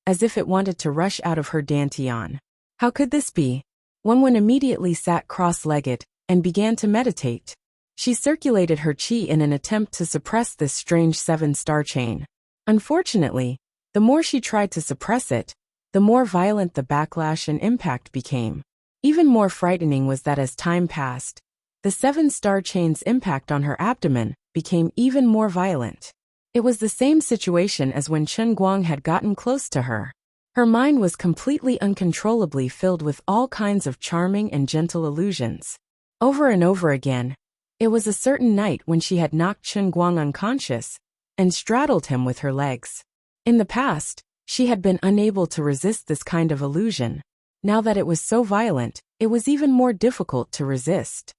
as if it wanted to rush out of her dantian. How could this be? Wenwen immediately sat cross-legged and began to meditate. She circulated her qi in an attempt to suppress this strange 7-star chain. Unfortunately, the more she tried to suppress it, the more violent the backlash and impact became. Even more frightening was that as time passed, the 7-star chain's impact on her abdomen became even more violent. It was the same situation as when Chen Guang had gotten close to her. Her mind was completely uncontrollably filled with all kinds of charming and gentle illusions. Over and over again, it was a certain night when she had knocked Chen Guang unconscious and straddled him with her legs. In the past, she had been unable to resist this kind of illusion. Now that it was so violent, it was even more difficult to resist.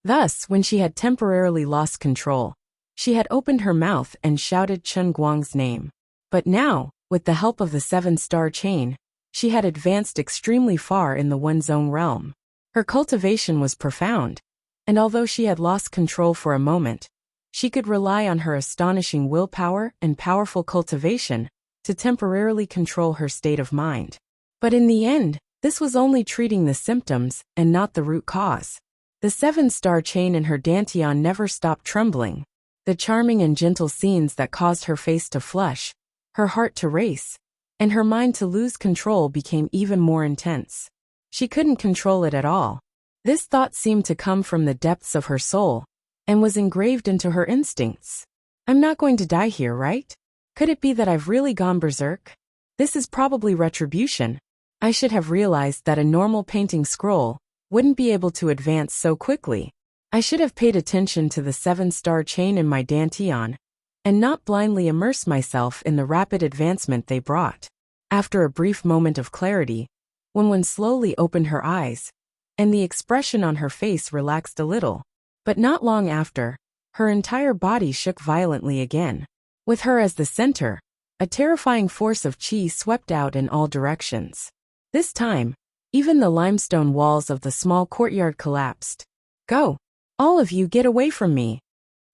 Thus, when she had temporarily lost control, she had opened her mouth and shouted Chen Guang's name. But now, with the help of the 7-star chain, she had advanced extremely far in the Wenzong realm. Her cultivation was profound, and although she had lost control for a moment, she could rely on her astonishing willpower and powerful cultivation to temporarily control her state of mind. But in the end, this was only treating the symptoms and not the root cause. The 7-star chain in her dantian never stopped trembling. The charming and gentle scenes that caused her face to flush, her heart to race, and her mind to lose control became even more intense. She couldn't control it at all. This thought seemed to come from the depths of her soul and was engraved into her instincts. I'm not going to die here, right? Could it be that I've really gone berserk? This is probably retribution. I should have realized that a normal painting scroll wouldn't be able to advance so quickly. I should have paid attention to the 7-star chain in my dantian and not blindly immerse myself in the rapid advancement they brought. After a brief moment of clarity, Wenwen slowly opened her eyes, and the expression on her face relaxed a little. But not long after, her entire body shook violently again. With her as the center, a terrifying force of qi swept out in all directions. This time, even the limestone walls of the small courtyard collapsed. Go! All of you get away from me!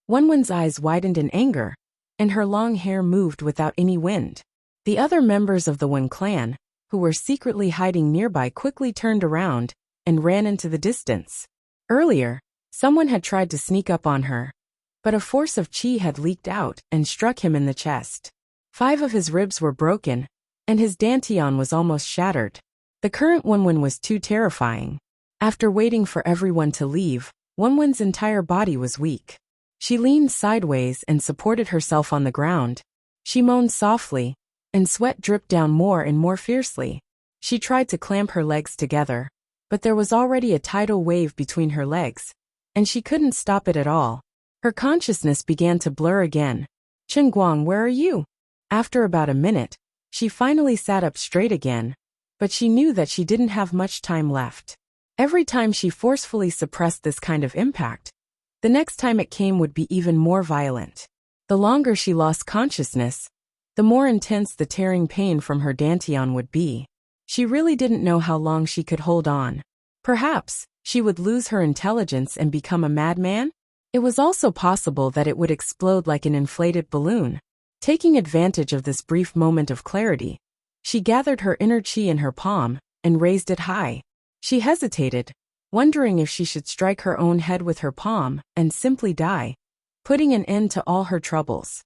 Wenwen's eyes widened in anger, and her long hair moved without any wind. The other members of the Wen clan, who were secretly hiding nearby, quickly turned around and ran into the distance. Earlier, someone had tried to sneak up on her, but a force of qi had leaked out and struck him in the chest. 5 of his ribs were broken, and his dantian was almost shattered. The current Wenwen was too terrifying. After waiting for everyone to leave, Wenwen's entire body was weak. She leaned sideways and supported herself on the ground. She moaned softly, and sweat dripped down more and more fiercely. She tried to clamp her legs together, but there was already a tidal wave between her legs, and she couldn't stop it at all. Her consciousness began to blur again. Chen Guang, where are you? After about a minute, she finally sat up straight again, but she knew that she didn't have much time left. Every time she forcefully suppressed this kind of impact, the next time it came would be even more violent. The longer she lost consciousness, the more intense the tearing pain from her dantian would be. She really didn't know how long she could hold on. Perhaps she would lose her intelligence and become a madman? It was also possible that it would explode like an inflated balloon. Taking advantage of this brief moment of clarity, she gathered her inner qi in her palm and raised it high. She hesitated, wondering if she should strike her own head with her palm and simply die, putting an end to all her troubles.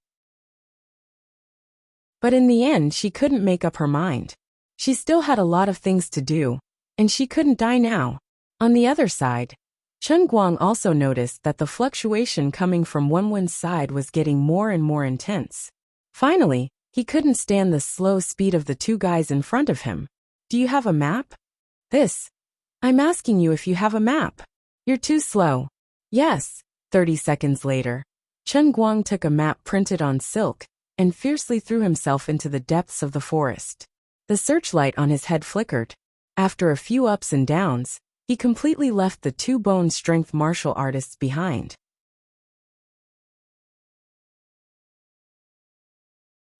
But in the end, she couldn't make up her mind. She still had a lot of things to do, and she couldn't die now. On the other side, Chen Guang also noticed that the fluctuation coming from Wenwen's side was getting more and more intense. Finally, he couldn't stand the slow speed of the two guys in front of him. Do you have a map? I'm asking you if you have a map. You're too slow. Yes. 30 seconds later, Chen Guang took a map printed on silk and fiercely threw himself into the depths of the forest. The searchlight on his head flickered. After a few ups and downs, he completely left the two bone strength martial artists behind.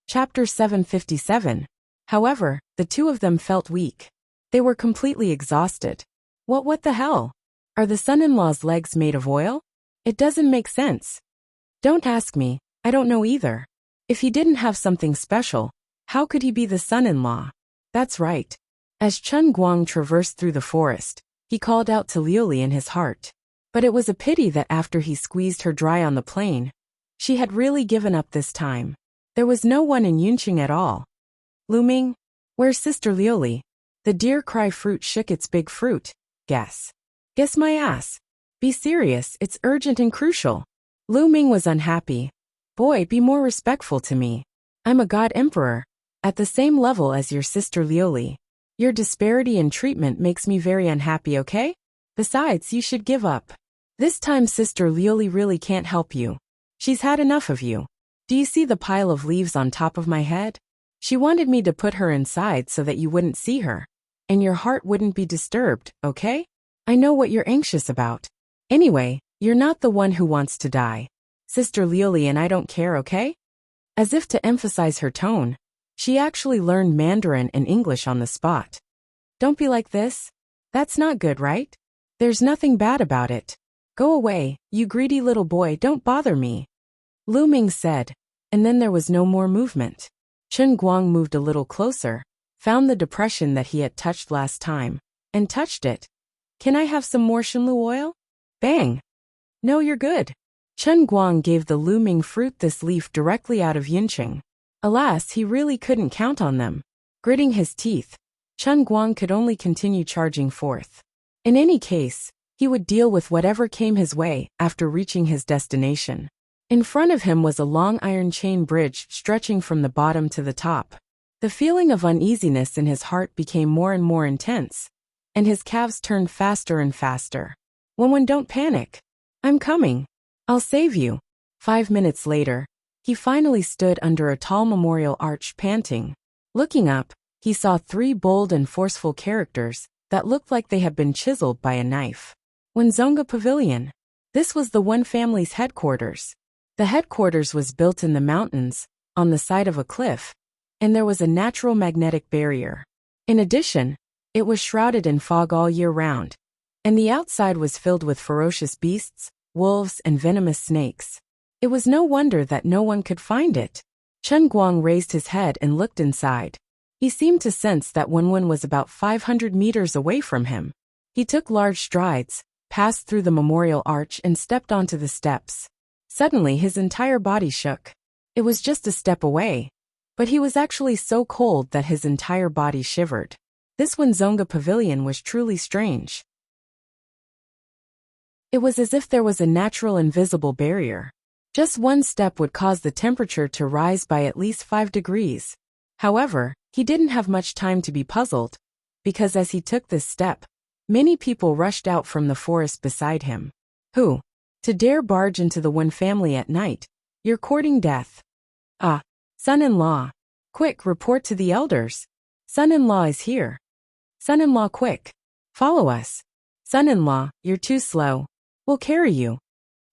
Chapter 757. However, the two of them felt weak. They were completely exhausted. What the hell? Are the son-in-law's legs made of oil? It doesn't make sense. Don't ask me, I don't know either. If he didn't have something special, how could he be the son-in-law? That's right. As Chen Guang traversed through the forest, he called out to Liuli in his heart. But it was a pity that after he squeezed her dry on the plain, she had really given up this time. There was no one in Yunqing at all. Lu Ming? Where's Sister Liuli? The deer cry fruit shook its big fruit. Guess my ass. Be serious, it's urgent and crucial. Lu Ming was unhappy. Boy, be more respectful to me. I'm a god emperor, at the same level as your sister Liuli. Your disparity in treatment makes me very unhappy, okay? Besides, you should give up. This time Sister Liuli really can't help you. She's had enough of you. Do you see the pile of leaves on top of my head? She wanted me to put her inside so that you wouldn't see her. And your heart wouldn't be disturbed, okay? I know what you're anxious about. Anyway, you're not the one who wants to die. Sister Liuli and I don't care, okay? As if to emphasize her tone, she actually learned Mandarin and English on the spot. Don't be like this. That's not good, right? There's nothing bad about it. Go away, you greedy little boy, don't bother me. Lu Ming said, and then there was no more movement. Chen Guang moved a little closer, found the depression that he had touched last time, and touched it. Can I have some more Shenlu oil? Bang! No, you're good. Chen Guang gave the Lu Ming fruit this leaf directly out of Yunqing. Alas, he really couldn't count on them. Gritting his teeth, Chen Guang could only continue charging forth. In any case, he would deal with whatever came his way after reaching his destination. In front of him was a long iron chain bridge stretching from the bottom to the top. The feeling of uneasiness in his heart became more and more intense, and his calves turned faster and faster. Wenwen, don't panic. I'm coming. I'll save you. 5 minutes later, he finally stood under a tall memorial arch panting. Looking up, he saw 3 bold and forceful characters that looked like they had been chiseled by a knife. Wenzonga Pavilion. This was the Wen family's headquarters. The headquarters was built in the mountains, on the side of a cliff, and there was a natural magnetic barrier. In addition, it was shrouded in fog all year round, and the outside was filled with ferocious beasts, wolves, and venomous snakes. It was no wonder that no one could find it. Chen Guang raised his head and looked inside. He seemed to sense that Wenwen was about 500 meters away from him. He took large strides, passed through the memorial arch and stepped onto the steps. Suddenly his entire body shook. It was just a step away, but he was actually so cold that his entire body shivered. This Wenzonga Pavilion was truly strange. It was as if there was a natural invisible barrier. Just one step would cause the temperature to rise by at least 5 degrees. However, he didn't have much time to be puzzled, because as he took this step, many people rushed out from the forest beside him. Who? To dare barge into the Wen family at night? You're courting death. Ah, son-in-law. Quick, report to the elders. Son-in-law is here. Son-in-law, quick. Follow us. Son-in-law, you're too slow. We'll carry you.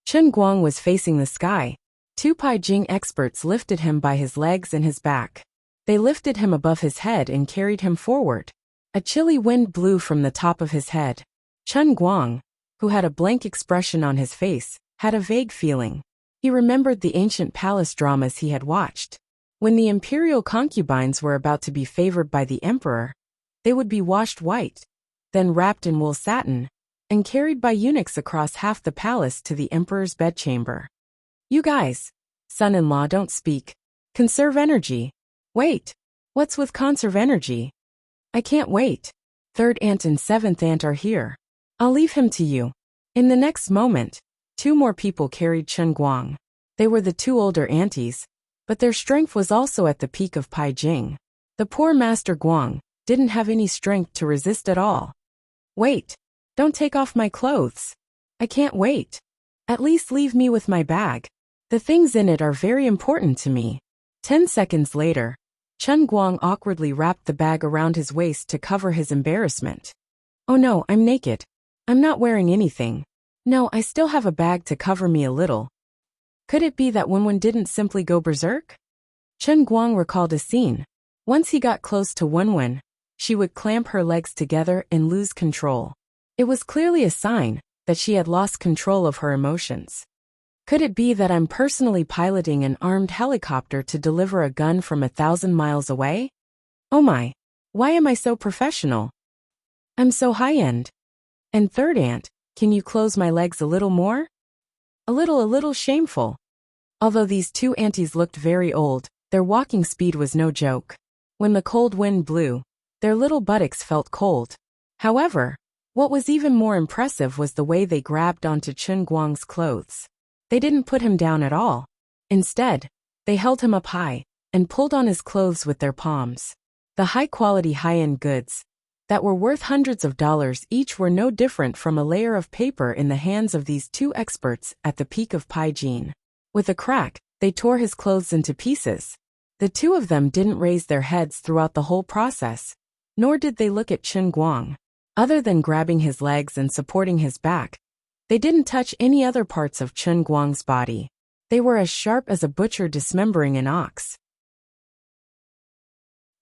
Chen Guang was facing the sky. 2 Pai Jing experts lifted him by his legs and his back. They lifted him above his head and carried him forward. A chilly wind blew from the top of his head. Chen Guang, who had a blank expression on his face, had a vague feeling. He remembered the ancient palace dramas he had watched. When the imperial concubines were about to be favored by the emperor, they would be washed white, then wrapped in wool satin, and carried by eunuchs across half the palace to the emperor's bedchamber. You guys, son-in-law, don't speak. Conserve energy. Wait. What's with conserve energy? I can't wait. 3rd aunt and 7th aunt are here. I'll leave him to you. In the next moment, two more people carried Chen Guang. They were the two older aunties, but their strength was also at the peak of Pai Jing. The poor Master Guang didn't have any strength to resist at all. Wait, don't take off my clothes. I can't wait. At least leave me with my bag. The things in it are very important to me. 10 seconds later, Chen Guang awkwardly wrapped the bag around his waist to cover his embarrassment. Oh no, I'm naked. I'm not wearing anything. No, I still have a bag to cover me a little. Could it be that Wenwen didn't simply go berserk? Chen Guang recalled a scene. Once he got close to Wenwen, she would clamp her legs together and lose control. It was clearly a sign that she had lost control of her emotions. Could it be that I'm personally piloting an armed helicopter to deliver a gun from 1,000 miles away? Oh my, why am I so professional? I'm so high-end. And third aunt, can you close my legs a little more? A little shameful. Although these two aunties looked very old, their walking speed was no joke. When the cold wind blew, their little buttocks felt cold. However, what was even more impressive was the way they grabbed onto Chen Guang's clothes. They didn't put him down at all. Instead, they held him up high and pulled on his clothes with their palms. The high-quality high-end goods that were worth hundreds of dollars each were no different from a layer of paper in the hands of these two experts at the peak of Pai Jing. With a crack, they tore his clothes into pieces. The two of them didn't raise their heads throughout the whole process, nor did they look at Chen Guang. Other than grabbing his legs and supporting his back, they didn't touch any other parts of Chen Guang's body. They were as sharp as a butcher dismembering an ox.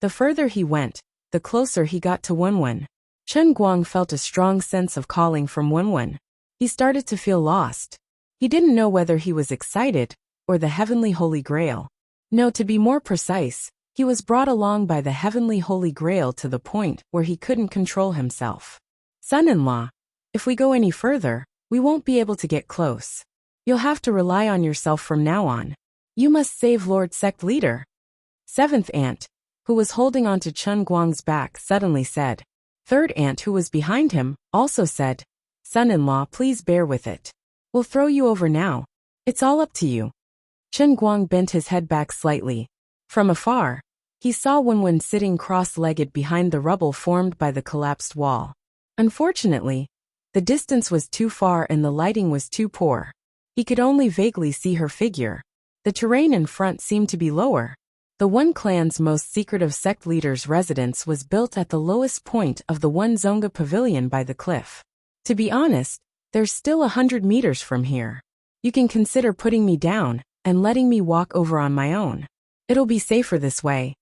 The further he went, the closer he got to Wenwen. Chen Guang felt a strong sense of calling from Wenwen. He started to feel lost. He didn't know whether he was excited or the heavenly Holy Grail. No, to be more precise, he was brought along by the heavenly Holy Grail to the point where he couldn't control himself. Son-in-law, if we go any further, we won't be able to get close. You'll have to rely on yourself from now on. You must save Lord Sect Leader. Seventh aunt, who was holding onto Chen Guang's back, suddenly said. Third aunt, who was behind him, also said, Son-in-law, please bear with it. We'll throw you over now. It's all up to you. Chen Guang bent his head back slightly. From afar, he saw Wenwen sitting cross-legged behind the rubble formed by the collapsed wall. Unfortunately, the distance was too far and the lighting was too poor. He could only vaguely see her figure. The terrain in front seemed to be lower. The One clan's most secretive sect leader's residence was built at the lowest point of the One Zonga pavilion by the cliff. To be honest, there's still 100 meters from here. You can consider putting me down and letting me walk over on my own. It'll be safer this way.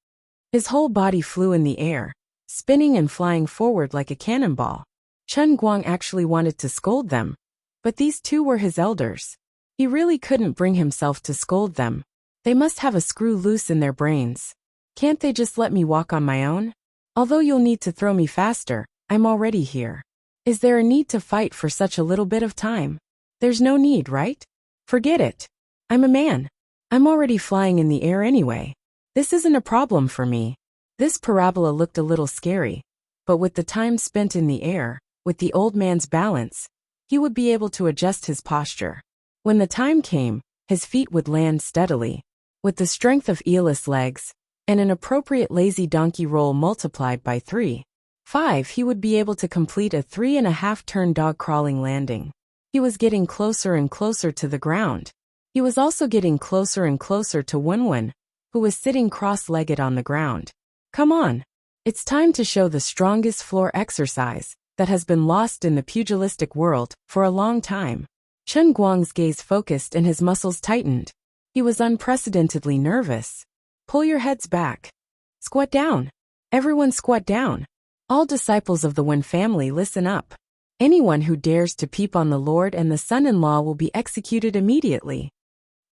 His whole body flew in the air, spinning and flying forward like a cannonball. Chen Guang actually wanted to scold them, but these two were his elders. He really couldn't bring himself to scold them. They must have a screw loose in their brains. Can't they just let me walk on my own? Although you'll need to throw me faster, I'm already here. Is there a need to fight for such a little bit of time? There's no need, right? Forget it. I'm a man. I'm already flying in the air anyway. This isn't a problem for me. This parabola looked a little scary, but with the time spent in the air, with the old man's balance, he would be able to adjust his posture. When the time came, his feet would land steadily. With the strength of eeless legs, and an appropriate lazy donkey roll multiplied by 3.5, he would be able to complete a 3.5-turn dog-crawling landing. He was getting closer and closer to the ground. He was also getting closer and closer to Wenwen, who was sitting cross-legged on the ground. Come on. It's time to show the strongest floor exercise that has been lost in the pugilistic world for a long time. Chen Guang's gaze focused and his muscles tightened. He was unprecedentedly nervous. Pull your heads back. Squat down. Everyone squat down. All disciples of the Wen family, listen up. Anyone who dares to peep on the Lord and the son-in-law will be executed immediately.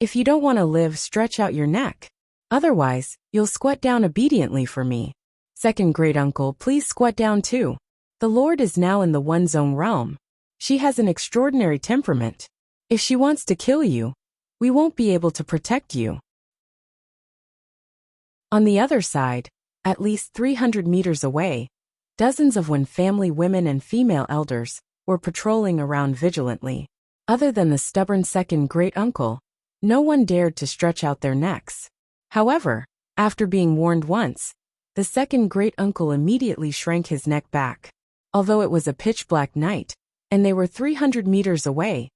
If you don't want to live, stretch out your neck. Otherwise, you'll squat down obediently for me. Second great uncle, please squat down too. The Lord is now in the One Zone realm. She has an extraordinary temperament. If she wants to kill you, we won't be able to protect you. On the other side, at least 300 meters away, dozens of Wen family women and female elders were patrolling around vigilantly. Other than the stubborn second great-uncle, no one dared to stretch out their necks. However, after being warned once, the second great-uncle immediately shrank his neck back. Although it was a pitch-black night, and they were 300 meters away,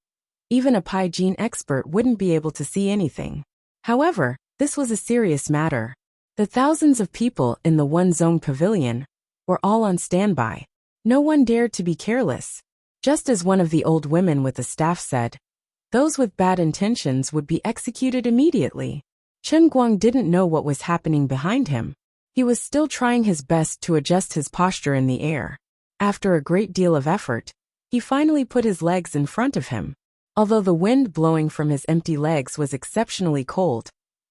even a hygiene expert wouldn't be able to see anything. However, this was a serious matter. The thousands of people in the one-zone pavilion were all on standby. No one dared to be careless. Just as one of the old women with the staff said, those with bad intentions would be executed immediately. Chen Guang didn't know what was happening behind him. He was still trying his best to adjust his posture in the air. After a great deal of effort, he finally put his legs in front of him. Although the wind blowing from his empty legs was exceptionally cold,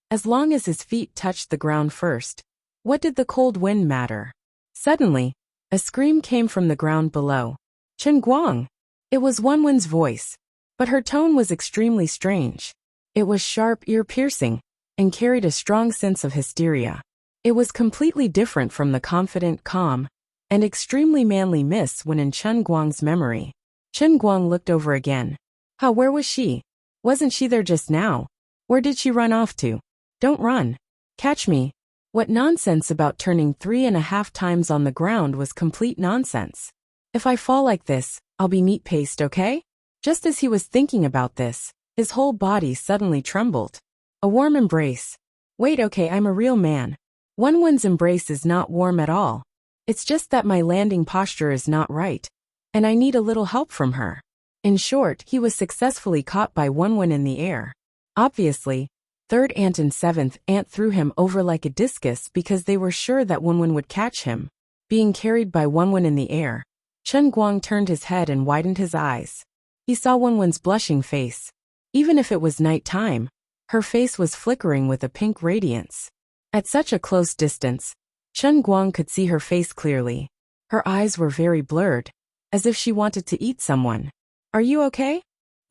as long as his feet touched the ground first, what did the cold wind matter? Suddenly, a scream came from the ground below. Chen Guang! It was Wenwen's voice, but her tone was extremely strange. It was sharp, ear-piercing, and carried a strong sense of hysteria. It was completely different from the confident, calm, and extremely manly Miss Wen in Chen Guang's memory. Chen Guang looked over again. Where was she? Wasn't she there just now? Where did she run off to? Don't run. Catch me. What nonsense about turning 3.5 times on the ground was complete nonsense. If I fall like this, I'll be meat paste, okay? Just as he was thinking about this, his whole body suddenly trembled. A warm embrace. Wait, okay, I'm a real man. Wenwen's embrace is not warm at all. It's just that my landing posture is not right, and I need a little help from her. In short, he was successfully caught by Wenwen in the air. Obviously, third aunt and seventh aunt threw him over like a discus because they were sure that Wenwen would catch him. Being carried by Wenwen in the air, Chen Guang turned his head and widened his eyes. He saw Wenwen's blushing face. Even if it was night time, her face was flickering with a pink radiance. At such a close distance, Chen Guang could see her face clearly. Her eyes were very blurred, as if she wanted to eat someone. Are you okay?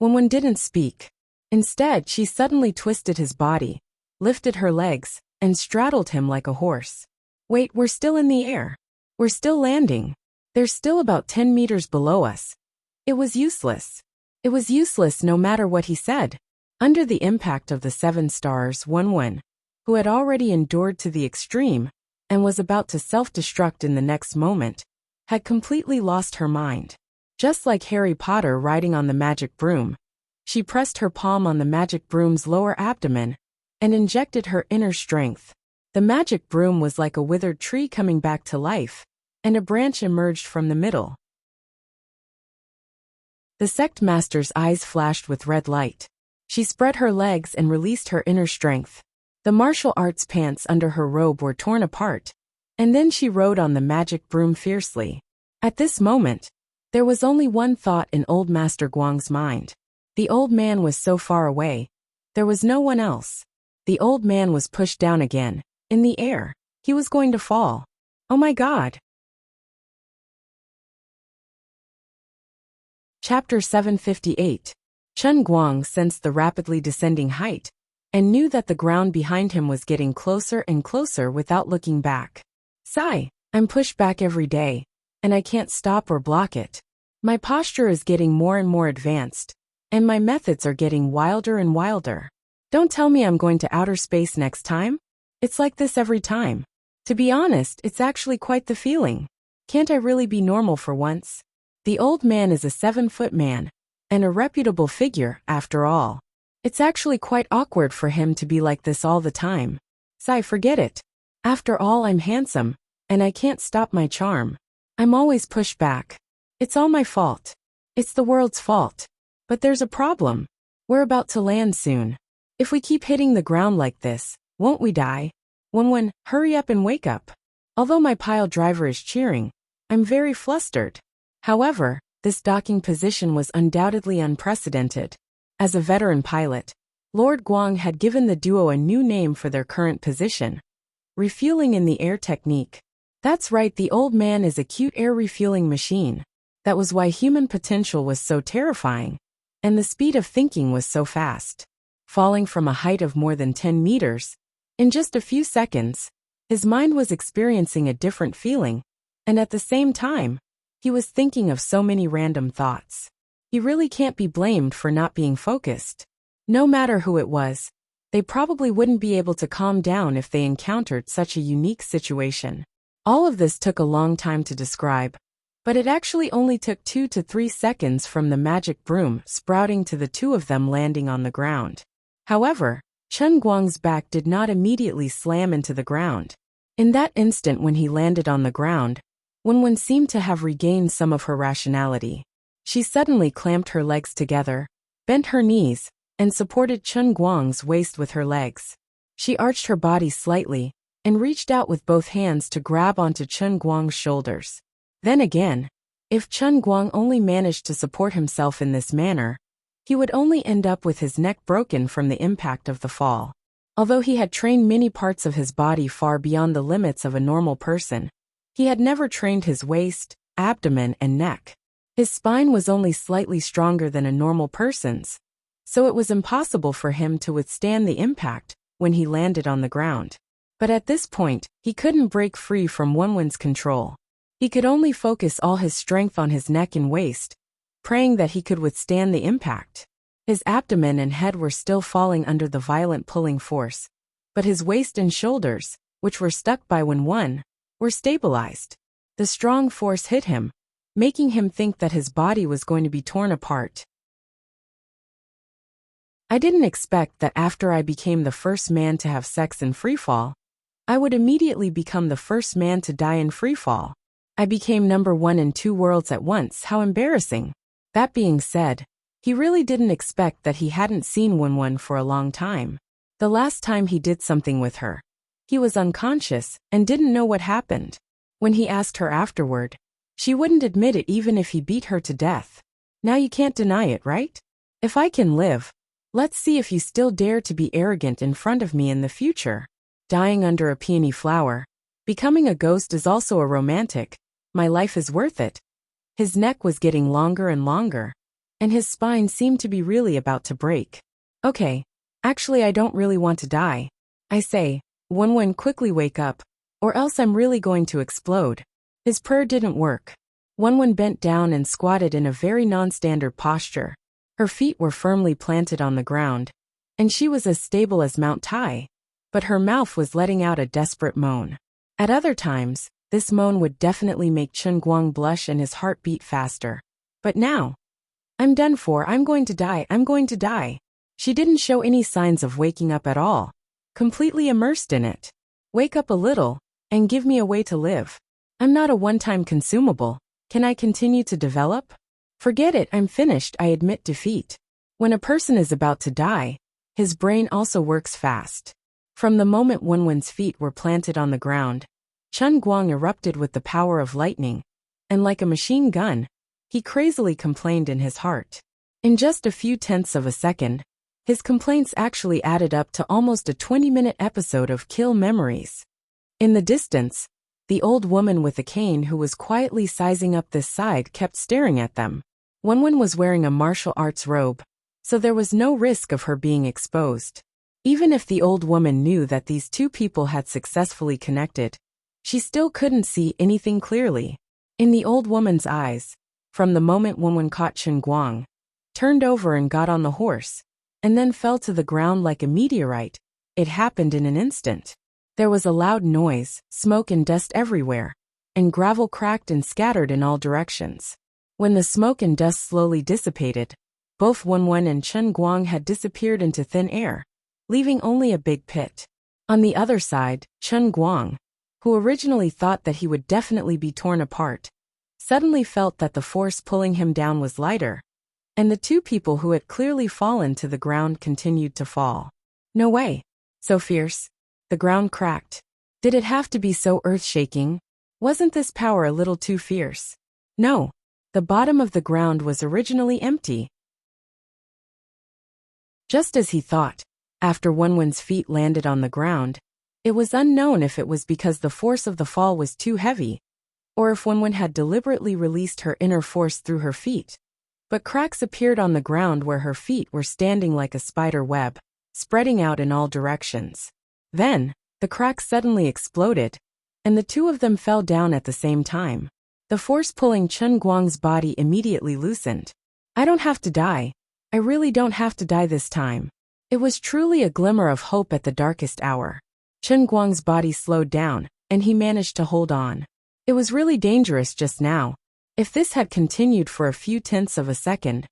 Wenwen didn't speak. Instead, she suddenly twisted his body, lifted her legs, and straddled him like a horse. Wait, we're still in the air. We're still landing. They're still about 10 meters below us. It was useless. It was useless no matter what he said. Under the impact of the 7 stars, Wenwen, who had already endured to the extreme, and was about to self-destruct in the next moment, had completely lost her mind. Just like Harry Potter riding on the magic broom, she pressed her palm on the magic broom's lower abdomen and injected her inner strength. The magic broom was like a withered tree coming back to life, and a branch emerged from the middle. The sect master's eyes flashed with red light. She spread her legs and released her inner strength. The martial arts pants under her robe were torn apart, and then she rode on the magic broom fiercely. At this moment, there was only one thought in old Master Guang's mind. The old man was so far away. There was no one else. The old man was pushed down again, in the air. He was going to fall. Oh my God! Chapter 758. Chen Guang sensed the rapidly descending height, and knew that the ground behind him was getting closer and closer without looking back. Sigh, I'm pushed back every day, and I can't stop or block it. My posture is getting more and more advanced, and my methods are getting wilder and wilder. Don't tell me I'm going to outer space next time. It's like this every time. To be honest, it's actually quite the feeling. Can't I really be normal for once? The old man is a 7-foot man, and a reputable figure, after all. It's actually quite awkward for him to be like this all the time. Sigh, forget it. After all, I'm handsome, and I can't stop my charm. I'm always pushed back. It's all my fault. It's the world's fault. But there's a problem. We're about to land soon. If we keep hitting the ground like this, won't we die? Wenwen, hurry up and wake up. Although my pile driver is cheering, I'm very flustered. However, this docking position was undoubtedly unprecedented. As a veteran pilot, Lord Guang had given the duo a new name for their current position: refueling in the air technique. That's right, the old man is a cute air refueling machine. That was why human potential was so terrifying, and the speed of thinking was so fast. Falling from a height of more than 10 meters, in just a few seconds, his mind was experiencing a different feeling, and at the same time, He was thinking of so many random thoughts. He really can't be blamed for not being focused. No matter who it was, they probably wouldn't be able to calm down if they encountered such a unique situation. All of this took a long time to describe, but it actually only took 2 to 3 seconds from the magic broom sprouting to the two of them landing on the ground. However, Chen Guang's back did not immediately slam into the ground. In that instant when he landed on the ground, Wenwen seemed to have regained some of her rationality. She suddenly clamped her legs together, bent her knees, and supported Chen Guang's waist with her legs. She arched her body slightly and reached out with both hands to grab onto Chen Guang's shoulders. Then again, if Chen Guang only managed to support himself in this manner, he would only end up with his neck broken from the impact of the fall. Although he had trained many parts of his body far beyond the limits of a normal person, he had never trained his waist, abdomen, and neck. His spine was only slightly stronger than a normal person's, so it was impossible for him to withstand the impact when he landed on the ground. But at this point, he couldn't break free from Wenwen's control. He could only focus all his strength on his neck and waist, praying that he could withstand the impact. His abdomen and head were still falling under the violent pulling force, but his waist and shoulders, which were stuck by Wenwen, were stabilized. The strong force hit him, making him think that his body was going to be torn apart. I didn't expect that after I became the first man to have sex in freefall, I would immediately become the first man to die in freefall. I became number 1 in 2 worlds at once. How embarrassing. That being said, he really didn't expect that he hadn't seen Wenwen for a long time. The last time he did something with her, he was unconscious and didn't know what happened. When he asked her afterward, she wouldn't admit it even if he beat her to death. Now you can't deny it, right? If I can live, let's see if you still dare to be arrogant in front of me in the future. Dying under a peony flower. Becoming a ghost is also a romantic. My life is worth it. His neck was getting longer and longer, and his spine seemed to be really about to break. Okay, actually I don't really want to die. I say, Wenwen, quickly wake up, or else I'm really going to explode. His prayer didn't work. Wenwen bent down and squatted in a very non-standard posture. Her feet were firmly planted on the ground, and she was as stable as Mount Tai, but her mouth was letting out a desperate moan. At other times, this moan would definitely make Chen Guang blush and his heart beat faster. But now, I'm done for, I'm going to die, I'm going to die. She didn't show any signs of waking up at all, completely immersed in it. Wake up a little, and give me a way to live. I'm not a one-time consumable. Can I continue to develop? Forget it, I'm finished, I admit defeat. When a person is about to die, his brain also works fast. From the moment Wenwen's feet were planted on the ground, Chen Guang erupted with the power of lightning, and like a machine gun, he crazily complained in his heart. In just a few tenths of a second, his complaints actually added up to almost a 20-minute episode of Kill Memories. In the distance, the old woman with a cane who was quietly sizing up this side kept staring at them. Wenwen was wearing a martial arts robe, so there was no risk of her being exposed. Even if the old woman knew that these two people had successfully connected, she still couldn't see anything clearly. In the old woman's eyes, from the moment Wenwen caught Chen Guang, turned over and got on the horse, and then fell to the ground like a meteorite, it happened in an instant. There was a loud noise, smoke and dust everywhere, and gravel cracked and scattered in all directions. When the smoke and dust slowly dissipated, both Wenwen and Chen Guang had disappeared into thin air, leaving only a big pit. On the other side, Chen Guang, who originally thought that he would definitely be torn apart, suddenly felt that the force pulling him down was lighter, and the two people who had clearly fallen to the ground continued to fall. No way. So fierce. The ground cracked. Did it have to be so earth-shaking? Wasn't this power a little too fierce? No. The bottom of the ground was originally empty. Just as he thought, after Wenwen's feet landed on the ground, it was unknown if it was because the force of the fall was too heavy, or if Wenwen had deliberately released her inner force through her feet. But cracks appeared on the ground where her feet were standing like a spider web, spreading out in all directions. Then, the cracks suddenly exploded, and the two of them fell down at the same time. The force pulling Chen Guang's body immediately loosened. I don't have to die. I really don't have to die this time. It was truly a glimmer of hope at the darkest hour. Chen Guang's body slowed down, and he managed to hold on. It was really dangerous just now. If this had continued for a few tenths of a second,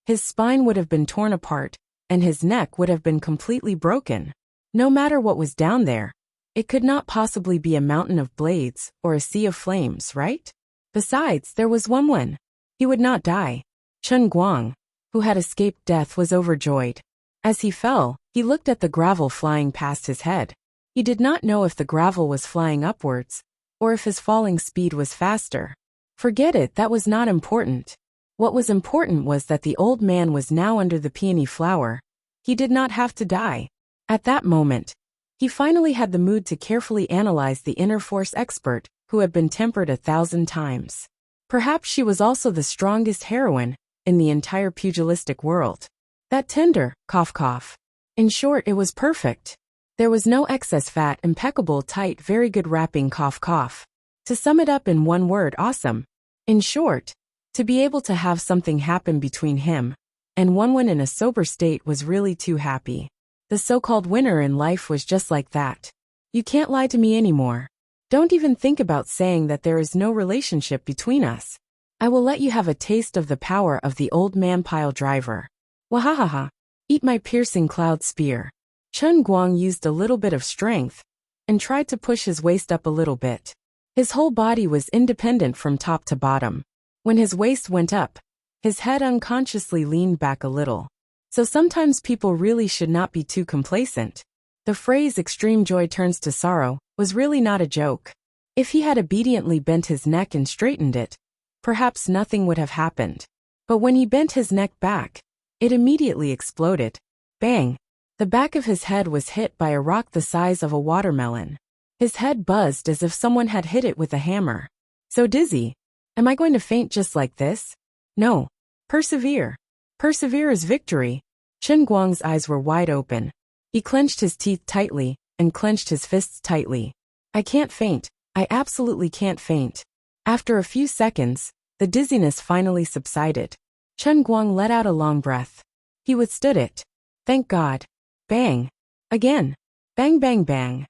his spine would have been torn apart, and his neck would have been completely broken. No matter what was down there, it could not possibly be a mountain of blades or a sea of flames, right? Besides, there was Wenwen. He would not die. Chen Guang, who had escaped death, was overjoyed. As he fell, he looked at the gravel flying past his head. He did not know if the gravel was flying upwards, or if his falling speed was faster. Forget it, that was not important. What was important was that the old man was now under the peony flower. He did not have to die. At that moment, he finally had the mood to carefully analyze the inner force expert, who had been tempered 1,000 times. Perhaps she was also the strongest heroine in the entire pugilistic world. That tender, cough cough. In short, it was perfect. There was no excess fat, impeccable, tight, very good wrapping, cough cough. To sum it up in one word, awesome. In short, to be able to have something happen between him and Wenwen in a sober state was really too happy. The so-called winner in life was just like that. You can't lie to me anymore. Don't even think about saying that there is no relationship between us. I will let you have a taste of the power of the old man pile driver. Wahahaha. Eat my piercing cloud spear. Chen Guang used a little bit of strength and tried to push his waist up a little bit. His whole body was independent from top to bottom. When his waist went up, his head unconsciously leaned back a little. So sometimes people really should not be too complacent. The phrase extreme joy turns to sorrow was really not a joke. If he had obediently bent his neck and straightened it, perhaps nothing would have happened. But when he bent his neck back, it immediately exploded. Bang! The back of his head was hit by a rock the size of a watermelon. His head buzzed as if someone had hit it with a hammer. So dizzy. Am I going to faint just like this? No. Persevere. Persevere is victory. Chen Guang's eyes were wide open. He clenched his teeth tightly and clenched his fists tightly. I can't faint. I absolutely can't faint. After a few seconds, the dizziness finally subsided. Chen Guang let out a long breath. He withstood it. Thank God. Bang. Again. Bang bang bang.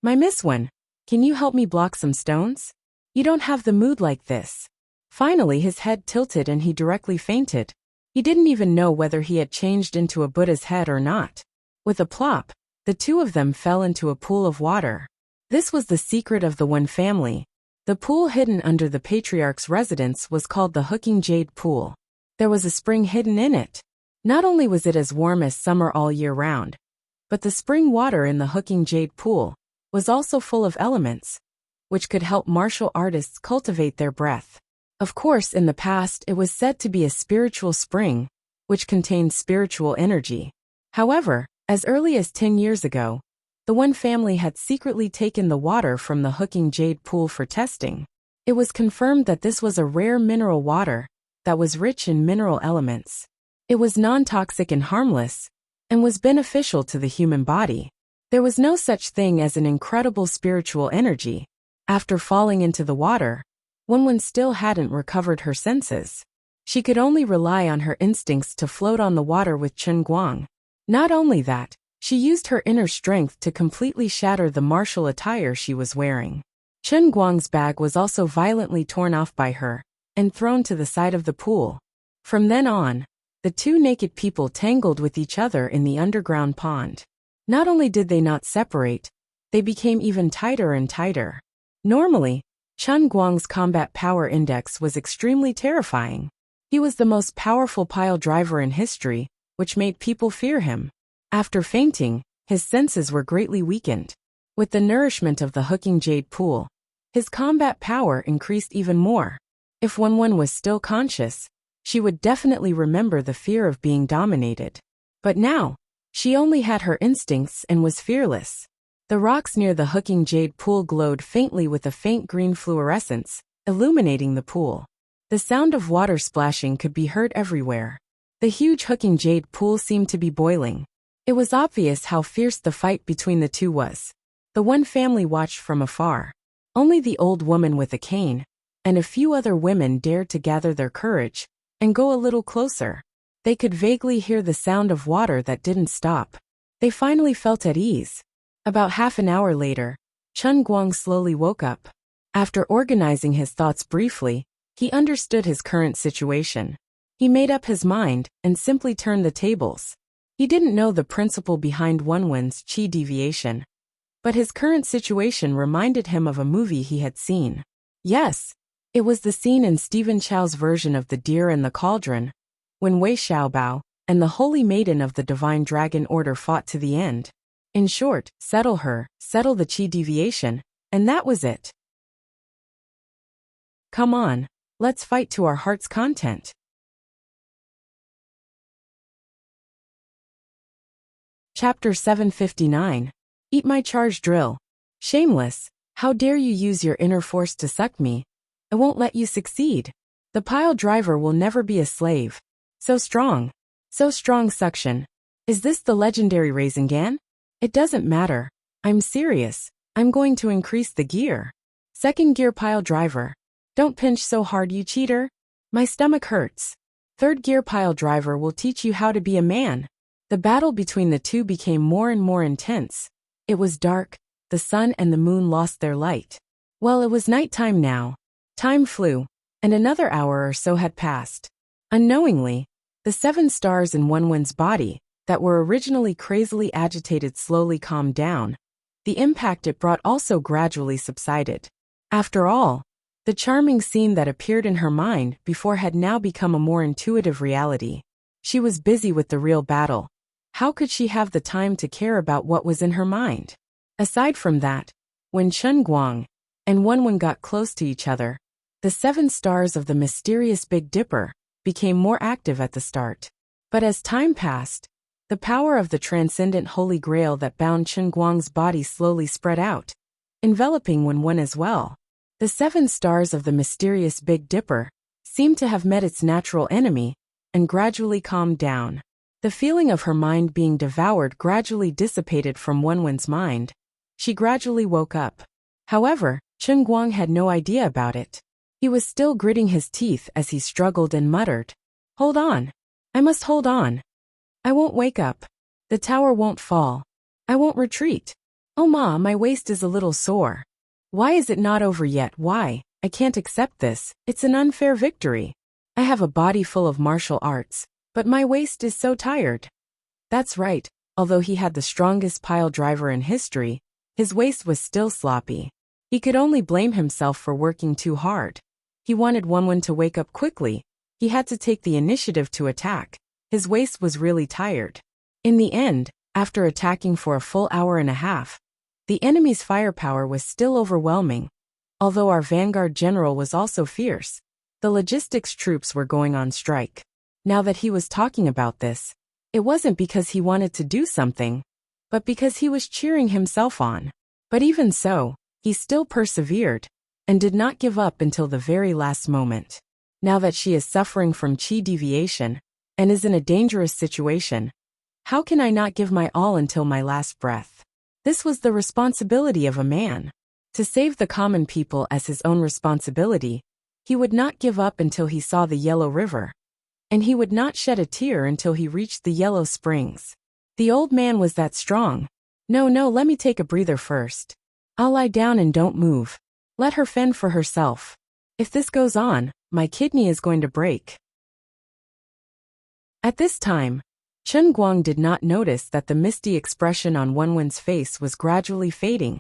My Miss Wen, can you help me block some stones? You don't have the mood like this. Finally his head tilted and he directly fainted. He didn't even know whether he had changed into a Buddha's head or not. With a plop, the two of them fell into a pool of water. This was the secret of the Wen family. The pool hidden under the patriarch's residence was called the Hooking Jade Pool. There was a spring hidden in it. Not only was it as warm as summer all year round, but the spring water in the Hooking Jade Pool was also full of elements, which could help martial artists cultivate their breath. Of course, in the past it was said to be a spiritual spring, which contained spiritual energy. However, as early as 10 years ago, the Wen family had secretly taken the water from the Hooking Jade Pool for testing. It was confirmed that this was a rare mineral water that was rich in mineral elements. It was non-toxic and harmless, and was beneficial to the human body. There was no such thing as an incredible spiritual energy. After falling into the water, Wenwen still hadn't recovered her senses. She could only rely on her instincts to float on the water with Chen Guang. Not only that, she used her inner strength to completely shatter the martial attire she was wearing. Chen Guang's bag was also violently torn off by her and thrown to the side of the pool. From then on, the two naked people tangled with each other in the underground pond. Not only did they not separate, they became even tighter and tighter. Normally, Chen Guang's combat power index was extremely terrifying. He was the most powerful pile driver in history, which made people fear him. After fainting, his senses were greatly weakened. With the nourishment of the Hooking Jade Pool, his combat power increased even more. If Wenwen was still conscious, she would definitely remember the fear of being dominated. But now, she only had her instincts and was fearless. The rocks near the Hooking Jade Pool glowed faintly with a faint green fluorescence, illuminating the pool. The sound of water splashing could be heard everywhere. The huge Hooking Jade Pool seemed to be boiling. It was obvious how fierce the fight between the two was. The Wen family watched from afar. Only the old woman with a cane and a few other women dared to gather their courage and go a little closer. They could vaguely hear the sound of water that didn't stop. They finally felt at ease. About half an hour later, Chun Guang slowly woke up. After organizing his thoughts briefly, he understood his current situation. He made up his mind and simply turned the tables. He didn't know the principle behind Wenwen's qi deviation, but his current situation reminded him of a movie he had seen. Yes, it was the scene in Stephen Chow's version of The Deer and the Cauldron, when Wei Xiaobao and the Holy Maiden of the Divine Dragon Order fought to the end. In short, settle the qi deviation, and that was it. Come on, let's fight to our heart's content. Chapter 759. Eat my charge drill. Shameless, how dare you use your inner force to suck me? I won't let you succeed. The pile driver will never be a slave. So strong suction. Is this the legendary Rasengan? It doesn't matter. I'm serious. I'm going to increase the gear. Second gear pile driver. Don't pinch so hard, you cheater. My stomach hurts. Third gear pile driver will teach you how to be a man. The battle between the two became more and more intense. It was dark, the sun and the moon lost their light. Well, it was nighttime now. Time flew, and another hour or so had passed. Unknowingly, the 7 stars in Wenwen's body, that were originally crazily agitated, slowly calmed down. The impact it brought also gradually subsided. After all, the charming scene that appeared in her mind before had now become a more intuitive reality. She was busy with the real battle. How could she have the time to care about what was in her mind? Aside from that, when Chun Guang and Wenwen got close to each other, the 7 stars of the mysterious Big Dipper became more active at the start. But as time passed, the power of the transcendent Holy Grail that bound Chun Guang's body slowly spread out, enveloping Wenwen as well. The 7 stars of the mysterious Big Dipper seemed to have met its natural enemy and gradually calmed down. The feeling of her mind being devoured gradually dissipated from Wenwen's mind. She gradually woke up. However, Chun Guang had no idea about it. He was still gritting his teeth as he struggled and muttered, "Hold on. I must hold on. I won't wake up. The tower won't fall. I won't retreat. Oh ma, my waist is a little sore. Why is it not over yet? Why? I can't accept this. It's an unfair victory. I have a body full of martial arts, but my waist is so tired." That's right, although he had the strongest pile driver in history, his waist was still sloppy. He could only blame himself for working too hard. He wanted Wenwen to wake up quickly. He had to take the initiative to attack. His waist was really tired. In the end, after attacking for a full hour and a half, the enemy's firepower was still overwhelming. Although our vanguard general was also fierce, the logistics troops were going on strike. Now that he was talking about this, it wasn't because he wanted to do something, but because he was cheering himself on. But even so, he still persevered and did not give up until the very last moment. Now that she is suffering from qi deviation and is in a dangerous situation, how can I not give my all until my last breath? This was the responsibility of a man. To save the common people as his own responsibility, he would not give up until he saw the Yellow River. And he would not shed a tear until he reached the Yellow Springs. The old man was that strong. No, let me take a breather first. I'll lie down and don't move. Let her fend for herself. If this goes on, my kidney is going to break. At this time, Chun Guang did not notice that the misty expression on Wenwen's face was gradually fading,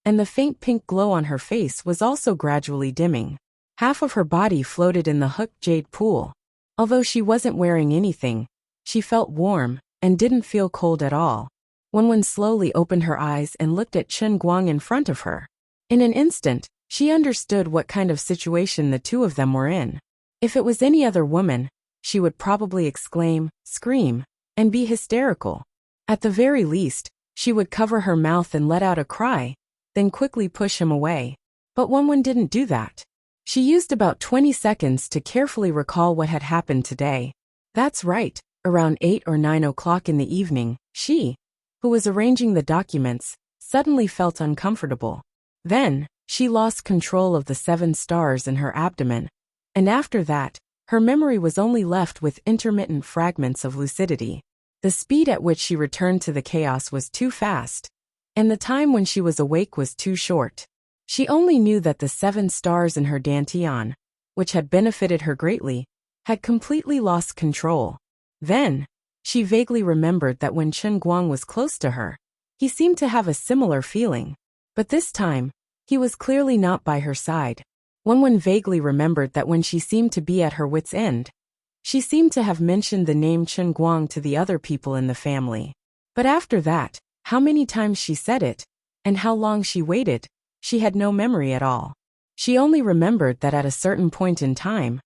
and the faint pink glow on her face was also gradually dimming. Half of her body floated in the hooked jade pool. Although she wasn't wearing anything, she felt warm and didn't feel cold at all. Wenwen slowly opened her eyes and looked at Chun Guang in front of her. In an instant, she understood what kind of situation the two of them were in. If it was any other woman, she would probably exclaim, scream, and be hysterical. At the very least, she would cover her mouth and let out a cry, then quickly push him away. But Wenwen didn't do that. She used about 20 seconds to carefully recall what had happened today. That's right, around 8 or 9 o'clock in the evening, she, who was arranging the documents, suddenly felt uncomfortable. Then, She lost control of the 7 stars in her abdomen, and after that, her memory was only left with intermittent fragments of lucidity. The speed at which she returned to the chaos was too fast, and the time when she was awake was too short. She only knew that the 7 stars in her dantian, which had benefited her greatly, had completely lost control. Then, she vaguely remembered that when Chen Guang was close to her, he seemed to have a similar feeling. But this time, he was clearly not by her side. Wenwen vaguely remembered that when she seemed to be at her wit's end, she seemed to have mentioned the name Chen Guang to the other people in the family. But after that, how many times she said it, and how long she waited, she had no memory at all. She only remembered that at a certain point in time,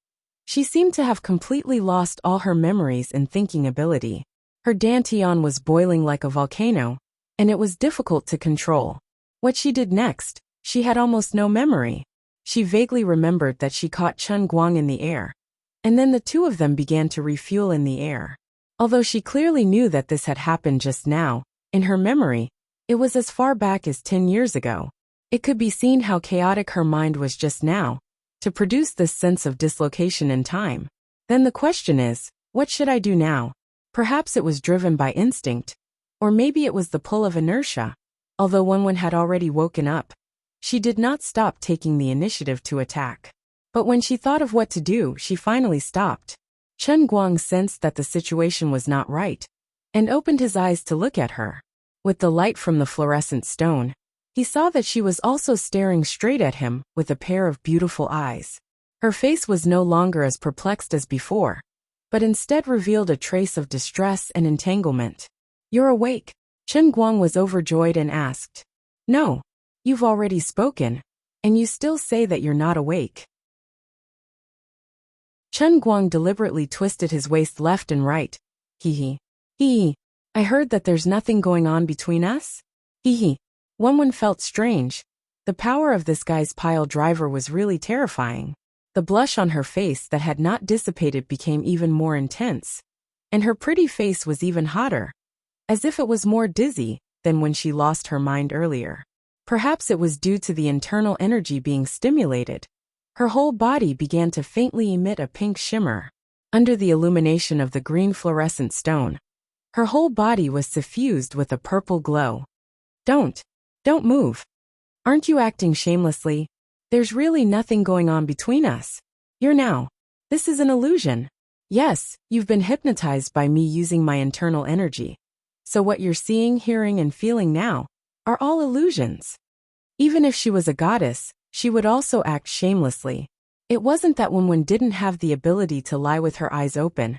she seemed to have completely lost all her memories and thinking ability. Her dantian was boiling like a volcano, and it was difficult to control. What she did next, she had almost no memory. She vaguely remembered that she caught Chen Guang in the air, and then the two of them began to refuel in the air. Although she clearly knew that this had happened just now, in her memory, it was as far back as 10 years ago. It could be seen how chaotic her mind was just now, to produce this sense of dislocation in time. Then the question is, what should I do now? Perhaps it was driven by instinct, or maybe it was the pull of inertia. Although Wenwen had already woken up, she did not stop taking the initiative to attack. But when she thought of what to do, she finally stopped. Chen Guang sensed that the situation was not right, and opened his eyes to look at her. With the light from the fluorescent stone, he saw that she was also staring straight at him with a pair of beautiful eyes. Her face was no longer as perplexed as before, but instead revealed a trace of distress and entanglement. "You're awake?" Chen Guang was overjoyed and asked. "No, you've already spoken, and you still say that you're not awake." Chen Guang deliberately twisted his waist left and right. Hee hee. I heard that there's nothing going on between us? Hee hee. Wenwen felt strange. The power of this guy's pile driver was really terrifying. The blush on her face that had not dissipated became even more intense, and her pretty face was even hotter, as if it was more dizzy than when she lost her mind earlier. Perhaps it was due to the internal energy being stimulated. Her whole body began to faintly emit a pink shimmer. Under the illumination of the green fluorescent stone, her whole body was suffused with a purple glow. Don't move. Aren't you acting shamelessly? There's really nothing going on between us. This is an illusion. Yes, you've been hypnotized by me using my internal energy. So what you're seeing, hearing, and feeling now are all illusions. Even if she was a goddess, she would also act shamelessly. It wasn't that Wenwen didn't have the ability to lie with her eyes open.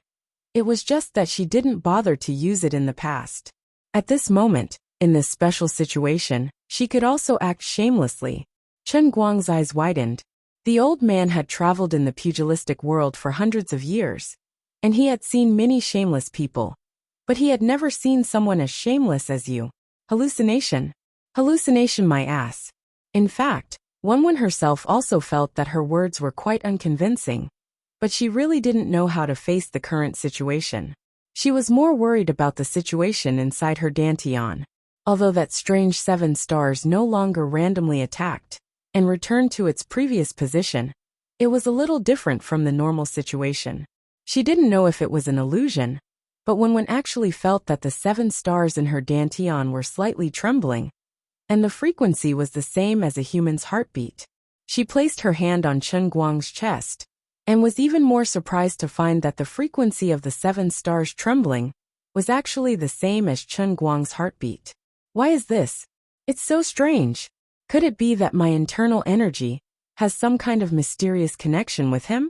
It was just that she didn't bother to use it in the past. At this moment, in this special situation, she could also act shamelessly. Chen Guang's eyes widened. The old man had traveled in the pugilistic world for hundreds of years, and he had seen many shameless people. But he had never seen someone as shameless as you. Hallucination. Hallucination, my ass. In fact, Wenwen herself also felt that her words were quite unconvincing, but she really didn't know how to face the current situation. She was more worried about the situation inside her dantian. Although that strange 7 stars no longer randomly attacked and returned to its previous position, it was a little different from the normal situation. She didn't know if it was an illusion, but Wenwen actually felt that the 7 stars in her dantian were slightly trembling, and the frequency was the same as a human's heartbeat. She placed her hand on Chen Guang's chest, and was even more surprised to find that the frequency of the 7 stars trembling was actually the same as Chen Guang's heartbeat. Why is this? It's so strange. Could it be that my internal energy has some kind of mysterious connection with him?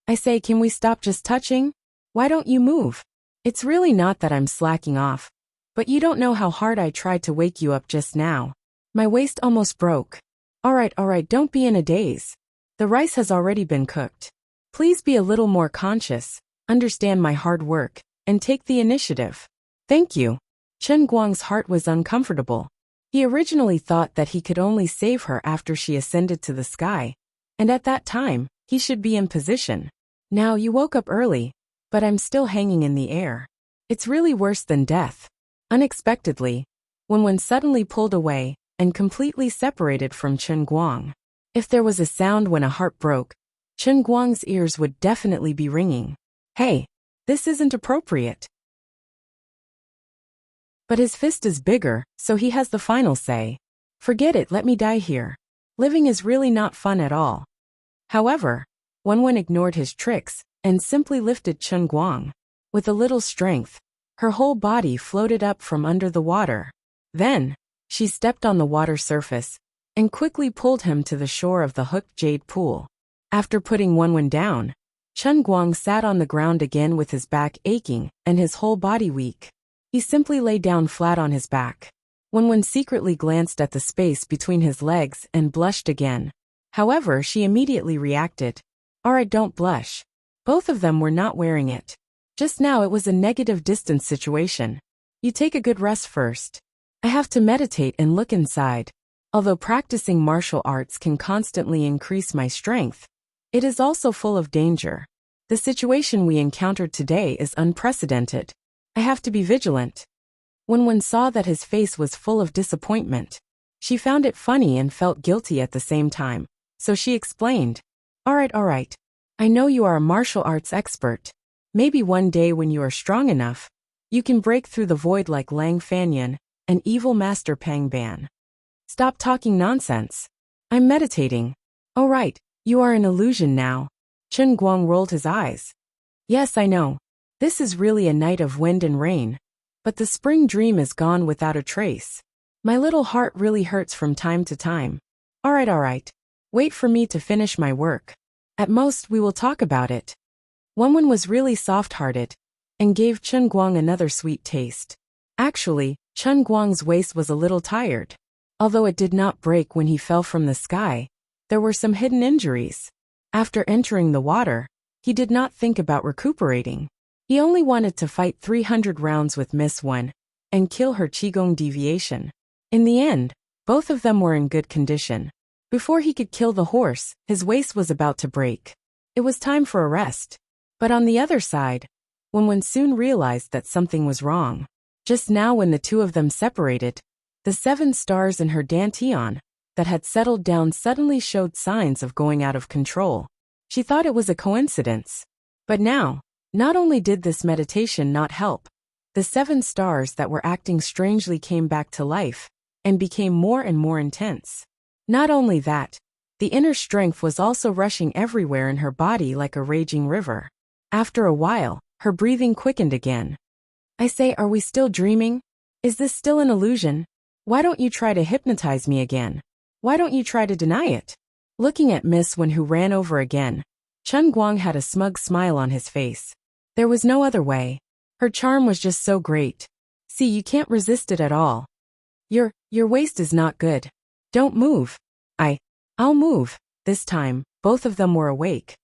I say, can we stop just touching? Why don't you move? It's really not that I'm slacking off, but you don't know how hard I tried to wake you up just now. My waist almost broke. All right, don't be in a daze. The rice has already been cooked. Please be a little more conscious, understand my hard work, and take the initiative. Thank you. Chen Guang's heart was uncomfortable. He originally thought that he could only save her after she ascended to the sky, and at that time, he should be in position. Now you woke up early, but I'm still hanging in the air. It's really worse than death. Unexpectedly, Wenwen suddenly pulled away and completely separated from Chen Guang. If there was a sound when a heart broke, Chen Guang's ears would definitely be ringing. Hey, this isn't appropriate. But his fist is bigger, so he has the final say. Forget it, let me die here. Living is really not fun at all. However, Wenwen ignored his tricks and simply lifted Chen Guang. With a little strength, her whole body floated up from under the water. Then, she stepped on the water surface and quickly pulled him to the shore of the hooked jade pool. After putting Wenwen down, Chen Guang sat on the ground again with his back aching and his whole body weak. He simply lay down flat on his back. Wenwen secretly glanced at the space between his legs and blushed again. However, she immediately reacted. Alright, don't blush. Both of them were not wearing it. Just now it was a negative distance situation. You take a good rest first. I have to meditate and look inside. Although practicing martial arts can constantly increase my strength, it is also full of danger. The situation we encountered today is unprecedented. I have to be vigilant. Wenwen saw that his face was full of disappointment. She found it funny and felt guilty at the same time, so she explained. Alright. I know you are a martial arts expert. Maybe one day when you are strong enough, you can break through the void like Lang Fanyan, an evil master Pang Ban. Stop talking nonsense. I'm meditating. Oh right, you are an illusion now. Chen Guang rolled his eyes. Yes, I know. This is really a night of wind and rain. But the spring dream is gone without a trace. My little heart really hurts from time to time. Alright. Wait for me to finish my work. At most we will talk about it. Wenwen was really soft-hearted and gave Chen Guang another sweet taste. Actually, Chen Guang's waist was a little tired. Although it did not break when he fell from the sky, there were some hidden injuries. After entering the water, he did not think about recuperating. He only wanted to fight 300 rounds with Miss Wen and kill her Qigong deviation. In the end, both of them were in good condition. Before he could kill the horse, his waist was about to break. It was time for a rest. But on the other side, Wenwen soon realized that something was wrong. Just now when the two of them separated, the 7 stars in her dantian that had settled down suddenly showed signs of going out of control. She thought it was a coincidence. But now, not only did this meditation not help, the 7 stars that were acting strangely came back to life and became more and more intense. Not only that, the inner strength was also rushing everywhere in her body like a raging river. After a while, her breathing quickened again. I say, are we still dreaming? Is this still an illusion? Why don't you try to hypnotize me again? Why don't you try to deny it? Looking at Miss Wen, who ran over again, Chen Guang had a smug smile on his face. There was no other way. Her charm was just so great. See, you can't resist it at all. Your waist is not good. Don't move. I'll move. This time, both of them were awake.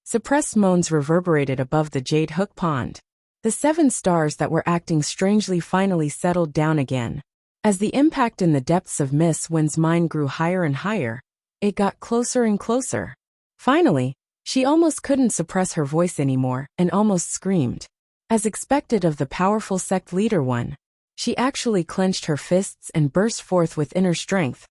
Suppressed moans reverberated above the jade hook pond. The 7 stars that were acting strangely finally settled down again. As the impact in the depths of Miss Wen's mind grew higher and higher, it got closer and closer. Finally, she almost couldn't suppress her voice anymore and almost screamed. As expected of the powerful sect leader one, she actually clenched her fists and burst forth with inner strength,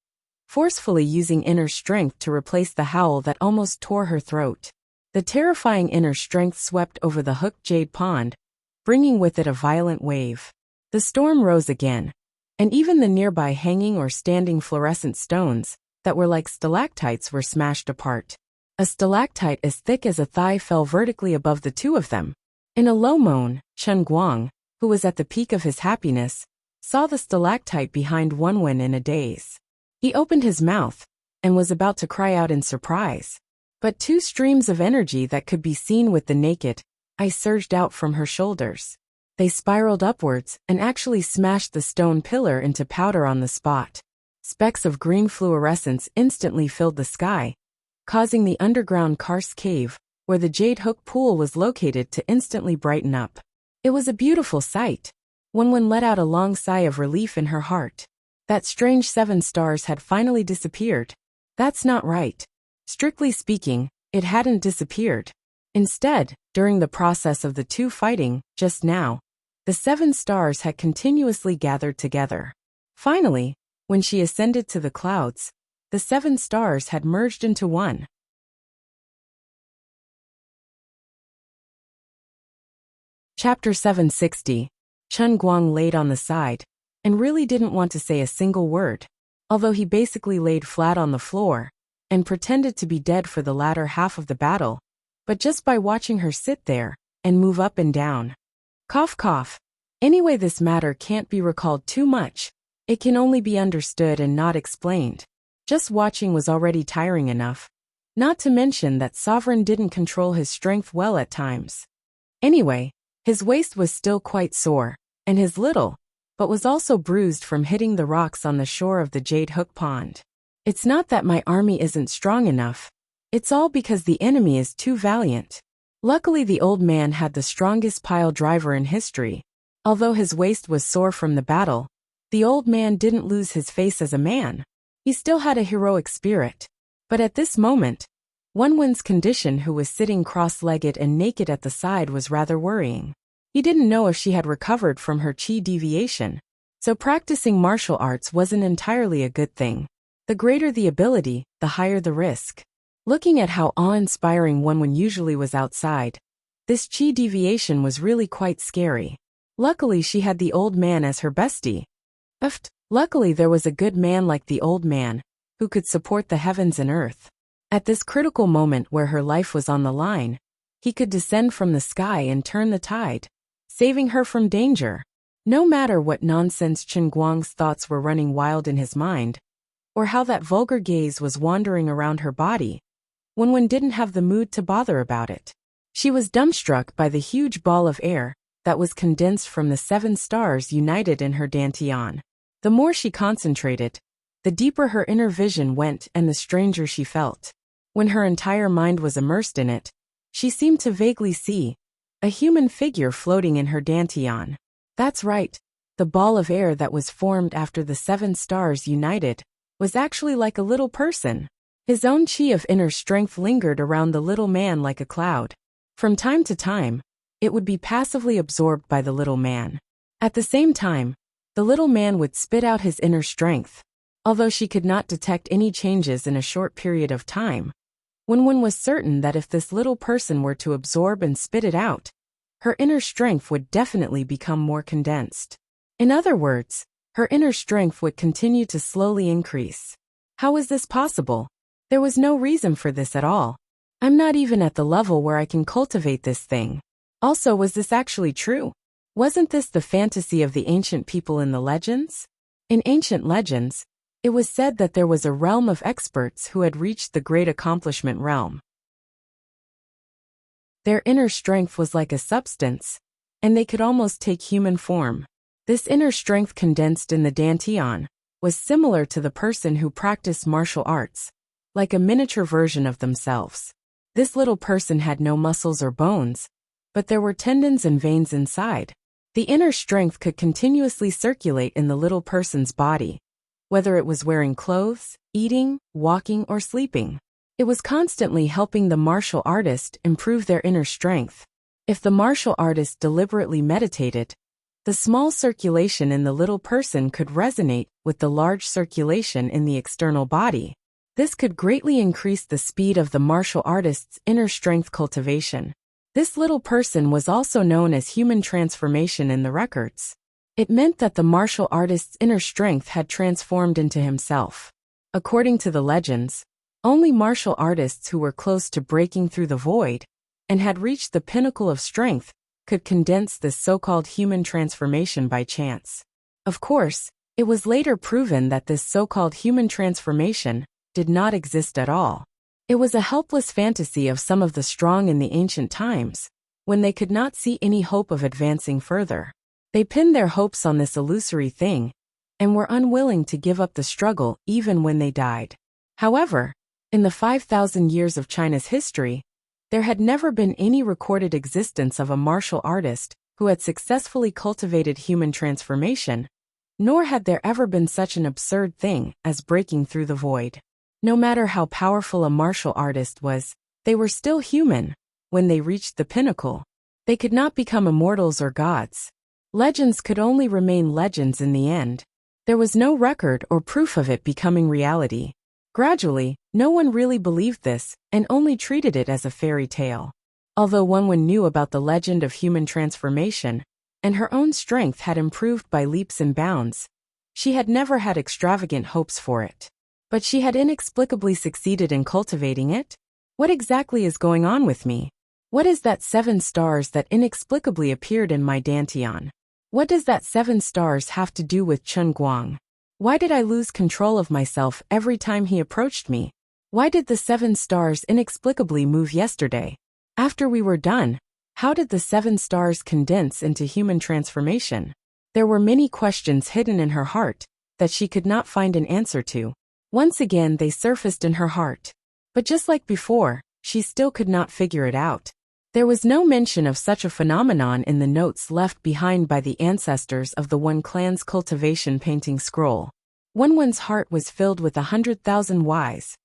forcefully using inner strength to replace the howl that almost tore her throat. The terrifying inner strength swept over the hooked jade pond, bringing with it a violent wave. The storm rose again, and even the nearby hanging or standing fluorescent stones that were like stalactites were smashed apart. A stalactite as thick as a thigh fell vertically above the two of them. In a low moan, Chen Guang, who was at the peak of his happiness, saw the stalactite behind Wenwen in a daze. He opened his mouth and was about to cry out in surprise. But 2 streams of energy that could be seen with the naked eye surged out from her shoulders. They spiraled upwards and actually smashed the stone pillar into powder on the spot. Specks of green fluorescence instantly filled the sky, causing the underground karst cave, where the jade hook pool was located, to instantly brighten up. It was a beautiful sight. Wenwen let out a long sigh of relief in her heart. That strange 7 stars had finally disappeared. That's not right. Strictly speaking, it hadn't disappeared. Instead, during the process of the two fighting, just now, the 7 stars had continuously gathered together. Finally, when she ascended to the clouds, the 7 stars had merged into one. Chapter 760. Chen Guang laid on the side, and really didn't want to say a single word, although he basically laid flat on the floor, and pretended to be dead for the latter half of the battle, but just by watching her sit there, and move up and down. Cough cough. Anyway, this matter can't be recalled too much, it can only be understood and not explained. Just watching was already tiring enough, not to mention that Sovereign didn't control his strength well at times. Anyway, his waist was still quite sore, and his little, but was also bruised from hitting the rocks on the shore of the Jade Hook Pond. It's not that my army isn't strong enough, it's all because the enemy is too valiant. Luckily the old man had the strongest pile driver in history. Although his waist was sore from the battle, the old man didn't lose his face as a man. He still had a heroic spirit. But at this moment, Wen Wen's condition, who was sitting cross-legged and naked at the side, was rather worrying. He didn't know if she had recovered from her qi deviation, so practicing martial arts wasn't entirely a good thing. The greater the ability, the higher the risk. Looking at how awe-inspiring Wen Wen usually was outside, this qi deviation was really quite scary. Luckily she had the old man as her bestie. Luckily there was a good man like the old man, who could support the heavens and earth. At this critical moment where her life was on the line, he could descend from the sky and turn the tide, saving her from danger. No matter what nonsense Chen Guang's thoughts were running wild in his mind, or how that vulgar gaze was wandering around her body, Wen Wen didn't have the mood to bother about it. She was dumbstruck by the huge ball of air that was condensed from the 7 stars united in her dantian. The more she concentrated, the deeper her inner vision went and the stranger she felt. When her entire mind was immersed in it, she seemed to vaguely see a human figure floating in her dantian. That's right, the ball of air that was formed after the 7 stars united was actually like a little person. His own qi of inner strength lingered around the little man like a cloud. From time to time, it would be passively absorbed by the little man. At the same time, the little man would spit out his inner strength. Although she could not detect any changes in a short period of time, Wen Wen was certain that if this little person were to absorb and spit it out, her inner strength would definitely become more condensed. In other words, her inner strength would continue to slowly increase. How is this possible? There was no reason for this at all. I'm not even at the level where I can cultivate this thing. Also, was this actually true? Wasn't this the fantasy of the ancient people in the legends? In ancient legends, it was said that there was a realm of experts who had reached the great accomplishment realm. Their inner strength was like a substance, and they could almost take human form. This inner strength condensed in the dantian was similar to the person who practiced martial arts, like a miniature version of themselves. This little person had no muscles or bones, but there were tendons and veins inside. The inner strength could continuously circulate in the little person's body, whether it was wearing clothes, eating, walking, or sleeping. It was constantly helping the martial artist improve their inner strength. If the martial artist deliberately meditated, the small circulation in the little person could resonate with the large circulation in the external body. This could greatly increase the speed of the martial artist's inner strength cultivation. This little person was also known as human transformation in the records. It meant that the martial artist's inner strength had transformed into himself. According to the legends, only martial artists who were close to breaking through the void and had reached the pinnacle of strength could condense this so-called human transformation by chance. Of course, it was later proven that this so-called human transformation did not exist at all. It was a helpless fantasy of some of the strong in the ancient times, when they could not see any hope of advancing further. They pinned their hopes on this illusory thing, and were unwilling to give up the struggle even when they died. However, in the 5,000 years of China's history, there had never been any recorded existence of a martial artist who had successfully cultivated human transformation, nor had there ever been such an absurd thing as breaking through the void. No matter how powerful a martial artist was, they were still human. When they reached the pinnacle, they could not become immortals or gods. Legends could only remain legends in the end. There was no record or proof of it becoming reality. Gradually, no one really believed this and only treated it as a fairy tale. Although Wenwen knew about the legend of human transformation, and her own strength had improved by leaps and bounds, she had never had extravagant hopes for it. But she had inexplicably succeeded in cultivating it. What exactly is going on with me? What is that 7 stars that inexplicably appeared in my dantian? What does that 7 stars have to do with Chen Guang? Why did I lose control of myself every time he approached me? Why did the 7 stars inexplicably move yesterday? After we were done, how did the 7 stars condense into human transformation? There were many questions hidden in her heart that she could not find an answer to. Once again they surfaced in her heart. But just like before, she still could not figure it out. There was no mention of such a phenomenon in the notes left behind by the ancestors of the One clan's cultivation painting scroll. Wenwen's heart was filled with 100,000 whys.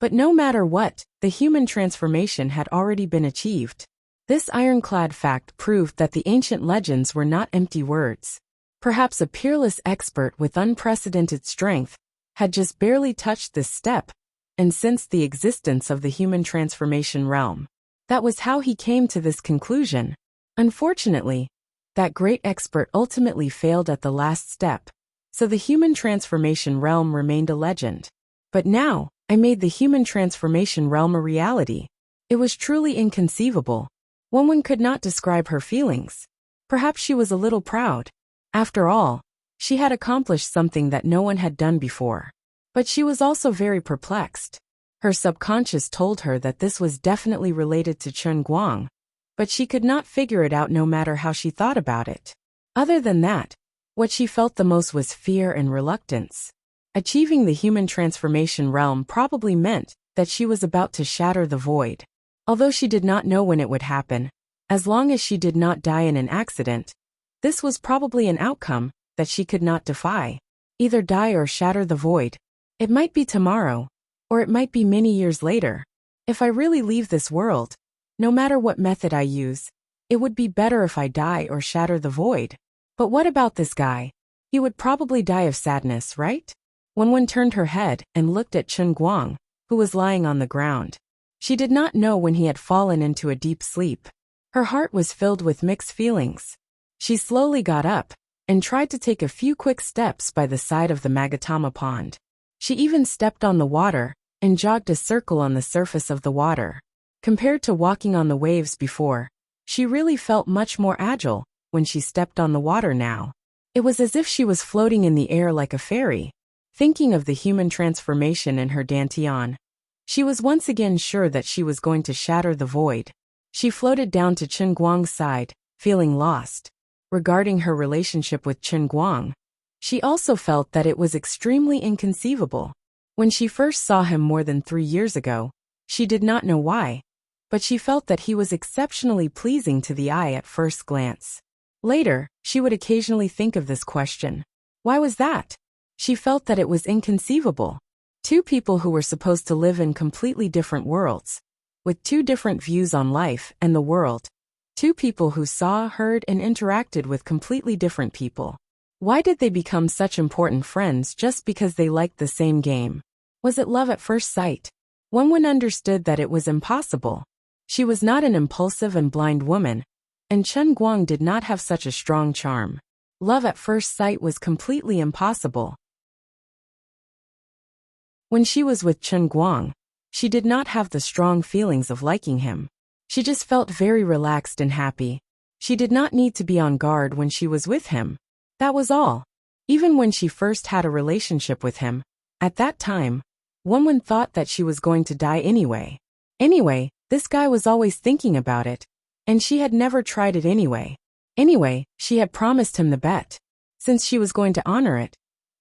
But no matter what, the human transformation had already been achieved. This ironclad fact proved that the ancient legends were not empty words. Perhaps a peerless expert with unprecedented strength had just barely touched this step and sensed the existence of the human transformation realm. That was how he came to this conclusion. Unfortunately, that great expert ultimately failed at the last step, so the human transformation realm remained a legend. But now, I made the human transformation realm a reality. It was truly inconceivable. Wenwen could not describe her feelings. Perhaps she was a little proud. After all, she had accomplished something that no one had done before. But she was also very perplexed. Her subconscious told her that this was definitely related to Chen Guang, but she could not figure it out no matter how she thought about it. Other than that, what she felt the most was fear and reluctance. Achieving the human transformation realm probably meant that she was about to shatter the void. Although she did not know when it would happen, as long as she did not die in an accident, this was probably an outcome that she could not defy. Either die or shatter the void. It might be tomorrow, or it might be many years later. If I really leave this world, no matter what method I use, it would be better if I die or shatter the void. But what about this guy? He would probably die of sadness, right? Wenwen turned her head and looked at Chen Guang, who was lying on the ground. She did not know when he had fallen into a deep sleep. Her heart was filled with mixed feelings. She slowly got up and tried to take a few quick steps by the side of the Magatama pond. She even stepped on the water and jogged a circle on the surface of the water. Compared to walking on the waves before, she really felt much more agile when she stepped on the water now. It was as if she was floating in the air like a fairy. Thinking of the human transformation in her dantian, she was once again sure that she was going to shatter the void. She floated down to Chen Guang's side, feeling lost. Regarding her relationship with Chen Guang, she also felt that it was extremely inconceivable. When she first saw him more than 3 years ago, she did not know why, but she felt that he was exceptionally pleasing to the eye at first glance. Later, she would occasionally think of this question. Why was that? She felt that it was inconceivable. 2 people who were supposed to live in completely different worlds, with 2 different views on life and the world. 2 people who saw, heard, and interacted with completely different people. Why did they become such important friends just because they liked the same game? Was it love at first sight? Wenwen understood that it was impossible. She was not an impulsive and blind woman, and Chen Guang did not have such a strong charm. Love at first sight was completely impossible. When she was with Chen Guang, she did not have the strong feelings of liking him. She just felt very relaxed and happy. She did not need to be on guard when she was with him. That was all. Even when she first had a relationship with him, at that time, Wenwen thought that she was going to die anyway. Anyway, this guy was always thinking about it, and she had never tried it anyway. Anyway, she had promised him the bet. Since she was going to honor it,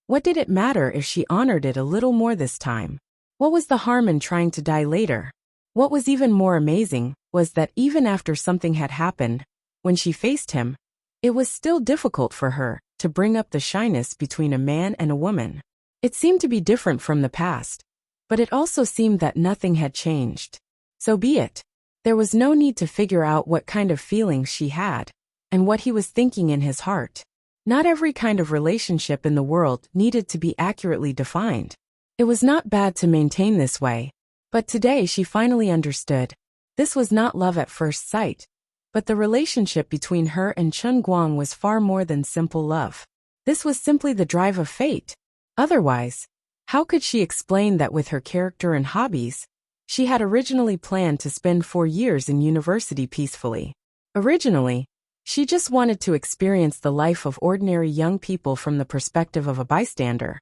what did it matter if she honored it a little more this time? What was the harm in trying to die later? What was even more amazing was that even after something had happened, when she faced him, it was still difficult for her to bring up the shyness between a man and a woman. It seemed to be different from the past, but it also seemed that nothing had changed. So be it. There was no need to figure out what kind of feelings she had, and what he was thinking in his heart. Not every kind of relationship in the world needed to be accurately defined. It was not bad to maintain this way. But today she finally understood. This was not love at first sight. But the relationship between her and Chun Guang was far more than simple love. This was simply the drive of fate. Otherwise, how could she explain that with her character and hobbies, she had originally planned to spend 4 years in university peacefully? Originally, she just wanted to experience the life of ordinary young people from the perspective of a bystander.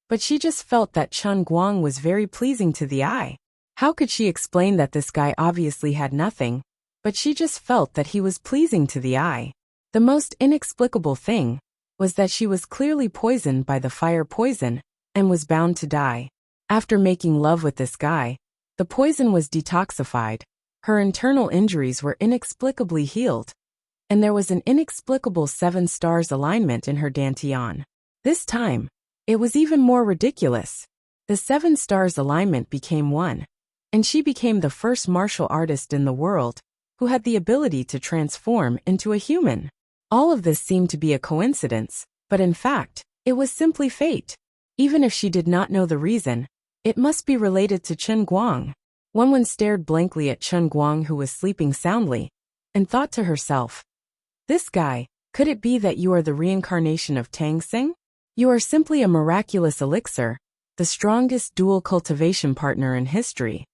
But she just felt that Chun Guang was very pleasing to the eye. How could she explain that this guy obviously had nothing, but she just felt that he was pleasing to the eye? The most inexplicable thing was that she was clearly poisoned by the fire poison and was bound to die. After making love with this guy, the poison was detoxified, her internal injuries were inexplicably healed, and there was an inexplicable 7 stars alignment in her dantian. This time, it was even more ridiculous. The 7 stars alignment became 1, and she became the first martial artist in the world who had the ability to transform into a human. All of this seemed to be a coincidence, but in fact, it was simply fate. Even if she did not know the reason, it must be related to Chun Guang. Wenwen stared blankly at Chun Guang, who was sleeping soundly, and thought to herself, "This guy, could it be that you are the reincarnation of Tang Xing? You are simply a miraculous elixir, the strongest dual cultivation partner in history.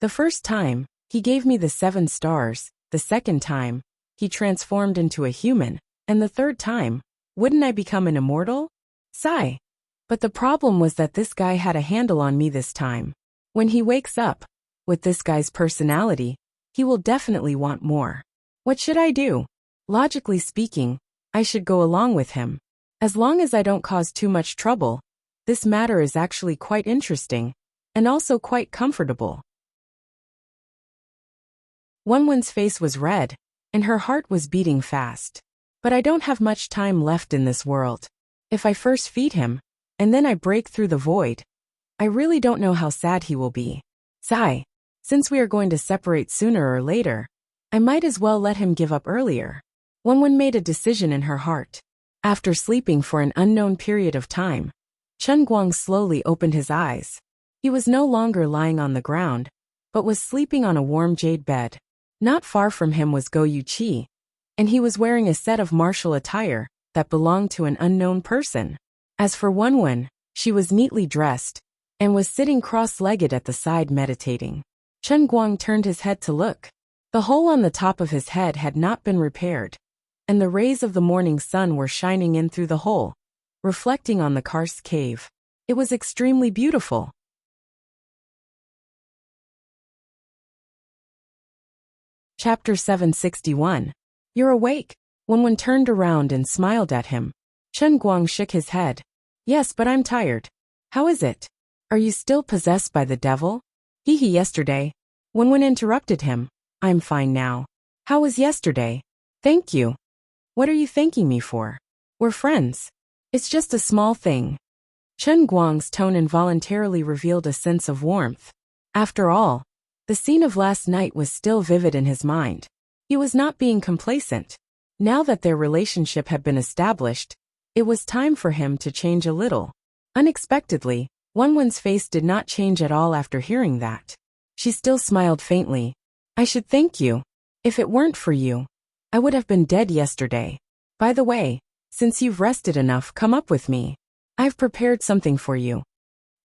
The first time, he gave me the 7 stars, the second time, he transformed into a human, and the third time, wouldn't I become an immortal? Sigh. But the problem was that this guy had a handle on me this time. When he wakes up, with this guy's personality, he will definitely want more. What should I do? Logically speaking, I should go along with him. As long as I don't cause too much trouble, this matter is actually quite interesting, and also quite comfortable." Wenwen's face was red, and her heart was beating fast. "But I don't have much time left in this world. If I first feed him, and then I break through the void, I really don't know how sad he will be. Sigh. Since we are going to separate sooner or later, I might as well let him give up earlier." Wenwen made a decision in her heart. After sleeping for an unknown period of time, Chun Guang slowly opened his eyes. He was no longer lying on the ground, but was sleeping on a warm jade bed. Not far from him was Go Yu Qi, and he was wearing a set of martial attire that belonged to an unknown person. As for Wenwen, she was neatly dressed, and was sitting cross-legged at the side meditating. Chun Guang turned his head to look. The hole on the top of his head had not been repaired, and the rays of the morning sun were shining in through the hole, reflecting on the karst cave. It was extremely beautiful. Chapter 761. You're awake? Wenwen turned around and smiled at him. Chun Guang shook his head. Yes, but I'm tired. How is it? Are you still possessed by the devil? Yesterday. Wenwen interrupted him. I'm fine now. How was yesterday? Thank you. What are you thanking me for? We're friends. It's just a small thing. Chun Guang's tone involuntarily revealed a sense of warmth. After all, the scene of last night was still vivid in his mind. He was not being complacent. Now that their relationship had been established, it was time for him to change a little. Unexpectedly, Wenwen's face did not change at all after hearing that. She still smiled faintly. I should thank you. If it weren't for you, I would have been dead yesterday. By the way, since you've rested enough, come up with me. I've prepared something for you.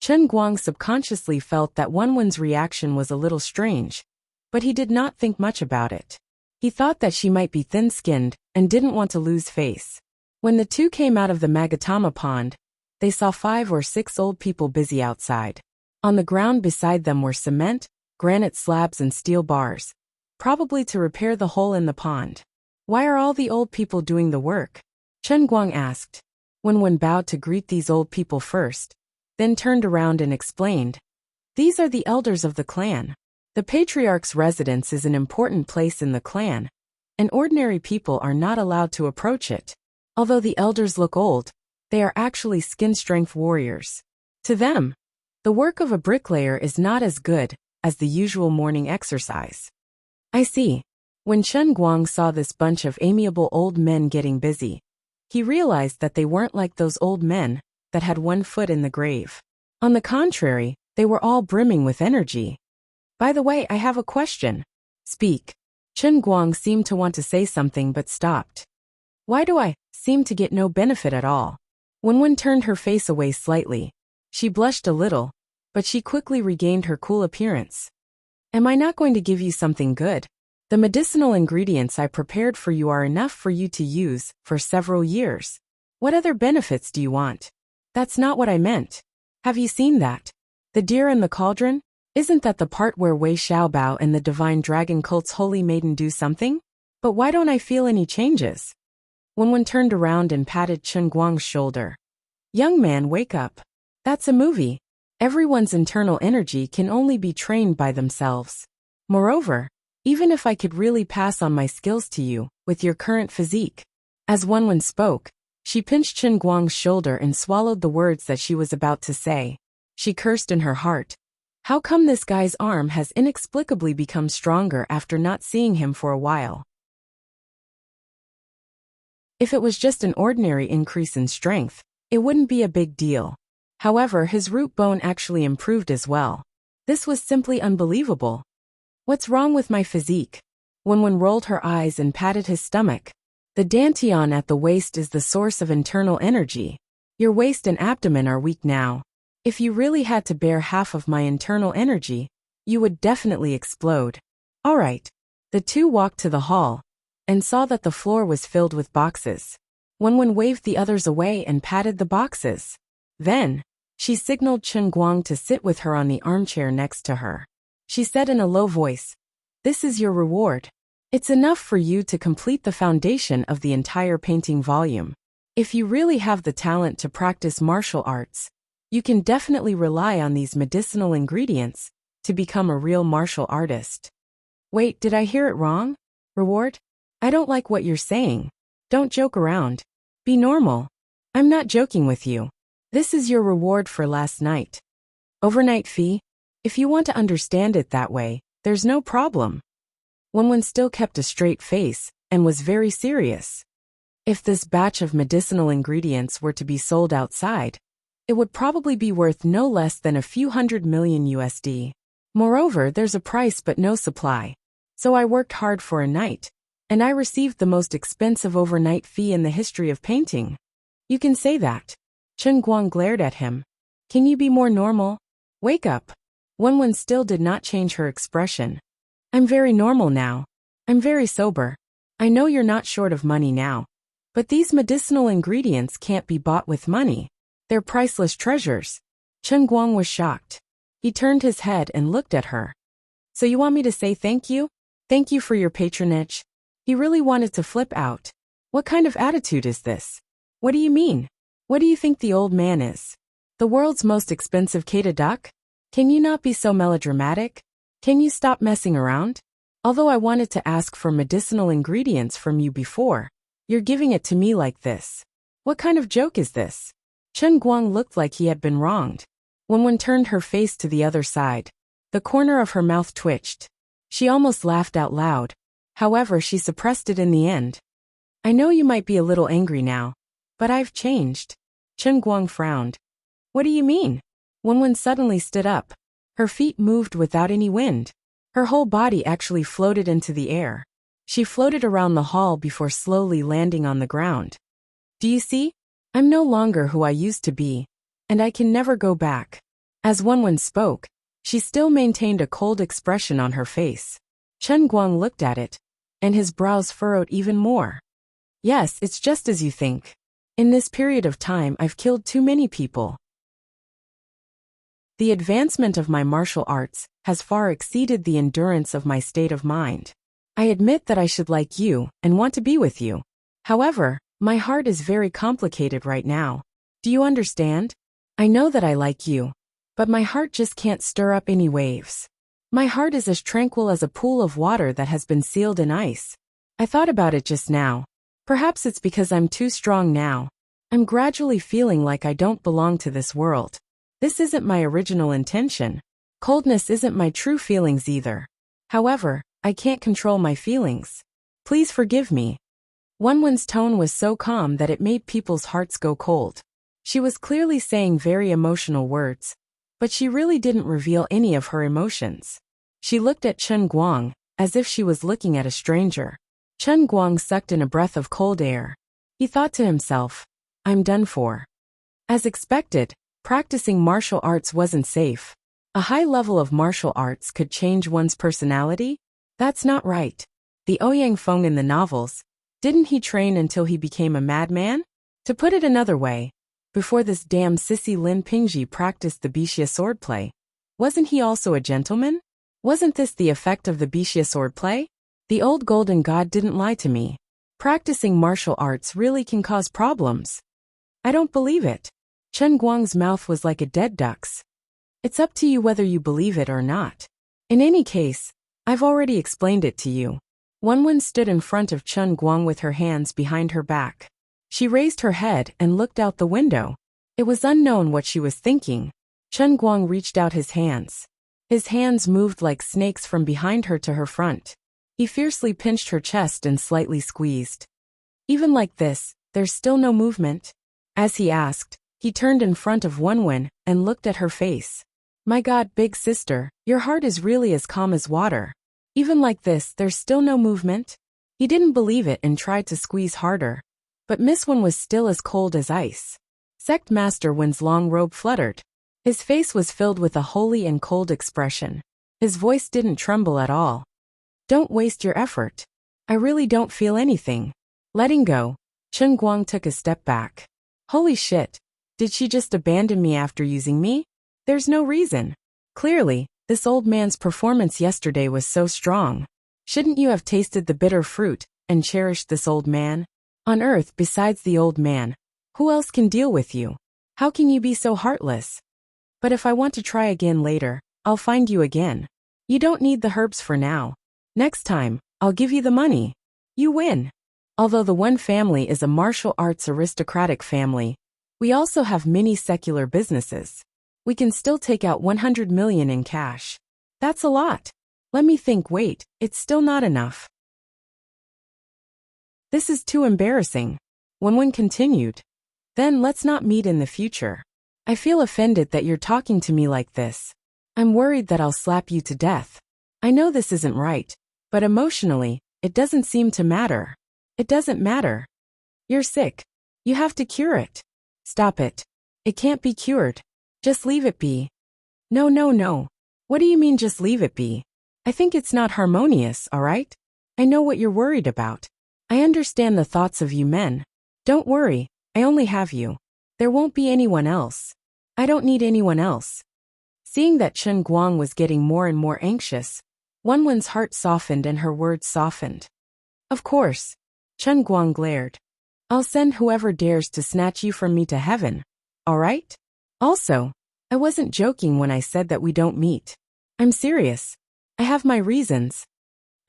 Chun Guang subconsciously felt that Wenwen's reaction was a little strange, but he did not think much about it. He thought that she might be thin-skinned and didn't want to lose face. When the two came out of the Magatama pond, they saw 5 or 6 old people busy outside. On the ground beside them were cement, granite slabs and steel bars, probably to repair the hole in the pond. Why are all the old people doing the work? Chun Guang asked. Wenwen bowed to greet these old people first, then turned around and explained. These are the elders of the clan. The patriarch's residence is an important place in the clan, and ordinary people are not allowed to approach it. Although the elders look old, they are actually skin-strength warriors. To them, the work of a bricklayer is not as good as the usual morning exercise. I see. When Chun Guang saw this bunch of amiable old men getting busy, he realized that they weren't like those old men that had one foot in the grave. On the contrary, they were all brimming with energy. By the way, I have a question. Speak. Chen Guang seemed to want to say something but stopped. Why do I seem to get no benefit at all? Wenwen turned her face away slightly. She blushed a little, but she quickly regained her cool appearance. Am I not going to give you something good? The medicinal ingredients I prepared for you are enough for you to use for several years. What other benefits do you want? That's not what I meant. Have you seen that? The deer in the cauldron? Isn't that the part where Wei Xiaobao and the divine dragon cult's holy maiden do something? But why don't I feel any changes? Wenwen turned around and patted Chen Guang's shoulder. Young man, wake up. That's a movie. Everyone's internal energy can only be trained by themselves. Moreover, even if I could really pass on my skills to you, with your current physique. As Wenwen spoke, she pinched Chen Guang's shoulder and swallowed the words that she was about to say. She cursed in her heart. How come this guy's arm has inexplicably become stronger after not seeing him for a while? If it was just an ordinary increase in strength, it wouldn't be a big deal. However, his root bone actually improved as well. This was simply unbelievable. What's wrong with my physique? Wenwen rolled her eyes and patted his stomach. The dantian at the waist is the source of internal energy. Your waist and abdomen are weak now. If you really had to bear half of my internal energy, you would definitely explode. All right. The two walked to the hall and saw that the floor was filled with boxes. Wenwen waved the others away and patted the boxes. Then, she signaled Chen Guang to sit with her on the armchair next to her. She said in a low voice, "This is your reward. It's enough for you to complete the foundation of the entire painting volume. If you really have the talent to practice martial arts, you can definitely rely on these medicinal ingredients to become a real martial artist." Wait, did I hear it wrong? Reward? I don't like what you're saying. Don't joke around. Be normal. I'm not joking with you. This is your reward for last night. Overnight fee? If you want to understand it that way, there's no problem. Wenwen still kept a straight face and was very serious. If this batch of medicinal ingredients were to be sold outside, it would probably be worth no less than a few $100 million USD. Moreover, there's a price but no supply. So I worked hard for a night, and I received the most expensive overnight fee in the history of painting. You can say that. Chen Guang glared at him. Can you be more normal? Wake up. Wenwen still did not change her expression. I'm very normal now. I'm very sober. I know you're not short of money now. But these medicinal ingredients can't be bought with money. They're priceless treasures. Chen Guang was shocked. He turned his head and looked at her. So you want me to say thank you? Thank you for your patronage? He really wanted to flip out. What kind of attitude is this? What do you mean? What do you think the old man is? The world's most expensive Kata duck? Can you not be so melodramatic? Can you stop messing around? Although I wanted to ask for medicinal ingredients from you before, you're giving it to me like this. What kind of joke is this? Chen Guang looked like he had been wronged. Wenwen turned her face to the other side. The corner of her mouth twitched. She almost laughed out loud. However, she suppressed it in the end. I know you might be a little angry now, but I've changed. Chen Guang frowned. What do you mean? Wenwen suddenly stood up. Her feet moved without any wind. Her whole body actually floated into the air. She floated around the hall before slowly landing on the ground. Do you see? I'm no longer who I used to be, and I can never go back. As Wenwen spoke, she still maintained a cold expression on her face. Chen Guang looked at it, and his brows furrowed even more. Yes, it's just as you think. In this period of time, I've killed too many people. The advancement of my martial arts has far exceeded the endurance of my state of mind. I admit that I should like you and want to be with you. However, my heart is very complicated right now. Do you understand? I know that I like you, but my heart just can't stir up any waves. My heart is as tranquil as a pool of water that has been sealed in ice. I thought about it just now. Perhaps it's because I'm too strong now. I'm gradually feeling like I don't belong to this world. This isn't my original intention. Coldness isn't my true feelings either. However, I can't control my feelings. Please forgive me. Wenwen's tone was so calm that it made people's hearts go cold. She was clearly saying very emotional words, but she really didn't reveal any of her emotions. She looked at Chen Guang, as if she was looking at a stranger. Chen Guang sucked in a breath of cold air. He thought to himself, I'm done for. As expected, practicing martial arts wasn't safe. A high level of martial arts could change one's personality? That's not right. The Ouyang Feng in the novels, didn't he train until he became a madman? To put it another way, before this damn sissy Lin Pingji practiced the Bixia swordplay, wasn't he also a gentleman? Wasn't this the effect of the Bixia swordplay? The old golden god didn't lie to me. Practicing martial arts really can cause problems. I don't believe it. Chen Guang's mouth was like a dead duck's. It's up to you whether you believe it or not. In any case, I've already explained it to you. Wenwen stood in front of Chen Guang with her hands behind her back. She raised her head and looked out the window. It was unknown what she was thinking. Chen Guang reached out his hands. His hands moved like snakes from behind her to her front. He fiercely pinched her chest and slightly squeezed. Even like this, there's still no movement? As he asked, he turned in front of Wenwen and looked at her face. My God, big sister, your heart is really as calm as water. Even like this, there's still no movement? He didn't believe it and tried to squeeze harder. But Miss Wen was still as cold as ice. Sect Master Wen's long robe fluttered. His face was filled with a holy and cold expression. His voice didn't tremble at all. Don't waste your effort. I really don't feel anything. Letting go, Chen Guang took a step back. Holy shit. Did she just abandon me after using me? There's no reason. Clearly, this old man's performance yesterday was so strong. Shouldn't you have tasted the bitter fruit and cherished this old man? On earth, besides the old man, who else can deal with you? How can you be so heartless? But if I want to try again later, I'll find you again. You don't need the herbs for now. Next time, I'll give you the money. You win. Although the Wen family is a martial arts aristocratic family, we also have many secular businesses. We can still take out 100 million in cash. That's a lot. Let me think. Wait, it's still not enough. This is too embarrassing. Wenwen continued. Then let's not meet in the future. I feel offended that you're talking to me like this. I'm worried that I'll slap you to death. I know this isn't right, but emotionally, it doesn't seem to matter. It doesn't matter. You're sick. You have to cure it. Stop it. It can't be cured. Just leave it be. No, no, no. What do you mean just leave it be? I think it's not harmonious, alright? I know what you're worried about. I understand the thoughts of you men. Don't worry, I only have you. There won't be anyone else. I don't need anyone else. Seeing that Chen Guang was getting more and more anxious, Wenwen's heart softened and her words softened. Of course. Chen Guang glared. I'll send whoever dares to snatch you from me to heaven. Alright? Also, I wasn't joking when I said that we don't meet. I'm serious. I have my reasons.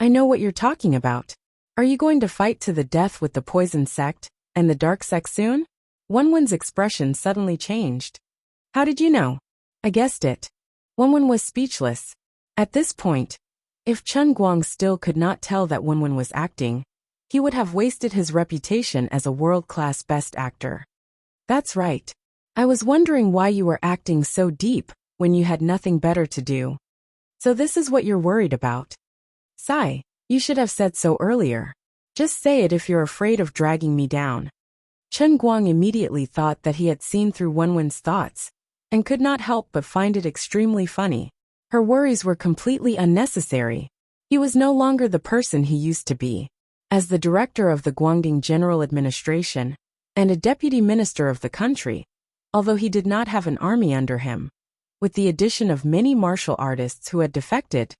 I know what you're talking about. Are you going to fight to the death with the poison sect and the dark sect soon? Wenwen's expression suddenly changed. How did you know? I guessed it. Wenwen was speechless. At this point, if Chen Guang still could not tell that Wenwen was acting, he would have wasted his reputation as a world-class best actor. That's right. I was wondering why you were acting so deep when you had nothing better to do. So this is what you're worried about. Sigh, you should have said so earlier. Just say it if you're afraid of dragging me down. Chen Guang immediately thought that he had seen through Wenwen's thoughts, and could not help but find it extremely funny. Her worries were completely unnecessary. He was no longer the person he used to be. As the director of the Guangdong General Administration, and a deputy minister of the country, although he did not have an army under him. With the addition of many martial artists who had defected,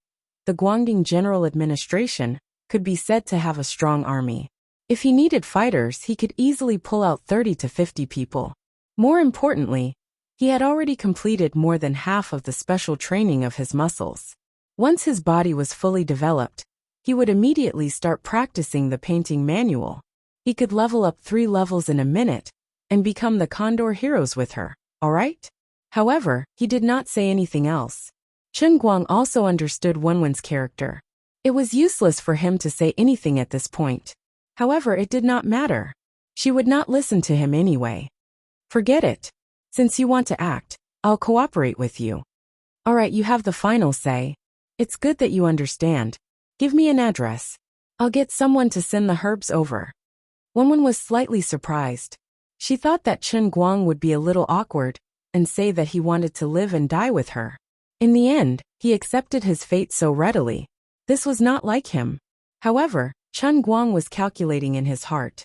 the Guangdong General Administration could be said to have a strong army. If he needed fighters, he could easily pull out 30 to 50 people. More importantly, he had already completed more than half of the special training of his muscles. Once his body was fully developed, he would immediately start practicing the painting manual. He could level up 3 levels in a minute and become the Condor heroes with her, alright? However, he did not say anything else. Chen Guang also understood Wenwen's character. It was useless for him to say anything at this point. However, it did not matter. She would not listen to him anyway. Forget it. Since you want to act, I'll cooperate with you. Alright, you have the final say. It's good that you understand. Give me an address. I'll get someone to send the herbs over. Wenwen was slightly surprised. She thought that Chen Guang would be a little awkward and say that he wanted to live and die with her. In the end, he accepted his fate so readily. This was not like him. However, Chen Guang was calculating in his heart.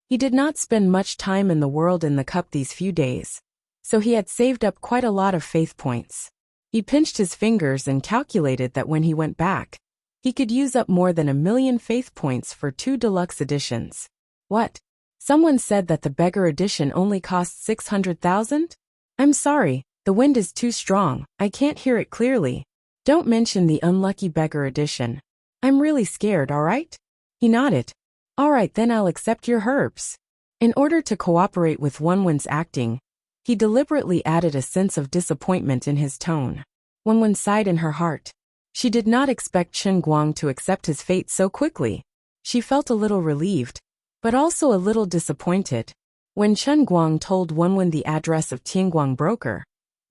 He did not spend much time in the world in the cup these few days, so he had saved up quite a lot of faith points. He pinched his fingers and calculated that when he went back, he could use up more than 1,000,000 faith points for 2 deluxe editions. What? Someone said that the beggar edition only costs 600,000? I'm sorry, the wind is too strong, I can't hear it clearly. Don't mention the unlucky beggar edition. I'm really scared, alright? He nodded. Alright, then I'll accept your herbs. In order to cooperate with Wenwen's acting, he deliberately added a sense of disappointment in his tone. Wenwen sighed in her heart. She did not expect Chen Guang to accept his fate so quickly. She felt a little relieved, but also a little disappointed. When Chen Guang told Wenwen the address of Tianguang broker,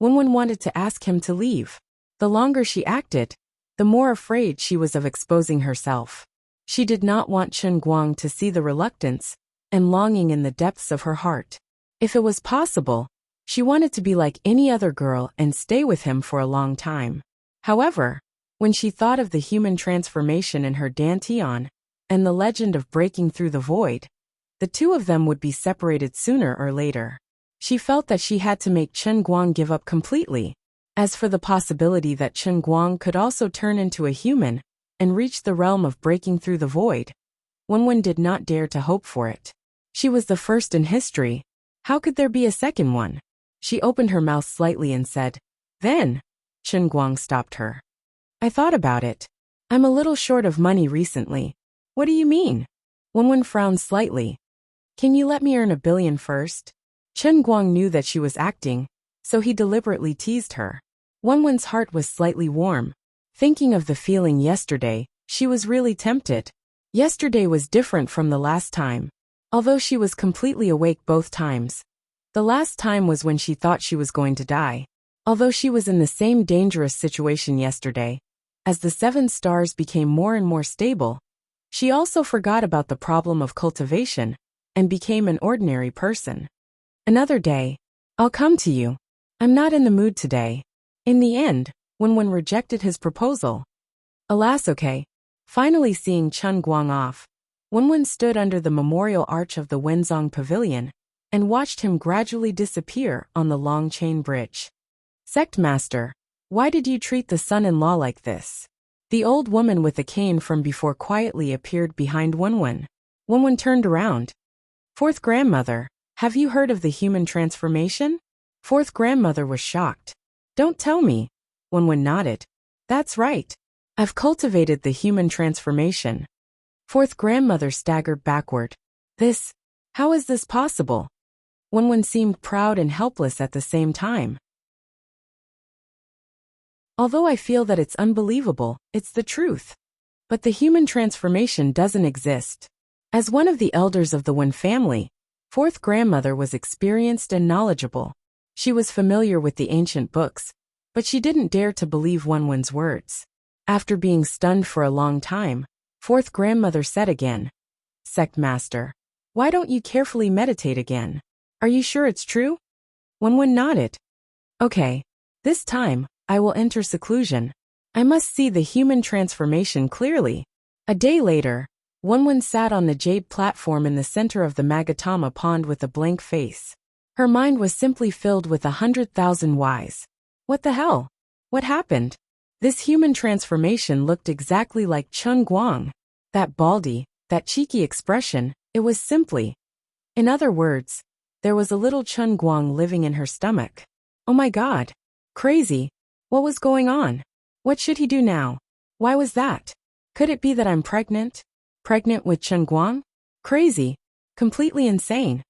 Wenwen wanted to ask him to leave. The longer she acted, the more afraid she was of exposing herself. She did not want Chen Guang to see the reluctance and longing in the depths of her heart. If it was possible, she wanted to be like any other girl and stay with him for a long time. However, when she thought of the human transformation in her dantian and the legend of breaking through the void, the two of them would be separated sooner or later. She felt that she had to make Chen Guang give up completely. As for the possibility that Chen Guang could also turn into a human and reach the realm of breaking through the void, Wenwen did not dare to hope for it. She was the first in history. How could there be a second one? She opened her mouth slightly and said, "Then." Chen Guang stopped her. I thought about it. I'm a little short of money recently. What do you mean? Wenwen frowned slightly. Can you let me earn 1,000,000,000 first? Chen Guang knew that she was acting, so he deliberately teased her. Wenwen's heart was slightly warm. Thinking of the feeling yesterday, she was really tempted. Yesterday was different from the last time. Although she was completely awake both times. The last time was when she thought she was going to die. Although she was in the same dangerous situation yesterday, as the 7 stars became more and more stable, she also forgot about the problem of cultivation and became an ordinary person. Another day. I'll come to you. I'm not in the mood today. In the end, Wenwen rejected his proposal. Alas, okay. Finally seeing Chen Guang off, Wenwen stood under the memorial arch of the Wenzong Pavilion and watched him gradually disappear on the long chain bridge. Sect Master, why did you treat the son-in-law like this? The old woman with the cane from before quietly appeared behind Wenwen. Wenwen turned around. Fourth grandmother, have you heard of the human transformation? Fourth grandmother was shocked. Don't tell me. Wenwen nodded. That's right. I've cultivated the human transformation. Fourth grandmother staggered backward. How is this possible? Wenwen seemed proud and helpless at the same time. Although I feel that it's unbelievable, it's the truth. But the human transformation doesn't exist. As one of the elders of the Wen family, fourth grandmother was experienced and knowledgeable. She was familiar with the ancient books, but she didn't dare to believe Wenwen's words. After being stunned for a long time, fourth grandmother said again, Sect Master, why don't you carefully meditate again? Are you sure it's true? Wenwen nodded. Okay. This time, I will enter seclusion. I must see the human transformation clearly. A day later, Wenwen sat on the jade platform in the center of the Magatama pond with a blank face. Her mind was simply filled with 100,000 whys. What the hell? What happened? This human transformation looked exactly like Chen Guang. That baldy, that cheeky expression, it was simply. In other words, there was a little Chen Guang living in her stomach. Oh my god. Crazy. What was going on? What should he do now? Why was that? Could it be that I'm pregnant? Pregnant with Chen Guang? Crazy. Completely insane.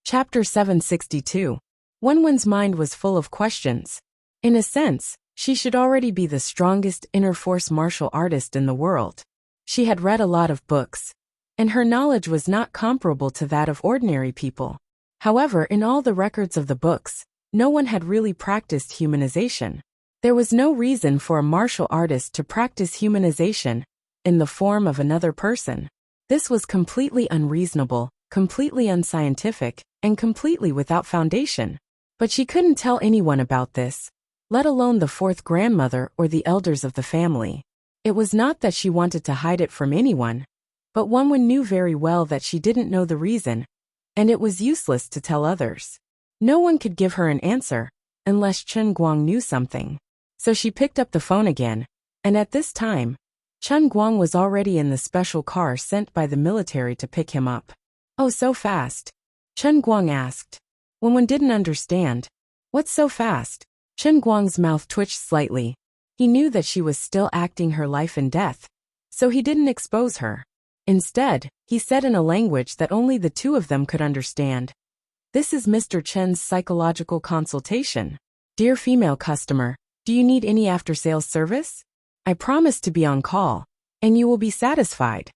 Chapter 762. Wenwen's mind was full of questions. In a sense, She should already be the strongest inner force martial artist in the world. She had read a lot of books, and her knowledge was not comparable to that of ordinary people. However, in all the records of the books, no one had really practiced humanization. There was no reason for a martial artist to practice humanization in the form of another person. This was completely unreasonable, completely unscientific, and completely without foundation. But she couldn't tell anyone about this, let alone the fourth grandmother or the elders of the family. It was not that she wanted to hide it from anyone, but Wenwen knew very well that she didn't know the reason, and it was useless to tell others. No one could give her an answer, unless Chen Guang knew something. So she picked up the phone again, and at this time, Chen Guang was already in the special car sent by the military to pick him up. "Oh, so fast?" Chen Guang asked. Wenwen didn't understand. "What's so fast?" Chen Guang's mouth twitched slightly. He knew that she was still acting her life and death, so he didn't expose her. Instead, he said in a language that only the two of them could understand. "This is Mr. Chen's psychological consultation. Dear female customer, do you need any after-sales service? I promise to be on call, and you will be satisfied."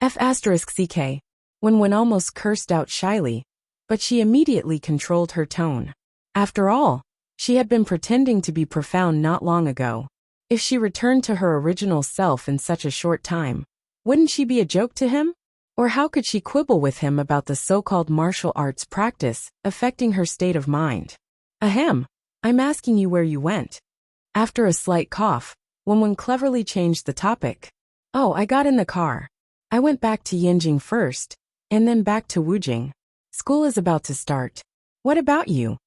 F***CK. Wenwen almost cursed out shyly, but she immediately controlled her tone. After all, she had been pretending to be profound not long ago. If she returned to her original self in such a short time, wouldn't she be a joke to him? Or how could she quibble with him about the so-called martial arts practice affecting her state of mind? "Ahem, I'm asking you where you went." After a slight cough, Wenwen cleverly changed the topic. "Oh, I got in the car. I went back to Yanjing first, and then back to Wujing. School is about to start. What about you?"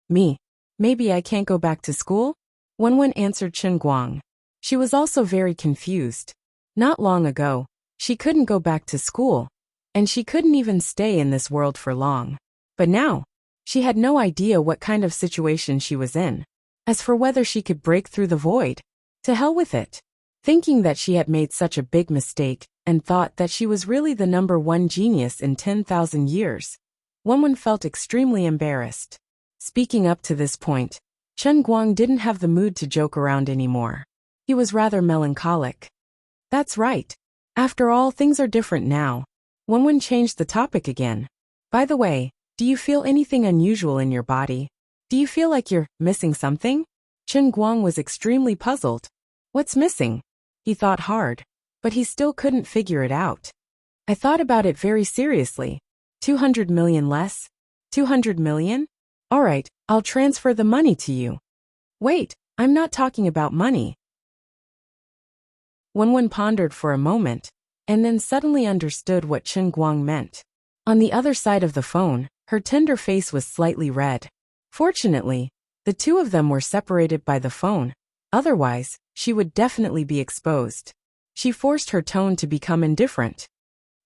"Me? Maybe I can't go back to school?" Wenwen answered Chen Guang. She was also very confused. Not long ago, she couldn't go back to school, and she couldn't even stay in this world for long. But now, she had no idea what kind of situation she was in. As for whether she could break through the void, to hell with it. Thinking that she had made such a big mistake, and thought that she was really the #1 genius in 10,000 years, Wenwen felt extremely embarrassed. Speaking up to this point, Chen Guang didn't have the mood to joke around anymore. He was rather melancholic. "That's right. After all, things are different now." Wenwen changed the topic again. "By the way, do you feel anything unusual in your body? Do you feel like you're missing something?" Chen Guang was extremely puzzled. What's missing? He thought hard, but he still couldn't figure it out. "I thought about it very seriously. 200 million less? 200 million? All right, I'll transfer the money to you." "Wait, I'm not talking about money." Wenwen pondered for a moment, and then suddenly understood what Chen Guang meant. On the other side of the phone, her tender face was slightly red. Fortunately, the two of them were separated by the phone, otherwise, she would definitely be exposed. She forced her tone to become indifferent.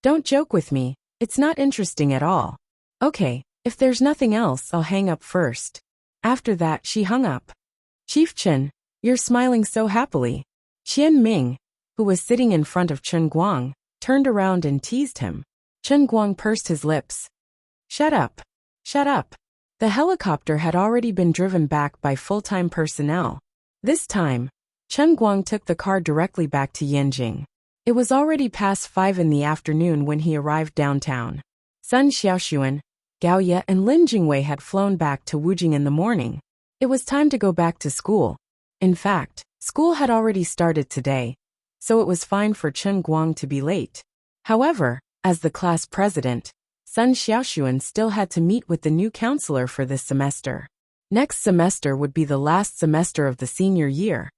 "Don't joke with me, it's not interesting at all." "Okay, if there's nothing else, I'll hang up first." After that, she hung up. "Chief Chen, you're smiling so happily." Qian Ming, who was sitting in front of Chen Guang, turned around and teased him. Chen Guang pursed his lips. "Shut up. Shut up." The helicopter had already been driven back by full-time personnel. This time, Chen Guang took the car directly back to Yanjing. It was already past 5 in the afternoon when he arrived downtown. Sun Xiaoxuan, Gao Ye and Lin Jingwei had flown back to Wujing in the morning. It was time to go back to school. In fact, school had already started today, so it was fine for Chen Guang to be late. However, as the class president, Sun Xiaoxuan still had to meet with the new counselor for this semester. Next semester would be the last semester of the senior year,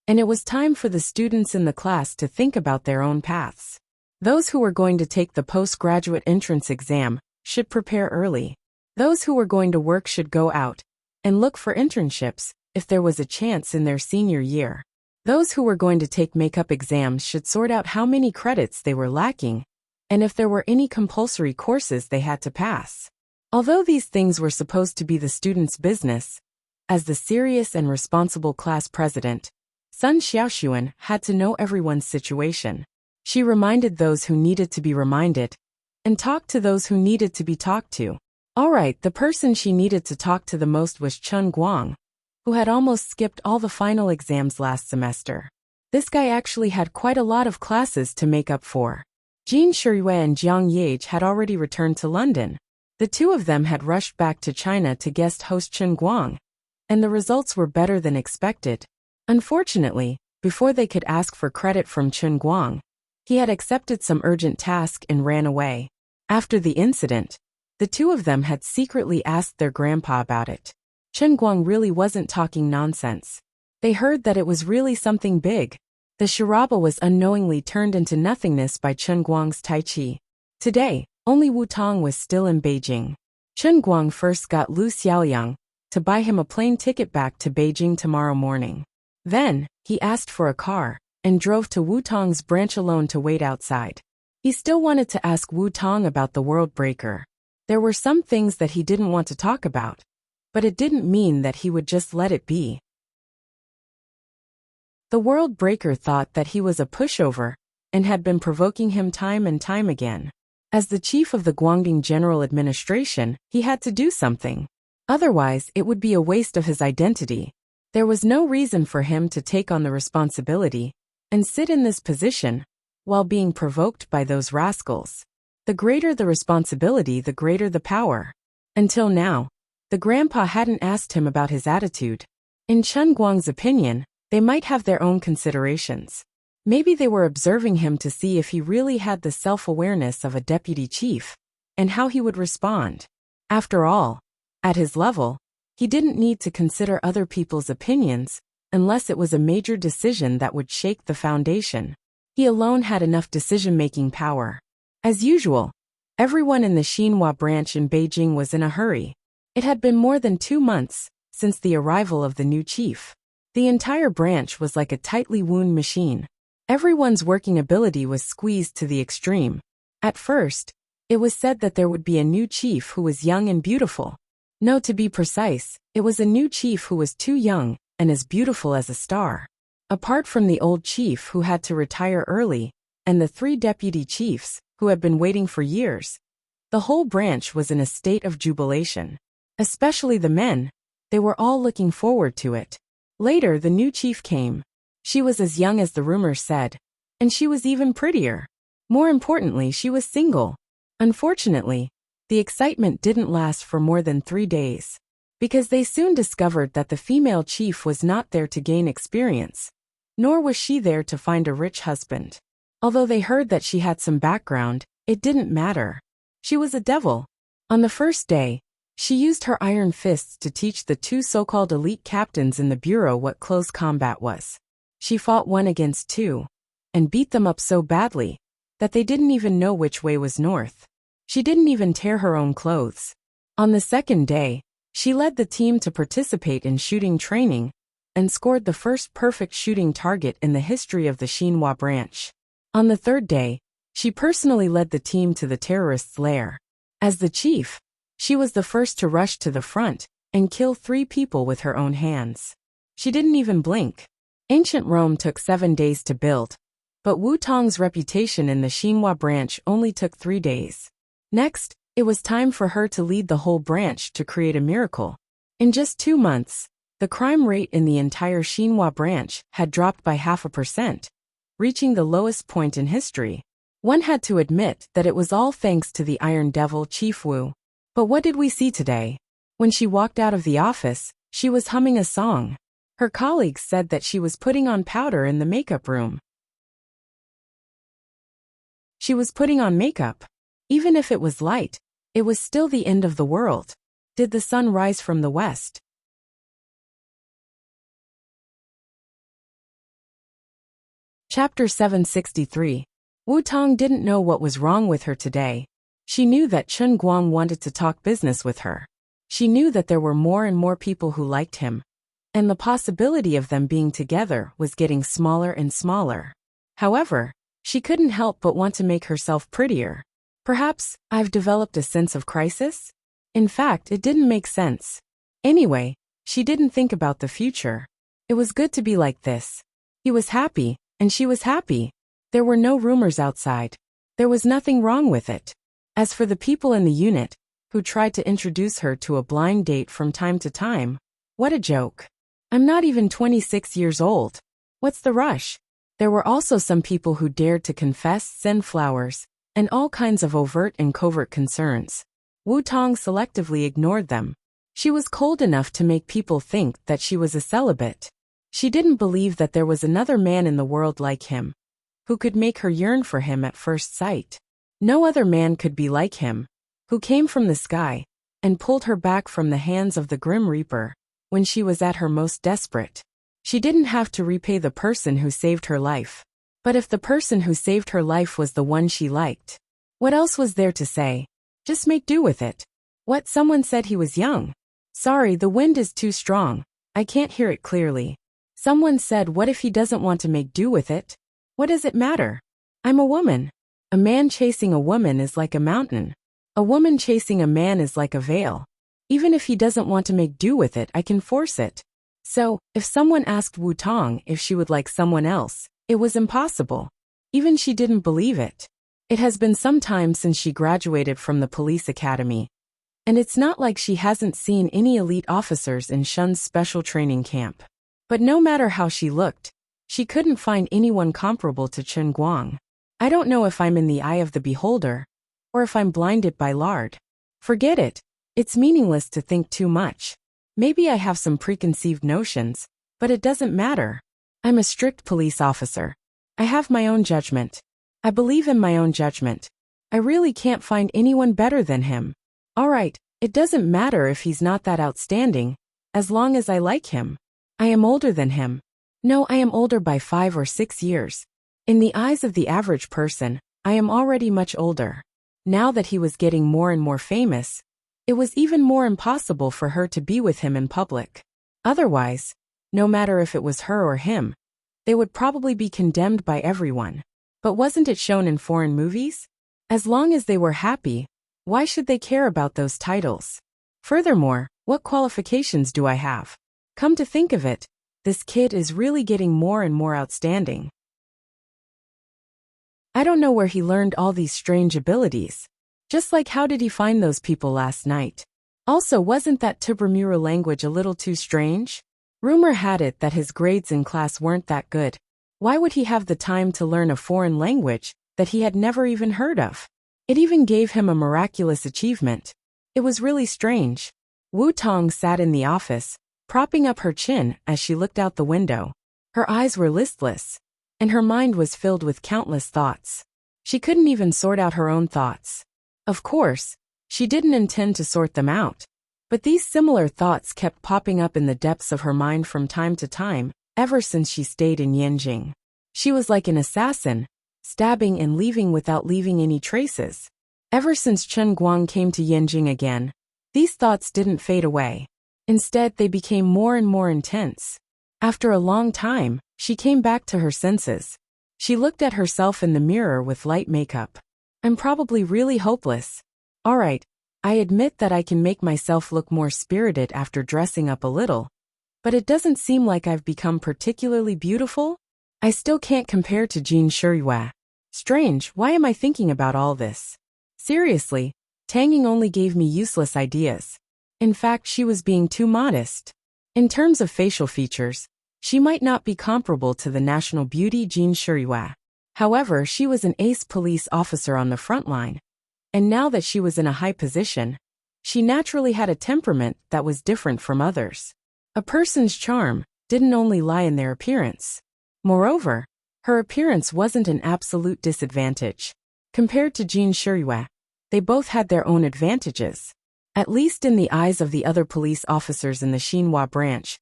and it was time for the students in the class to think about their own paths. Those who were going to take the postgraduate entrance exam should prepare early. Those who were going to work should go out and look for internships if there was a chance in their senior year. Those who were going to take makeup exams should sort out how many credits they were lacking and if there were any compulsory courses they had to pass. Although these things were supposed to be the students' business, as the serious and responsible class president, Sun Xiaoxuan had to know everyone's situation. She reminded those who needed to be reminded, and talked to those who needed to be talked to. All right, the person she needed to talk to the most was Chen Guang, who had almost skipped all the final exams last semester. This guy actually had quite a lot of classes to make up for. Jin Shuiyue and Jiang Yage had already returned to London. The two of them had rushed back to China to guest host Chen Guang, and the results were better than expected. Unfortunately, before they could ask for credit from Chen Guang, he had accepted some urgent task and ran away. After the incident, the two of them had secretly asked their grandpa about it. Chen Guang really wasn't talking nonsense. They heard that it was really something big. The charaba was unknowingly turned into nothingness by Chen Guang's tai chi. Today, only Wu Tong was still in Beijing. Chen Guang first got Lu Xiaoyang to buy him a plane ticket back to Beijing tomorrow morning. Then, he asked for a car and drove to Wu Tong's branch alone to wait outside. He still wanted to ask Wu Tong about the world breaker. There were some things that he didn't want to talk about, but it didn't mean that he would just let it be. The world breaker thought that he was a pushover and had been provoking him time and time again. As the chief of the Guangdong General Administration, he had to do something. Otherwise, it would be a waste of his identity. There was no reason for him to take on the responsibility and sit in this position while being provoked by those rascals. The greater the responsibility, the greater the power. Until now, the grandpa hadn't asked him about his attitude. In Chen Guang's opinion, they might have their own considerations. Maybe they were observing him to see if he really had the self-awareness of a deputy chief, and how he would respond. After all, at his level, he didn't need to consider other people's opinions, unless it was a major decision that would shake the foundation. He alone had enough decision-making power. As usual, everyone in the Xinhua branch in Beijing was in a hurry. It had been more than 2 months since the arrival of the new chief. The entire branch was like a tightly wound machine. Everyone's working ability was squeezed to the extreme. At first, it was said that there would be a new chief who was young and beautiful. No, to be precise, it was a new chief who was too young and as beautiful as a star. Apart from the old chief who had to retire early, and the 3 deputy chiefs who had been waiting for years, the whole branch was in a state of jubilation. Especially the men, they were all looking forward to it. Later, the new chief came. She was as young as the rumors said, and she was even prettier. More importantly, she was single. Unfortunately, the excitement didn't last for more than 3 days, because they soon discovered that the female chief was not there to gain experience, nor was she there to find a rich husband. Although they heard that she had some background, it didn't matter. She was a devil. On the first day, she used her iron fists to teach the 2 so-called elite captains in the bureau what close combat was. She fought 1 against 2, and beat them up so badly that they didn't even know which way was north. She didn't even tear her own clothes. On the second day, she led the team to participate in shooting training and scored the first perfect shooting target in the history of the Xinhua branch. On the third day, she personally led the team to the terrorists' lair. As the chief, she was the first to rush to the front and kill 3 people with her own hands. She didn't even blink. Ancient Rome took 7 days to build, but Wu Tong's reputation in the Xinhua branch only took 3 days. Next, it was time for her to lead the whole branch to create a miracle. In just 2 months, the crime rate in the entire Xinhua branch had dropped by 0.5%, reaching the lowest point in history. One had to admit that it was all thanks to the Iron Devil Chief Wu. But what did we see today? When she walked out of the office, she was humming a song. Her colleagues said that she was putting on powder in the makeup room. She was putting on makeup. Even if it was light, it was still the end of the world. Did the sun rise from the west? Chapter 763. Wu Tong didn't know what was wrong with her today. She knew that Chen Guang wanted to talk business with her. She knew that there were more and more people who liked him, and the possibility of them being together was getting smaller and smaller. However, she couldn't help but want to make herself prettier. Perhaps I've developed a sense of crisis? In fact, it didn't make sense. Anyway, she didn't think about the future. It was good to be like this. He was happy, and she was happy. There were no rumors outside. There was nothing wrong with it. As for the people in the unit, who tried to introduce her to a blind date from time to time, what a joke. I'm not even 26 years old. What's the rush? There were also some people who dared to confess, send flowers, and all kinds of overt and covert concerns. Wu Tong selectively ignored them. She was cold enough to make people think that she was a celibate. She didn't believe that there was another man in the world like him, who could make her yearn for him at first sight. No other man could be like him, who came from the sky and pulled her back from the hands of the Grim Reaper when she was at her most desperate. She didn't have to repay the person who saved her life. But if the person who saved her life was the one she liked, what else was there to say? Just make do with it. What? Someone said he was young. Sorry, the wind is too strong. I can't hear it clearly. Someone said, what if he doesn't want to make do with it? What does it matter? I'm a woman. A man chasing a woman is like a mountain. A woman chasing a man is like a veil. Even if he doesn't want to make do with it, I can force it. So, if someone asked Wu Tong if she would like someone else, it was impossible. Even she didn't believe it. It has been some time since she graduated from the police academy. And it's not like she hasn't seen any elite officers in Shun's special training camp. But no matter how she looked, she couldn't find anyone comparable to Chen Guang. I don't know if I'm in the eye of the beholder, or if I'm blinded by lard. Forget it. It's meaningless to think too much. Maybe I have some preconceived notions, but it doesn't matter. I'm a strict police officer. I have my own judgment. I believe in my own judgment. I really can't find anyone better than him. All right, it doesn't matter if he's not that outstanding, as long as I like him. I am older than him. No, I am older by 5 or 6 years. In the eyes of the average person, I am already much older. Now that he was getting more and more famous, it was even more impossible for her to be with him in public. Otherwise, no matter if it was her or him, they would probably be condemned by everyone. But wasn't it shown in foreign movies? As long as they were happy, why should they care about those titles? Furthermore, what qualifications do I have? Come to think of it, this kid is really getting more and more outstanding. I don't know where he learned all these strange abilities. Just like, how did he find those people last night? Also, wasn't that Tibramura language a little too strange? Rumor had it that his grades in class weren't that good. Why would he have the time to learn a foreign language that he had never even heard of? It even gave him a miraculous achievement. It was really strange. Wu Tong sat in the office, propping up her chin as she looked out the window. Her eyes were listless, and her mind was filled with countless thoughts. She couldn't even sort out her own thoughts. Of course, she didn't intend to sort them out. But these similar thoughts kept popping up in the depths of her mind from time to time, ever since she stayed in Yanjing. She was like an assassin, stabbing and leaving without leaving any traces. Ever since Chen Guang came to Yanjing again, these thoughts didn't fade away. Instead, they became more and more intense. After a long time, she came back to her senses. She looked at herself in the mirror with light makeup. I'm probably really hopeless. All right, I admit that I can make myself look more spirited after dressing up a little. But it doesn't seem like I've become particularly beautiful. I still can't compare to Jin Shiyue. Strange, why am I thinking about all this? Seriously, Tanging only gave me useless ideas. In fact, she was being too modest. In terms of facial features, she might not be comparable to the national beauty Jin Shiyue. However, she was an ace police officer on the front line. And now that she was in a high position, she naturally had a temperament that was different from others. A person's charm didn't only lie in their appearance. Moreover, her appearance wasn't an absolute disadvantage. Compared to Jin Shiyue, they both had their own advantages. At least in the eyes of the other police officers in the Xinhua branch,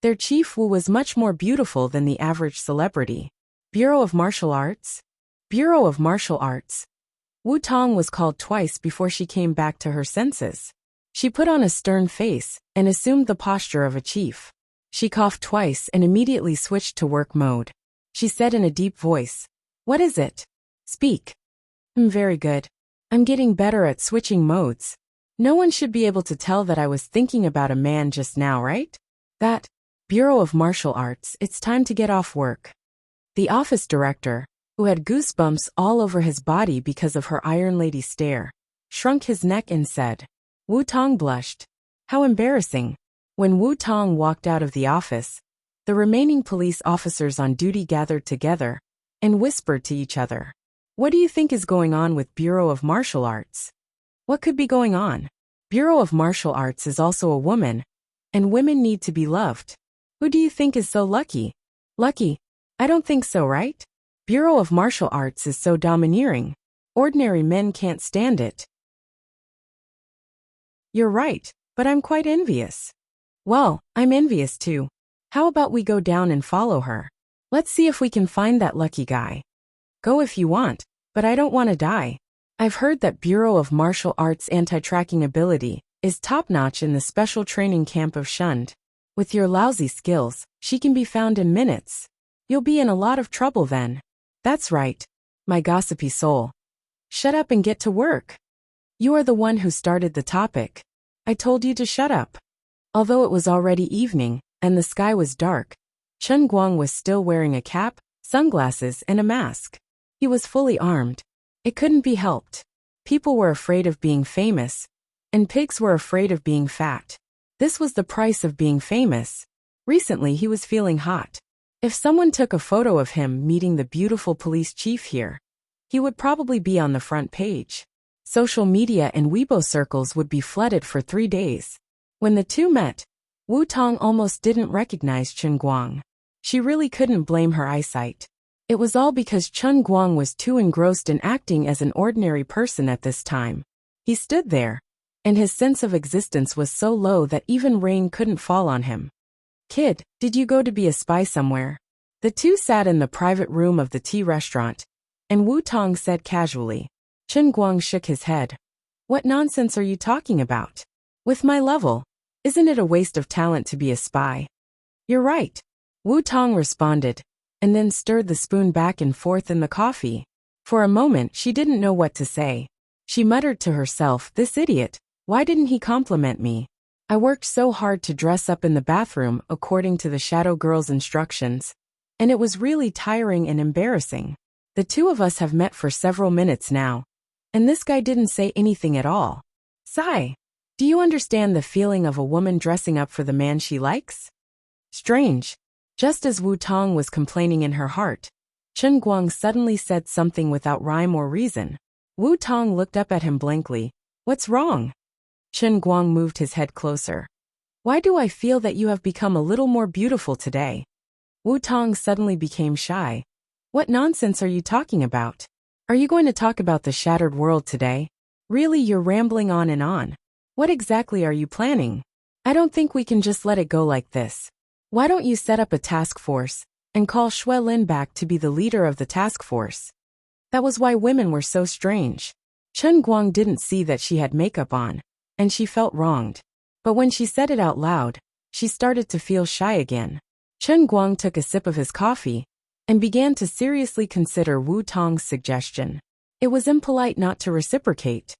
their chief Wu was much more beautiful than the average celebrity. Bureau of Martial Arts? Bureau of Martial Arts. Wu Tong was called twice before she came back to her senses. She put on a stern face and assumed the posture of a chief. She coughed twice and immediately switched to work mode. She said in a deep voice, "What is it? Speak." Very good. I'm getting better at switching modes. No one should be able to tell that I was thinking about a man just now, right? That, Bureau of Martial Arts, it's time to get off work. The office director, who had goosebumps all over his body because of her Iron Lady stare, shrunk his neck and said. Wu Tong blushed. How embarrassing. When Wu Tong walked out of the office, the remaining police officers on duty gathered together and whispered to each other. What do you think is going on with Bureau of Martial Arts? What could be going on? Bureau of Martial Arts is also a woman, and women need to be loved. Who do you think is so lucky? Lucky? I don't think so, right? Bureau of Martial Arts is so domineering. Ordinary men can't stand it. You're right, but I'm quite envious. Well, I'm envious too. How about we go down and follow her? Let's see if we can find that lucky guy. Go if you want, but I don't want to die. I've heard that Bureau of Martial Arts anti-tracking ability is top-notch in the special training camp of Shund. With your lousy skills, she can be found in minutes. You'll be in a lot of trouble then. That's right, my gossipy soul. Shut up and get to work. You are the one who started the topic. I told you to shut up. Although it was already evening, and the sky was dark, Chen Guang was still wearing a cap, sunglasses, and a mask. He was fully armed. It couldn't be helped. People were afraid of being famous, and pigs were afraid of being fat. This was the price of being famous. Recently he was feeling hot. If someone took a photo of him meeting the beautiful police chief here, he would probably be on the front page. Social media and Weibo circles would be flooded for 3 days. When the two met, Wu Tong almost didn't recognize Chen Guang. She really couldn't blame her eyesight. It was all because Chen Guang was too engrossed in acting as an ordinary person at this time. He stood there, and his sense of existence was so low that even rain couldn't fall on him. Kid, did you go to be a spy somewhere? The two sat in the private room of the tea restaurant, and Wu Tong said casually. Chen Guang shook his head. What nonsense are you talking about? With my level, isn't it a waste of talent to be a spy? You're right, Wu Tong responded, and then stirred the spoon back and forth in the coffee. For a moment she didn't know what to say. She muttered to herself, this idiot, why didn't he compliment me? I worked so hard to dress up in the bathroom according to the shadow girl's instructions, and it was really tiring and embarrassing. The two of us have met for several minutes now, and this guy didn't say anything at all. Sigh. Do you understand the feeling of a woman dressing up for the man she likes? Strange. Just as Wu Tong was complaining in her heart, Chen Guang suddenly said something without rhyme or reason. Wu Tong looked up at him blankly. What's wrong? Chen Guang moved his head closer. Why do I feel that you have become a little more beautiful today? Wu Tong suddenly became shy. What nonsense are you talking about? Are you going to talk about the shattered world today? Really, you're rambling on and on. What exactly are you planning? I don't think we can just let it go like this. Why don't you set up a task force and call Shui Lin back to be the leader of the task force? That was why women were so strange. Chen Guang didn't see that she had makeup on, and she felt wronged. But when she said it out loud, she started to feel shy again. Chen Guang took a sip of his coffee and began to seriously consider Wu Tong's suggestion. It was impolite not to reciprocate.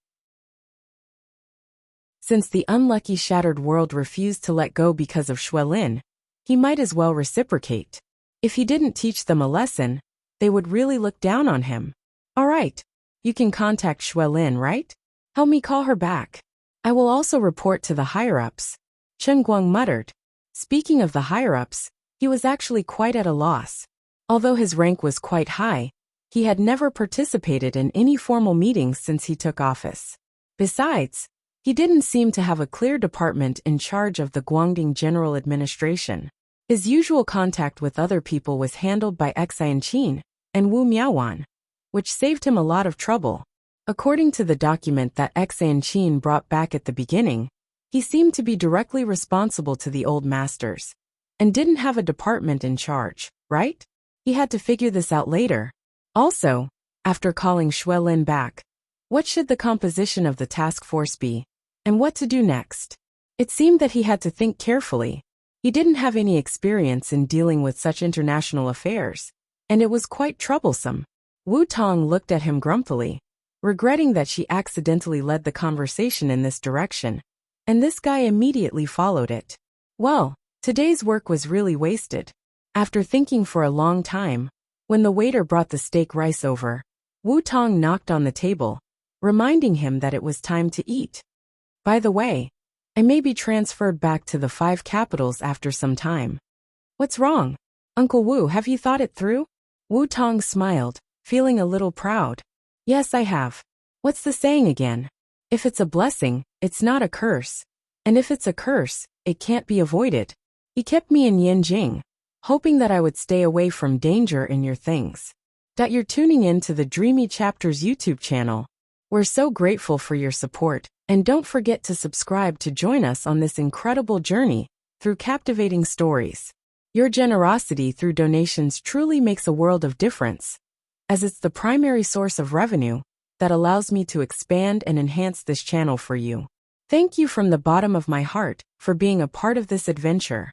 Since the unlucky shattered world refused to let go because of Shui Lin, he might as well reciprocate. If he didn't teach them a lesson, they would really look down on him. All right, you can contact Shui Lin, right? Help me call her back. I will also report to the higher-ups. Chen Guang muttered. Speaking of the higher-ups, he was actually quite at a loss. Although his rank was quite high, he had never participated in any formal meetings since he took office. Besides, he didn't seem to have a clear department in charge of the Guangdong General Administration. His usual contact with other people was handled by Enchanting and Wu Miaowan, which saved him a lot of trouble. According to the document that Enchanting brought back at the beginning, he seemed to be directly responsible to the old masters, and didn't have a department in charge, right? He had to figure this out later. Also, after calling Shui Lin back, what should the composition of the task force be? And what to do next? It seemed that he had to think carefully. He didn't have any experience in dealing with such international affairs, and it was quite troublesome. Wu Tong looked at him grumpily, regretting that she accidentally led the conversation in this direction, and this guy immediately followed it. Well, today's work was really wasted. After thinking for a long time, when the waiter brought the steak rice over, Wu Tong knocked on the table, reminding him that it was time to eat. By the way, I may be transferred back to the five capitals after some time. What's wrong? Uncle Wu, have you thought it through? Wu Tong smiled, feeling a little proud. Yes, I have. What's the saying again? If it's a blessing, it's not a curse. And if it's a curse, it can't be avoided. He kept me in Yanjing, hoping that I would stay away from danger in your things. That you're tuning in to the Dreamy Chapters YouTube channel. We're so grateful for your support, and don't forget to subscribe to join us on this incredible journey through captivating stories. Your generosity through donations truly makes a world of difference, as it's the primary source of revenue that allows me to expand and enhance this channel for you. Thank you from the bottom of my heart for being a part of this adventure.